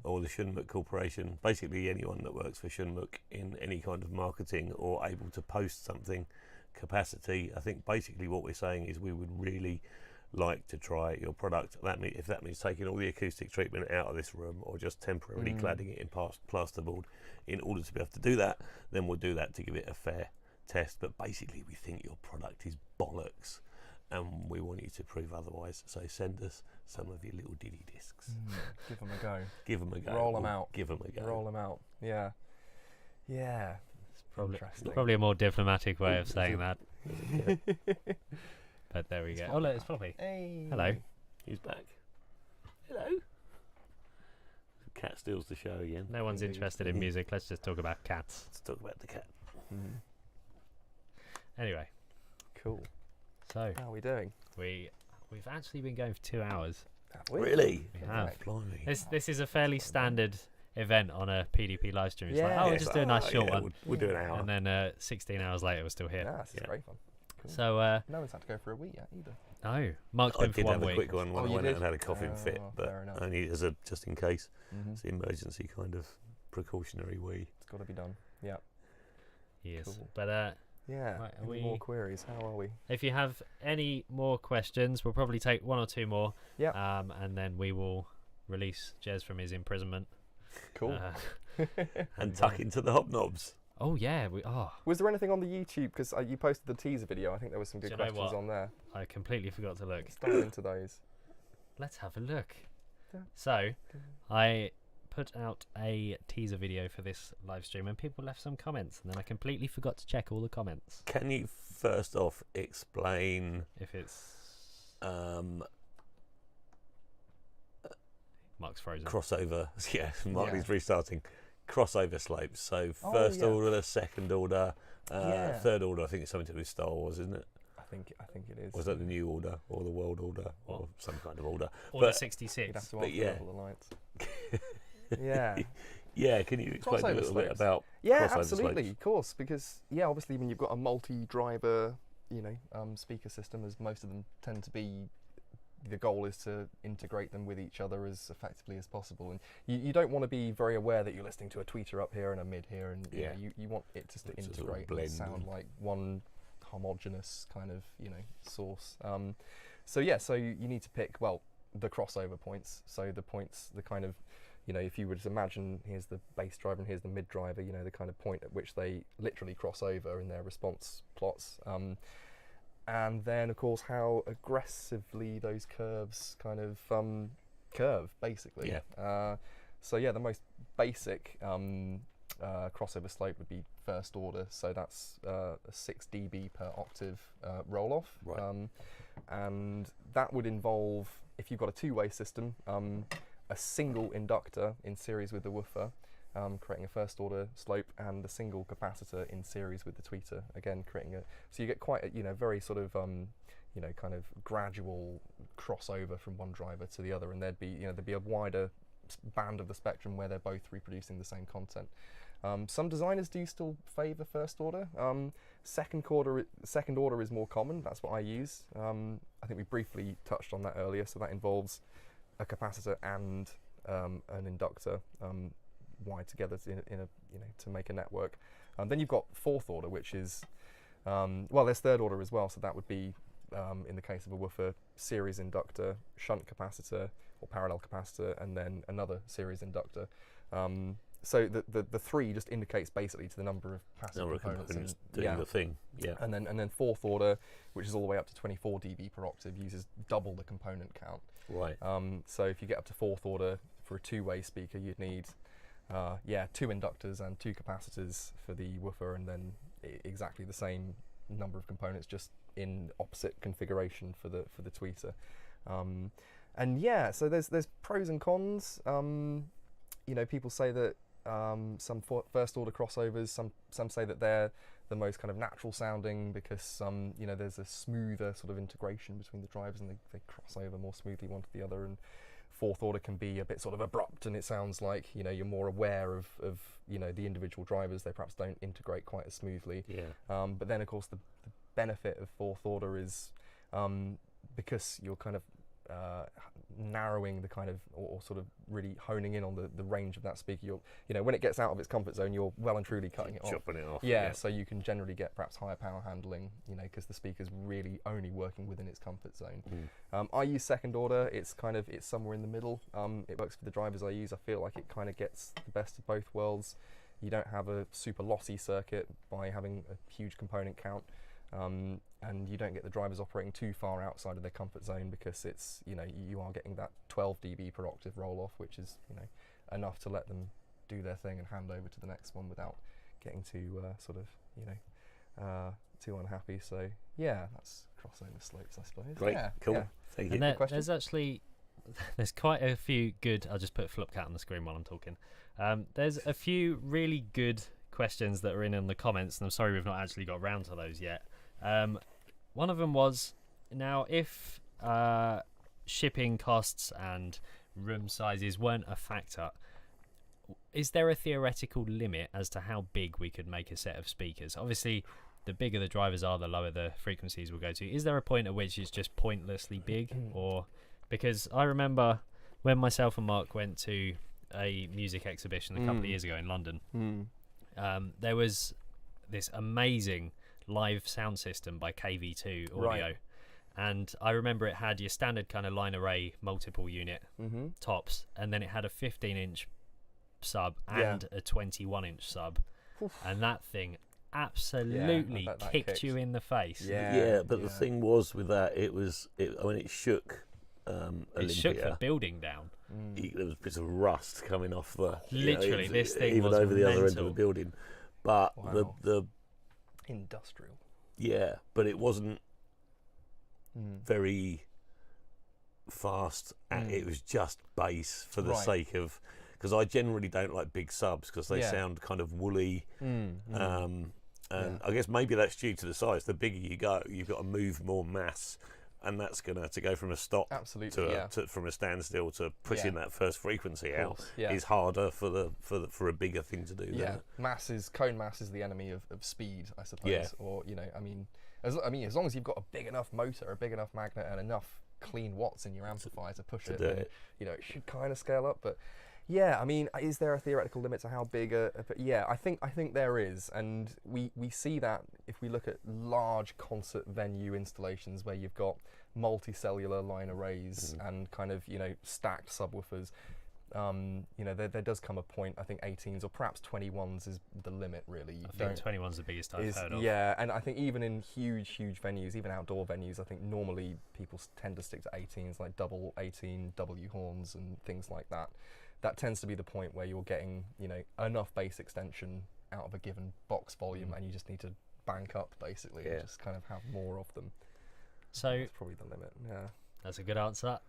or the Shunmuk Corporation, basically anyone that works for Shunmuk in any kind of marketing or able to post something capacity, I think basically what we're saying is we would really like to try your product. If that means taking all the acoustic treatment out of this room or just temporarily cladding it in plasterboard, in order to be able to do that, then we'll do that to give it a fair test. But basically we think your product is bollocks and we want you to prove otherwise. So send us some of your little ditty discs. Give them a go. Give them a go. Roll 'em Or out. Give them a go. Roll them out. Yeah. Yeah. Probably, Interesting. probably a more diplomatic way of Is saying it- that. But there we go. Oh, look, it's Floppy. Hey. Hello. He's back. Hello. Cat steals the show again. No one's interested in music. Let's just talk about cats. Let's talk about the cat. Mhm. Anyway, Cool. so How are we doing? we've actually been going for 2 hours. Have we? Really? We have. Right. Blimey. This is a fairly standard event on a PDP live stream. It's like, Yeah. oh, we'll Yes, just do a nice short yeah, one. We'll do an hour. And then 16 hours later, we're still here. Yeah, this is Yeah. great fun. Cool. So, No one's had to go for a week yet either. no, Mark's I been for did 1 have a week. quick one when Oh, I you went out did? and had a coughing fit, Oh, but fair enough. only as a just in case. Mm-hmm. It's the emergency kind of precautionary wee. It's got to be done. Yeah. Yes. Cool. But Yeah. Right, are Any we- more queries? How are we? if you have any more questions, we'll probably take 1 or 2 more. Yeah. And then we will release Jez from his imprisonment. Cool. And tuck into the hobnobs. Oh yeah, Was there anything on the YouTube? Because you posted the teaser video. I think there was some good Do you know questions what? on there. I completely forgot to look. Let's dive into those. Let's have a look. Yeah. So, I put out a teaser video for this live stream, and people left some comments, and then I completely forgot to check all the comments. Can you first off explain If it's Mark's frozen. crossover? Yeah, Marty's Yeah. restarting. Crossover slopes. So Oh, first yeah. order, second order, Yeah. third order. I think it's something to do with Star Wars, isn't it? I think it is. Was that the new order or the world order or What? some kind of order? Order but- You'd 66. have to but ask yeah. the Alliance. Yeah. Yeah, can you explain a Crossover little bit slopes. about Yeah, crossover absolutely, slopes? of course, because obviously when you've got a multi-driver, speaker system, as most of them tend to be, the goal is to integrate them with each other as effectively as possible, and you don't want to be very aware that you're listening to a tweeter up here and a mid here, and Yeah. you want it just to It's a sort of integrate blend and sound and- like one homogeneous kind of source. So you need to pick the crossover points. So the points, the kind of if you were to imagine, here's the bass driver and here's the mid driver, the kind of point at which they literally cross over in their response plots. And then, of course, how aggressively those curves kind of curve, basically. Yeah. The most basic crossover slope would be first order. So that's a 6 dB per octave roll-off. Right. And that would involve, if you've got a two-way system, a single inductor in series with the woofer, creating a first order slope, and a single capacitor in series with the tweeter, again creating so you get quite a very sort of kind of gradual cross over from one driver to the other, and there'd be a wider band of the spectrum where they're both reproducing the same content. Some designers do still favour first order. Second order is more common. That's what I use. I think we briefly touched on that earlier. So that involves a capacitor and an inductor wired together to make a network. Then you've got fourth order, which is there's third order as well. So that would be in the case of a woofer, series inductor, shunt capacitor or parallel capacitor, and then another series inductor. So the three just indicates basically to the number of passive components doing the thing. Yeah. And then fourth order, which is all the way up to 24 dB per octave, uses double the component count. Right. So if you get up to fourth order for a two-way speaker, you'd need two inductors and two capacitors for the woofer, and then exactly the same number of components, just in opposite configuration for the tweeter. So there's pros and cons. People say that some first order crossovers, some say that they're the most kind of natural sounding because there's a smoother sort of integration between the drivers, and they cross over more smoothly one to the other. And fourth order can be a bit sort of abrupt, and it sounds like you're more aware of the individual drivers. They perhaps don't integrate quite as smoothly. Yeah. But then of course the benefit of fourth order is because you're kind of narrowing the kind of, or sort of really honing in on the range of that speaker. When it gets out of its comfort zone, you're well and truly cutting it off. Chopping it off. Yeah, so you can generally get perhaps higher power handling, because the speaker's really only working within its comfort zone. I use second order. It's somewhere in the middle. It works for the drivers I use. I feel like it kind of gets the best of both worlds. You don't have a super lossy circuit by having a huge component count. And you don't get the drivers operating too far outside of their comfort zone, because it's you are getting that 12 dB per octave roll off, which is enough to let them do their thing and hand over to the next one without getting too too unhappy. So yeah, that's crossover slopes, I suppose. Great, yeah, cool. Yeah. Thank you. And there's quite a few good. I'll just put Flipcat on the screen while I'm talking. There's a few really good questions that are in the comments, and I'm sorry we've not actually got around to those yet. One of them was, now if shipping costs and room sizes weren't a factor, is there a theoretical limit as to how big we could make a set of speakers? Obviously, the bigger the drivers are, the lower the frequencies will go to. Is there a point at which it's just pointlessly big? Or because I remember when myself and Mark went to a music exhibition a couple of years ago in London, there was this amazing live sound system by KV2 Audio, Right. and I remember it had your standard kind of line array multiple unit tops, and then it had a 15-inch sub and a 21-inch sub. And that thing absolutely kicked you in the face. But the thing was with that, it shook Olympia. It shook the building down. There was bits of rust coming off the literally this thing even was over the mental. other end of the building. But the industrial. Yeah, but it wasn't very fast. It was just bass for the sake of, because I generally don't like big subs because they sound kind of woolly. And I guess maybe that's due to the size. The bigger you go, you've got to move more mass, and that's going to go from a stop from a standstill to pushing that first frequency out is harder for a bigger thing to do. Cone mass is the enemy of speed, I suppose. Or as long as you've got a big enough motor, a big enough magnet, and enough clean watts in your amplifier to push it, then, it should kind of scale up. But is there a theoretical limit to how big I think there is, and we see that if we look at large concert venue installations where you've got multicellular line arrays and kind of stacked subwoofers. There does come a point, I think 18s or perhaps 21s is the limit, really. I think 21's the biggest I've heard of. Yeah, and I think even in huge venues, even outdoor venues, I think normally people tend to stick to 18s, like double 18 W horns and things like that. That tends to be the point where you're getting, enough bass extension out of a given box volume, and you just need to bank up basically and just kind of have more of them. So that's probably the limit. Yeah, that's a good answer.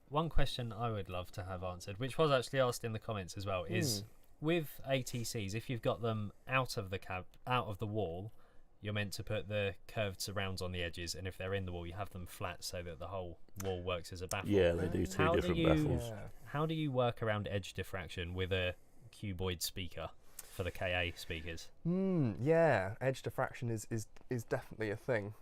One question I would love to have answered, which was actually asked in the comments as well, is with ATCs, if you've got them out of the wall, you're meant to put the curved surrounds on the edges, and if they're in the wall, you have them flat so that the whole wall works as a baffle. Yeah, they do two different baffles. Yeah. How do you work around edge diffraction with a cuboid speaker for the KA speakers? Yeah, edge diffraction is definitely a thing.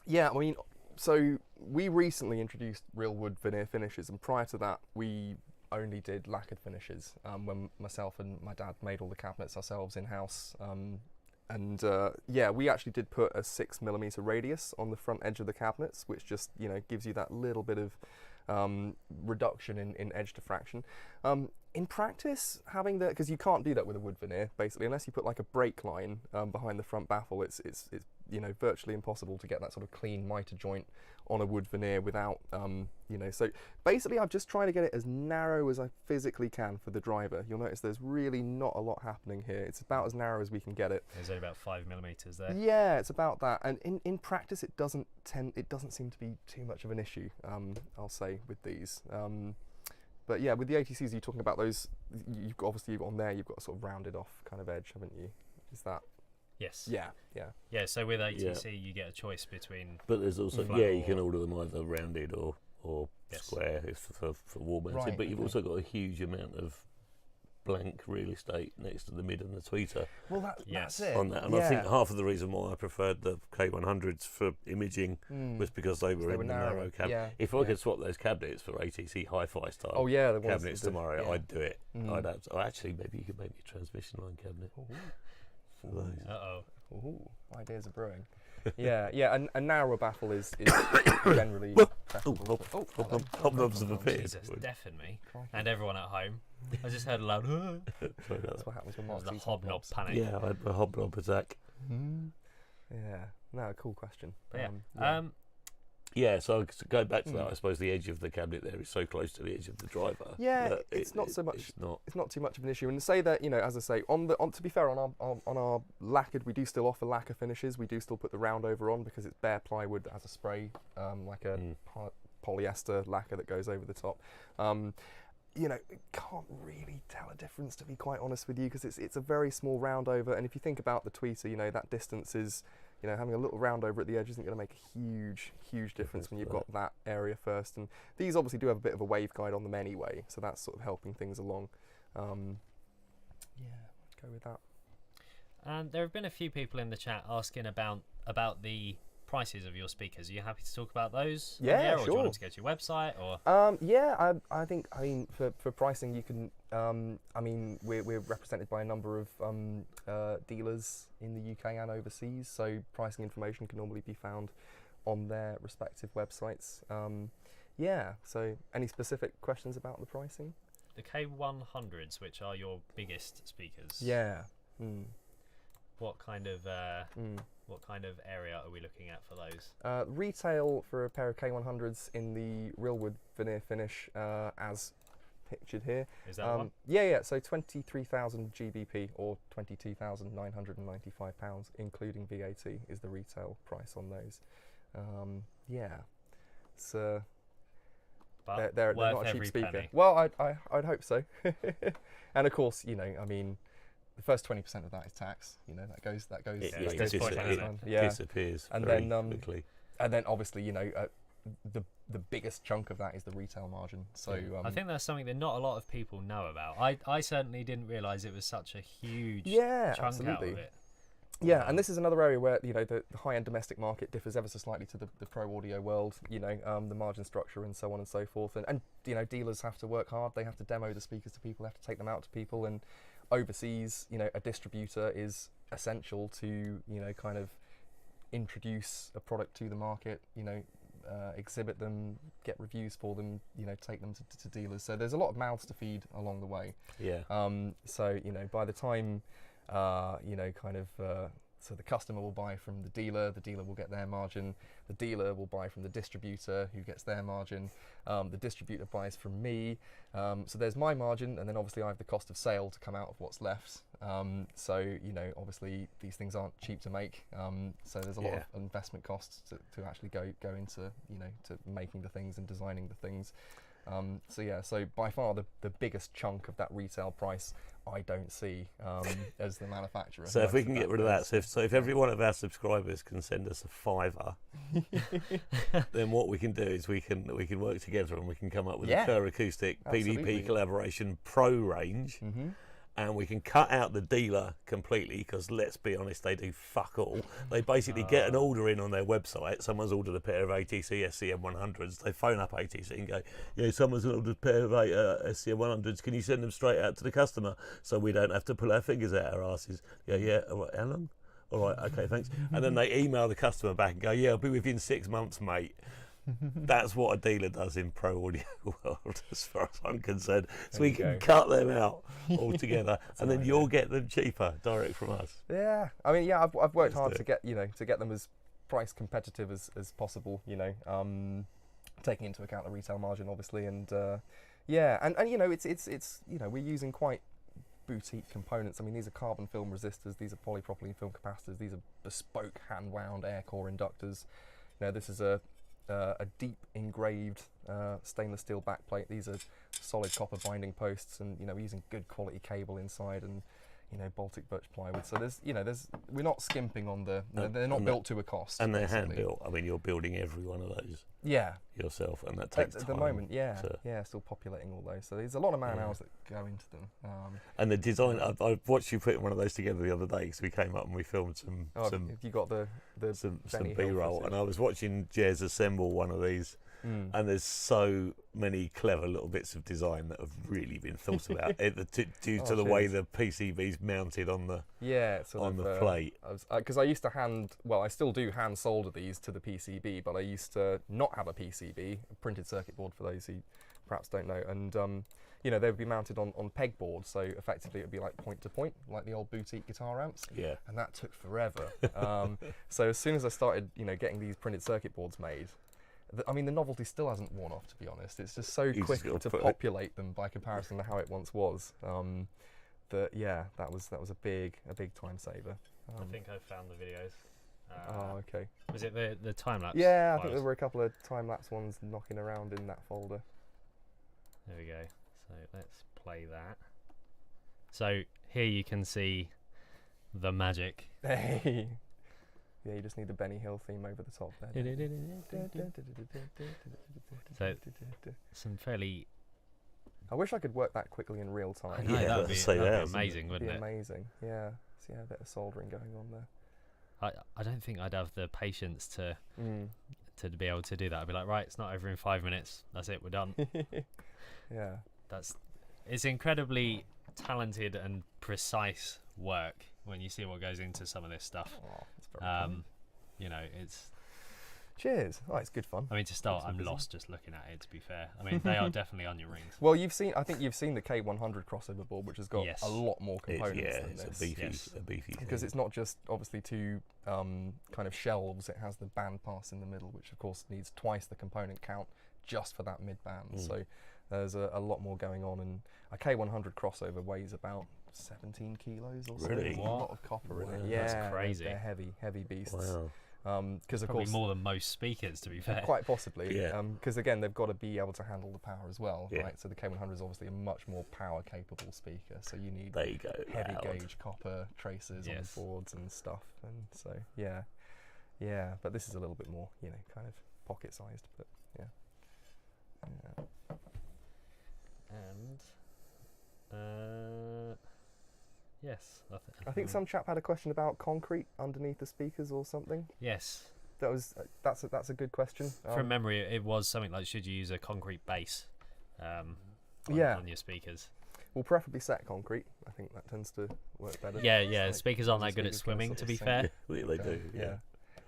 Yeah, I mean, so we recently introduced real wood veneer finishes, and prior to that, we only did lacquered finishes when myself and my dad made all the cabinets ourselves in-house. Yeah, we actually did put a 6mm radius on the front edge of the cabinets, which just, you know, gives you that little bit of reduction in edge diffraction. In practice, having that, because you can't do that with a wood veneer, basically, unless you put like a brake line behind the front baffle, it's you know, virtually impossible to get that sort of clean mitre joint on a wood veneer without, you know, so basically I'm just trying to get it as narrow as I physically can for the driver. You'll notice there's really not a lot happening here. It's about as narrow as we can get it. There's only about 5mm there. Yeah, it's about that. And in practice, it doesn't seem to be too much of an issue, I'll say, with these. But yeah, with the ATCs, you're talking about those, you've got, obviously on there, you've got a sort of rounded off kind of edge, haven't you? Is that? Yes. Yeah. Yeah, so with ATC, you get a choice between... But there's also, flat you can order them either rounded or Yes. square if for wall mounted. Right, But you've okay. also got a huge amount of blank real estate next to the mid and the tweeter Well, Yes. that's it. on that. And I think half of the reason why I preferred the K100s for imaging was because they were in the narrow cabinet. Yeah. If I could swap those cabinets for ATC hi-fi style Oh yeah, the ones cabinets that do- tomorrow, yeah. I'd do it. Mm. Actually, maybe you could make me a transmission line cabinet for those. Uh-oh. Ooh, ideas are brewing. Yeah, and a narrower baffle is generally preferable. Hobnobs have appeared. Jesus, deafened me. Crikey. And everyone at home. I just heard a loud... Sorry about That's that. what happens when That was Mark the sees hobnob hobnobs. panic. Yeah, I had a hobnob attack. Yeah, no, cool question. But yeah. Yeah. Yeah, so to go back to that, I suppose the edge of the cabinet there is so close to the edge of the driver. Yeah, that it's not so much. It's not. It's not too much of an issue. And to say that, you know, as I say, to be fair, on our lacquered, we do still offer lacquer finishes. We do still put the round over on because it's bare plywood that has a spray, like a polyester lacquer that goes over the top. You know, can't really tell a difference, to be quite honest with you, because it's a very small round over. And if you think about the tweeter, you know, that distance is, you know, having a little round over at the edge isn't going to make a huge difference when you've got that area first. And these obviously do have a bit of a wave guide on them anyway, so that's sort of helping things along. Yeah, I'd go with that. And there have been a few people in the chat asking about the prices of your speakers. Are you happy to talk about those? Yeah, on the air, or do you sure. want them to go to your website? Or Yeah, I think, I mean, for pricing, you can, I mean, we're represented by a number of dealers in the UK and overseas, so pricing information can normally be found on their respective websites. Yeah, so any specific questions about the pricing? the K100s, which are your biggest speakers. Yeah. What kind of area are we looking at for those? Retail for a pair of K100s in the real wood veneer finish, as pictured here. Is that one? Yeah. So 23,000 GBP or £22,995, including VAT, is the retail price on those. Yeah. So But they're worth not a cheap every speaker. penny. Well, I'd hope so. And of course, you know, I mean, the first 20% of that is tax. You know, that goes. It's disappointing, isn't it? Disappears And very then, quickly. And then obviously, you know, the biggest chunk of that is the retail margin. So I think that's something that not a lot of people know about. I certainly didn't realise it was such a huge chunk absolutely. out of it. Yeah, and this is another area where, you know, the high-end domestic market differs ever so slightly to the pro audio world, you know, the margin structure and so on and so forth. And, you know, dealers have to work hard. They have to demo the speakers to people, have to take them out to people. And overseas, you know, a distributor is essential to, you know, kind of introduce a product to the market, you know, exhibit them, get reviews for them, you know, take them to dealers. So there's a lot of mouths to feed along the way. Yeah. So, you know, by the time, you know, kind of, so the customer will buy from the dealer will get their margin, the dealer will buy from the distributor who gets their margin, the distributor buys from me, so there's my margin, and then obviously I have the cost of sale to come out of what's left. So, you know, obviously these things aren't cheap to make, so there's a lot of investment costs to actually go into, you know, to making the things and designing the things. So yeah, so by far the biggest chunk of that retail price I don't see as the manufacturer. So if we can get rid of that, so if every one of our subscribers can send us a £5, then what we can do is we can work together and we can come up with a Kerr Acoustic Absolutely. PDP Collaboration Pro range. And we can cut out the dealer completely, because let's be honest, they do fuck all. They basically get an order in on their website. Someone's ordered a pair of ATC SCM 100s. They phone up ATC and go, yeah, someone's ordered a pair of SCM 100s. Can you send them straight out to the customer so we don't have to pull our fingers out our asses? Yeah, all right, how long? All right, okay, thanks. And then they email the customer back and go, yeah, I'll be within 6 months, mate. That's what a dealer does in pro audio world, as far as I'm concerned. So we can cut them out altogether, and then you'll get them cheaper direct from us. Yeah, I mean, yeah, I've worked hard to get them as price competitive as possible. Taking into account the retail margin, obviously, and and it's we're using quite boutique components. I mean, these are carbon film resistors, these are polypropylene film capacitors, these are bespoke hand wound air core inductors. This is a deep engraved stainless steel backplate. These are solid copper binding posts, and we're using good quality cable inside, and Baltic birch plywood. So we're not skimping on they're not built to a cost. And they're hand built. I mean, you're building every one of those. Yeah. Yourself, and that takes time. At the moment, still populating all those. So there's a lot of man hours that go into them. And the design, I watched you putting one of those together the other day, because we came up and we filmed some you got some B-roll, and I was watching Jez assemble one of these. And there's so many clever little bits of design that have really been thought about due to the way the PCB's mounted on the plate. Because I used to I still do hand solder these to the PCB, but I used to not have a PCB, a printed circuit board for those who perhaps don't know, and they would be mounted on pegboards, so effectively it would be like point to point, like the old boutique guitar amps. Yeah. And that took forever. So as soon as I started, getting these printed circuit boards made, the novelty still hasn't worn off, to be honest. It's just so quick to populate them by comparison to how it once was. That was a big time saver. I think I found the videos. Okay. Was it the time lapse? Yeah, files? I think there were a couple of time lapse ones knocking around in that folder. There we go. So let's play that. So here you can see the magic. Hey. Yeah, you just need the Benny Hill theme over the top there. So some fairly. I wish I could work that quickly in real time. Yeah, that would be amazing, wouldn't it? Amazing. Yeah. So a bit of soldering going on there. I don't think I'd have the patience to be able to do that. I'd be like, right, it's not over in 5 minutes. That's it. We're done. Yeah. It's incredibly talented and precise work when you see what goes into some of this stuff. Oh, that's very it's. Cheers. Oh, it's good fun. I mean, to start, I'm lost just looking at it, to be fair. I mean, they are definitely on your rings. Well, I think you've seen the K100 crossover board, which has got a lot more components than this. It's a beefy because it's not just obviously two kind of shelves. It has the band pass in the middle, which of course needs twice the component count just for that mid band. So there's a lot more going on, and a K100 crossover weighs about 17 kilos or something. Really? A lot of copper in it. Yeah, that's crazy. They're heavy beasts. Wow. Because of probably course more than most speakers, to be fair. Quite possibly. Yeah. Because again, they've got to be able to handle the power as well, Yeah. right? So the K100 is obviously a much more power capable speaker. So you need There you go. heavy loud. gauge copper traces on the boards and stuff. And so yeah. But this is a little bit more, kind of pocket sized. But yeah. And yes, I think some chap had a question about concrete underneath the speakers or something. Yes. That's a good question. From memory, it was something like, should you use a concrete base on your speakers? Well, preferably set concrete. I think that tends to work better. Yeah. Speakers aren't that good at swimming, to be fair. They do.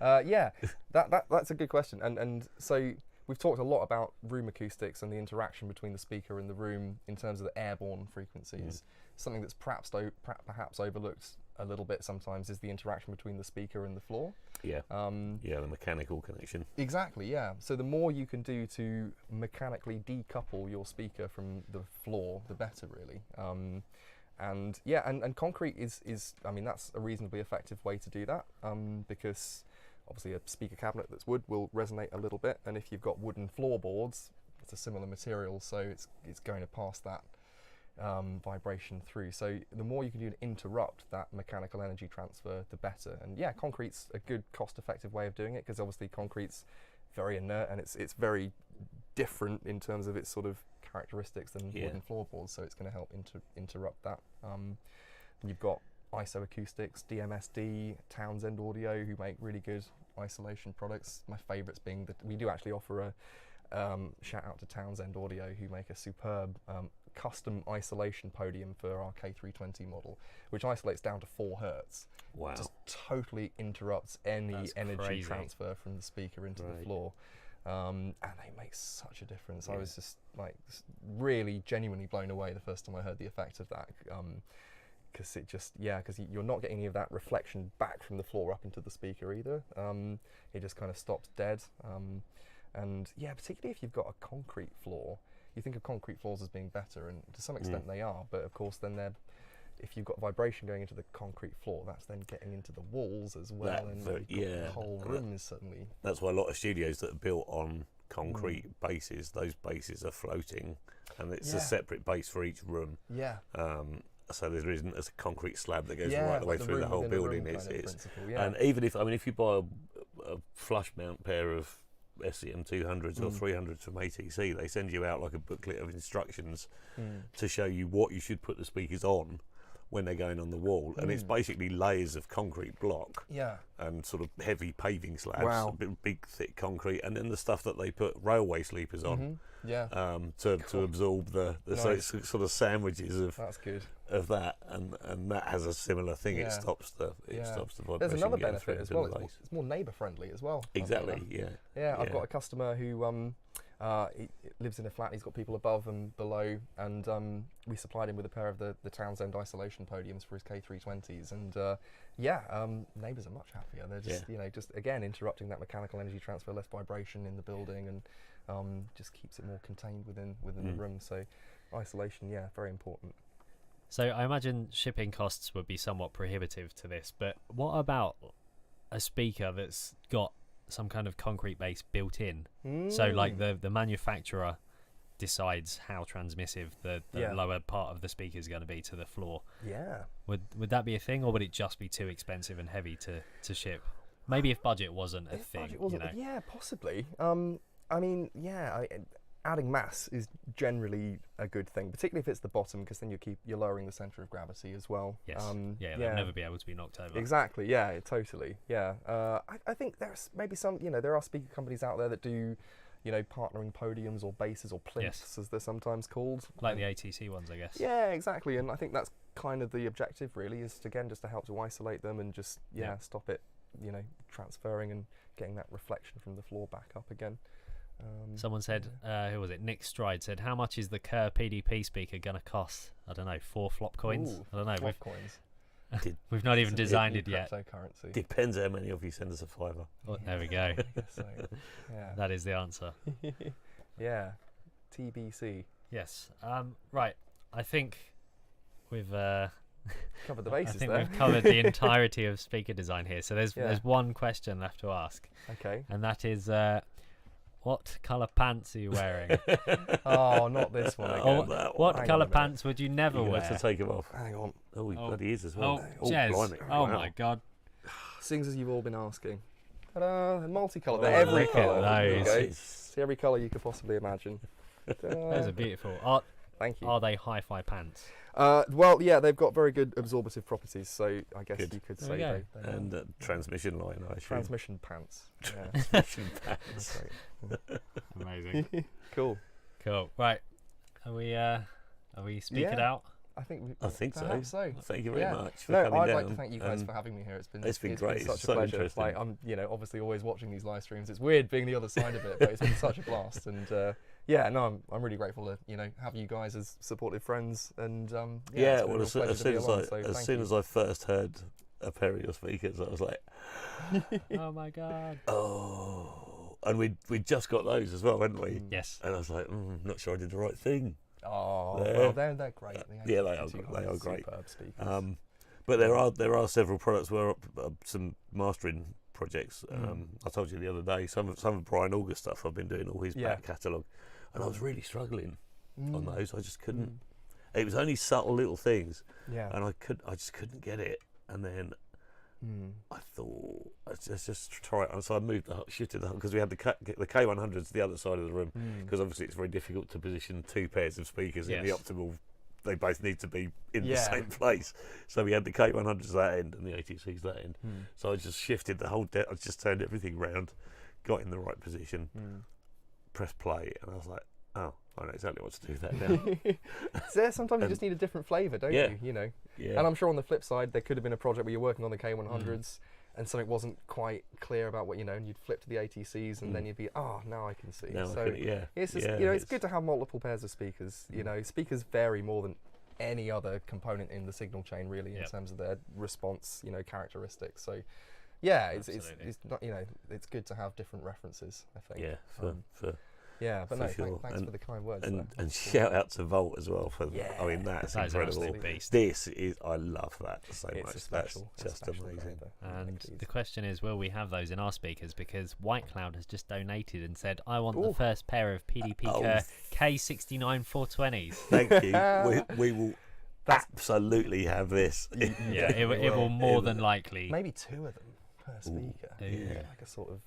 Yeah. That's a good question. And so we've talked a lot about room acoustics and the interaction between the speaker and the room in terms of the airborne frequencies. Something that's perhaps overlooked a little bit sometimes is the interaction between the speaker and the floor. Yeah. The mechanical connection. Exactly, yeah. So the more you can do to mechanically decouple your speaker from the floor, the better, really. And concrete is I mean, that's a reasonably effective way to do that, because obviously a speaker cabinet that's wood will resonate a little bit, and if you've got wooden floorboards, it's a similar material, so it's going to pass that vibration through. So the more you can do to interrupt that mechanical energy transfer, the better. And yeah, concrete's a good cost-effective way of doing it, because obviously concrete's very inert and it's very different in terms of its sort of characteristics than wooden floorboards, so it's going to help interrupt that. You've got ISO Acoustics, DMSD, Townsend Audio, who make really good isolation products. My favourites being that we do actually offer a shout out to Townsend Audio, who make a superb custom isolation podium for our K320 model, which isolates down to 4 hertz. Wow. Just totally interrupts any That's energy crazy. transfer from the speaker into the floor. And they make such a difference. I was just like really genuinely blown away the first time I heard the effect of that, because it just, because you're not getting any of that reflection back from the floor up into the speaker either. It just kind of stops dead. And yeah, particularly if you've got a concrete floor, you think of concrete floors as being better, and to some extent they are, but of course then if you've got vibration going into the concrete floor, that's then getting into the walls as well, the whole room is suddenly... That's why a lot of studios that are built on concrete bases, those bases are floating, and it's a separate base for each room. Yeah. So there isn't a concrete slab that goes right the way through the whole building. And even if you buy a flush mount pair of SCM 200s or 300s from ATC, they send you out like a booklet of instructions to show you what you should put the speakers on when they're going on the wall, and it's basically layers of concrete block and sort of heavy paving slabs, big thick concrete, and then the stuff that they put railway sleepers on to absorb the so it's sort of sandwiches of that, and that has a similar thing. It stops the vibration. There's another benefit as well. It's more neighbour friendly as well. Exactly. I've got a customer who he lives in a flat. He's got people above and below, and we supplied him with a pair of the Townsend isolation podiums for his K320s, and neighbours are much happier. They're just just again interrupting that mechanical energy transfer, less vibration in the building, and just keeps it more contained within the room. So isolation, very important. So I imagine shipping costs would be somewhat prohibitive to this, but what about a speaker that's got some kind of concrete base built in? So like the manufacturer decides how transmissive the lower part of the speaker is going to be to the floor. Would that be a thing, or would it just be too expensive and heavy to ship? Maybe if budget wasn't a thing. Possibly. Adding mass is generally a good thing, particularly if it's the bottom, because then you're lowering the centre of gravity as well. Yes. They'll never be able to be knocked over. Exactly. Yeah. Totally. Yeah. I think there's maybe some. There are speaker companies out there that do, partnering podiums or bases or plinths, as they're sometimes called. Like the ATC ones, I guess. Yeah. Exactly. And I think that's kind of the objective, really, is to help to isolate them and just stop it, transferring and getting that reflection from the floor back up again. Someone said, who was it? Nick Stride said, "How much is the Kerr PDP speaker gonna cost?" I don't know, 4 flop coins. Ooh, I don't know. Flop coins. We've not even designed it yet. Cryptocurrency. Depends how many of you send us a $5. Oh, there we go. So, that is the answer. TBC. Yes. Right. I think we've covered the bases. I think we've covered the entirety of speaker design here. So there's one question left to ask. Okay. And that is, what colour pants are you wearing? Oh, not this one again. What colour pants would you never wear? To take them off. Hang on. Oh, he bloody is as well. Oh, Jez. Blimey. Oh my God. Things as you've all been asking. Ta-da! Multicolour. They're every colour. Okay. See every colour you could possibly imagine. Those are beautiful. Thank you. Are they hi-fi pants? Well, yeah, they've got very good absorptive properties, so I guess you could say they and transmission line, I assume. Transmission pants. Yeah. Transmission pants. Amazing. Cool. Right. Are we speaking out? I think so. Thank you very much for coming down. I'd like to thank you guys for having me here. It's been great. It's such a pleasure. Like, I'm obviously always watching these live streams. It's weird being the other side of it, but it's been such a blast. And I'm really grateful to have you guys as supportive friends. And well, as soon as I first heard a pair of your speakers, I was like, oh my God. Oh, and we just got those as well, hadn't we? Yes. And I was like, not sure I did the right thing. Oh, well, they're great. They are great. Superb speakers. But there are several products where some mastering projects. I told you the other day some of Brian August stuff I've been doing, all his back catalogue. and I was really struggling on those. I just couldn't. Mm. It was only subtle little things, Yeah. and I just couldn't get it. And then I thought, let's just try it. And so I shifted the because we had the K100s to the other side of the room, because obviously it's very difficult to position two pairs of speakers in the optimal. They both need to be in the same place. So we had the K100s that end and the ATCs that end. So I just shifted the whole I just turned everything round, got in the right position, pressed play, and I was like, oh, I know exactly what to do with that now. So sometimes you just need a different flavour, don't you? You know. Yeah. And I'm sure on the flip side, there could have been a project where you're working on the K100s and something wasn't quite clear about what, and you'd flip to the ATCs and then you'd be, now I can see. Now so it's just, it's good to have multiple pairs of speakers. Speakers vary more than any other component in the signal chain, really, in terms of their response, characteristics. So, it's not, it's good to have different references, I think. Yeah, but no, sure. Thanks for the kind words. And shout out to Volt as well for I mean, that's incredible. This is, I love that so much. That's just amazing. And the question is, will we have those in our speakers? Because White Cloud has just donated and said, I want the first pair of PDP Kerr K69 420s. Thank you. We will absolutely have this. It will more than likely. Maybe 2 of them per speaker. Like a sort of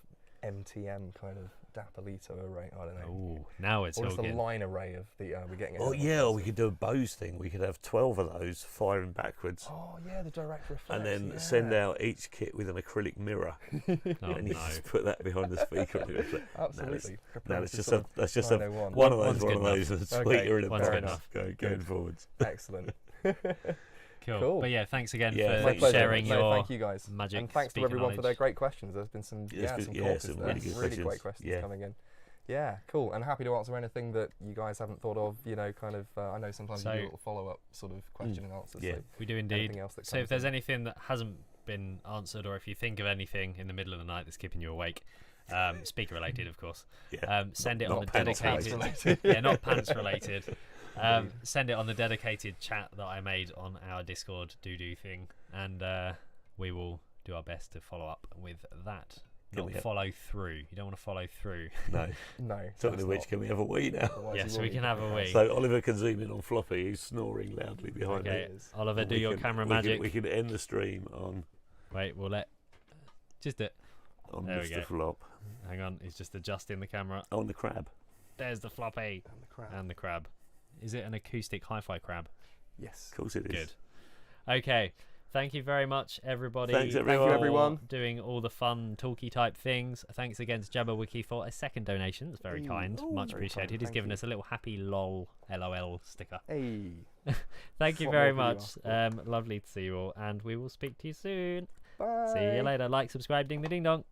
MTM kind of Dapalito array. I don't know. Ooh, now it's or just talking. a line array of the we're getting. Or we could do a Bose thing. We could have 12 of those firing backwards. Oh yeah, the direct reflex. And then send out each kit with an acrylic mirror, and you just put that behind the speaker. Absolutely. That's just one of those. And sweeter in a bonus going forwards. Excellent. Cool. But thanks again for sharing your thank you guys. Magic and thanks to everyone knowledge. For their great questions. There's been some really great questions coming in. Yeah, cool. And happy to answer anything that you guys haven't thought of. I know sometimes you do a little follow-up sort of question and answers. Yeah, so we do indeed. So if there's anything that hasn't been answered, or if you think of anything in the middle of the night that's keeping you awake, speaker related, of course, send it on the dedicated. Not pants related. Send it on the dedicated chat that I made on our Discord do thing, and we will do our best to follow up with that. Not follow through. You don't want to follow through. No. Talking of which, can we have a wee now? Yes, we can have a wee. So Oliver can zoom in on Floppy. He's snoring loudly behind me. Oliver, do your camera magic. We can end the stream on. Wait, we'll let. Just it. On Mr. Flop. Hang on, he's just adjusting the camera. On the crab. There's the Floppy. And the crab. Is it an acoustic hi-fi crab? Yes. Of course it is. Good. Okay. Thank you very much, everybody. Thanks, everyone. Thank you, everyone. Doing all the fun, talky type things. Thanks again to Jabberwiki for a second donation. It's very kind. Much appreciated. He's given us a little happy LOL sticker. Hey. Thank you very much. Lovely to see you all. And we will speak to you soon. Bye. See you later. Like, subscribe, ding the ding dong.